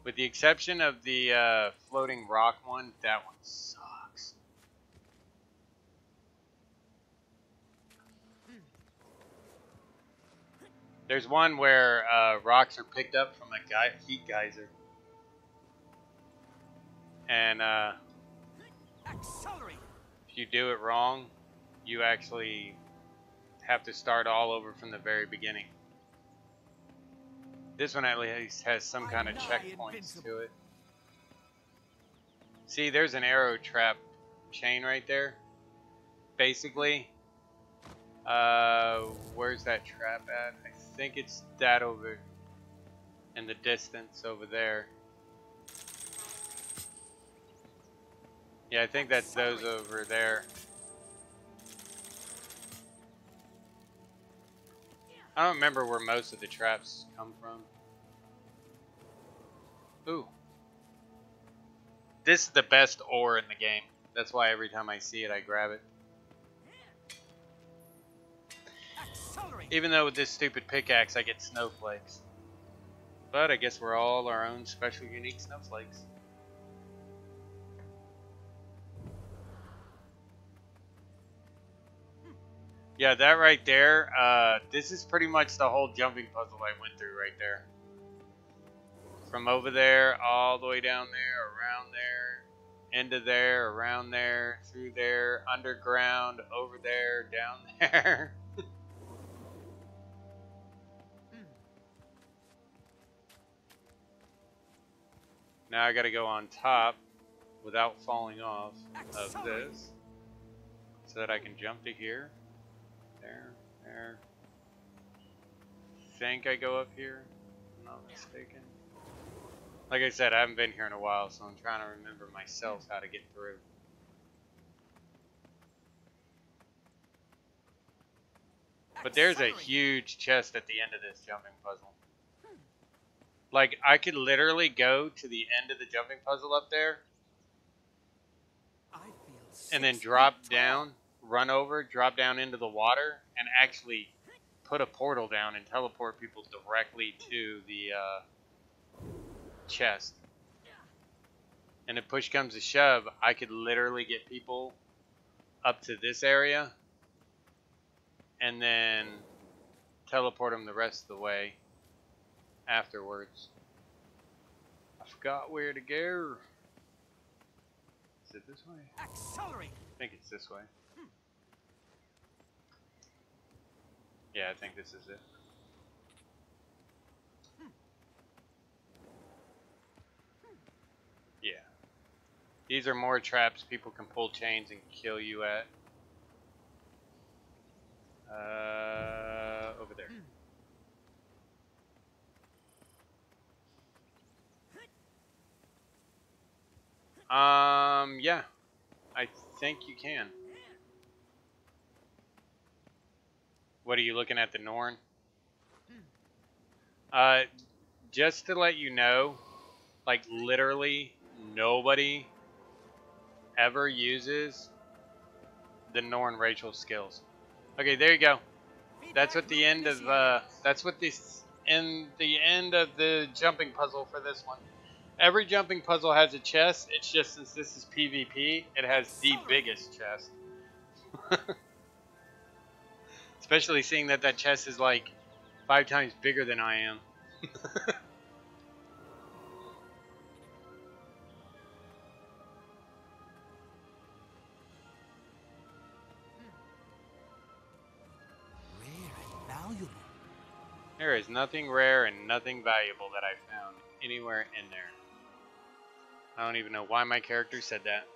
With the exception of the floating rock one, that one sucks. There's one where rocks are picked up from a heat geyser. And Accelerate! if you do it wrong, you actually have to start all over from the very beginning. This one at least has some kind of checkpoints to it. See, there's an arrow trap chain right there. Basically, where's that trap at? I think it's that over in the distance over there. Yeah, I think that's those over there. I don't remember where most of the traps come from. Ooh. This is the best ore in the game. That's why every time I see it, I grab it. Accelerate! Even though with this stupid pickaxe, I get snowflakes. But I guess we're all our own special, unique snowflakes. Yeah, that right there, this is pretty much the whole jumping puzzle I went through right there. From over there, all the way down there, around there, into there, around there, through there, underground, over there, down there. Now I gotta go on top without falling off of this so that I can jump to here. There. Think I go up here, if I'm not mistaken. Like I said, I haven't been here in a while, so I'm trying to remember myself how to get through. But there's a huge chest at the end of this jumping puzzle. Like, I could literally go to the end of the jumping puzzle up there and then drop down, run over, drop down into the water, and actually put a portal down and teleport people directly to the chest. And if push comes to shove, I could literally get people up to this area and then teleport them the rest of the way afterwards. I forgot where to go. Is it this way? Accelerate! I think it's this way. Yeah, I think this is it. Yeah. These are more traps people can pull chains and kill you at. Over there. Yeah. I think you can. What are you looking at, the Norn? Just to let you know, like literally nobody ever uses the Norn racial skills. Okay, there you go. That's what the end of that's what this in the end of the jumping puzzle for this one. Every jumping puzzle has a chest. It's just since this is PvP, it has the biggest chest. Especially seeing that that chest is like 5 times bigger than I am. Rare and valuable. There is nothing rare and nothing valuable that I found anywhere in there. I don't even know why my character said that.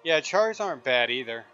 Yeah, chars aren't bad either.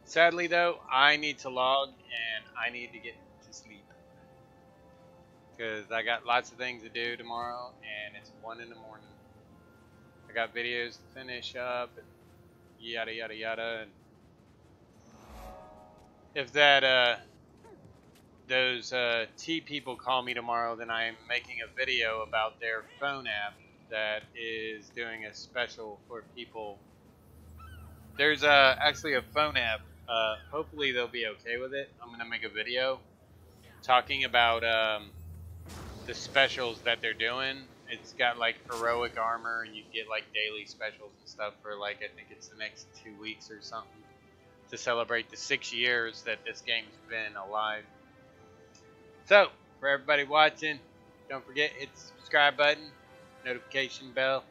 Sadly though, I need to log and I need to get to sleep. Because I got lots of things to do tomorrow and it's 1 in the morning. I got videos to finish up and yada yada yada. And if that those T people call me tomorrow, then I'm making a video about their phone app that is doing a special for people. There's actually a phone app. Hopefully they'll be okay with it. I'm gonna make a video talking about the specials that they're doing. It's got like heroic armor, and you get like daily specials and stuff for like I think it's the next 2 weeks or something to celebrate the 6 years that this game's been alive. So for everybody watching, don't forget hit the subscribe button, notification bell,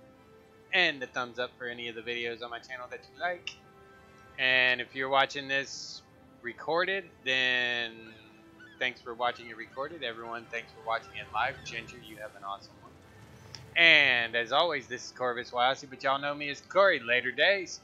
and the thumbs up for any of the videos on my channel that you like. And if you're watching this recorded, then thanks for watching it recorded. Everyone, thanks for watching it live. Ginger, you have an awesome one. And as always, this is Corvus Wayasti, but y'all know me as Corey. Later days.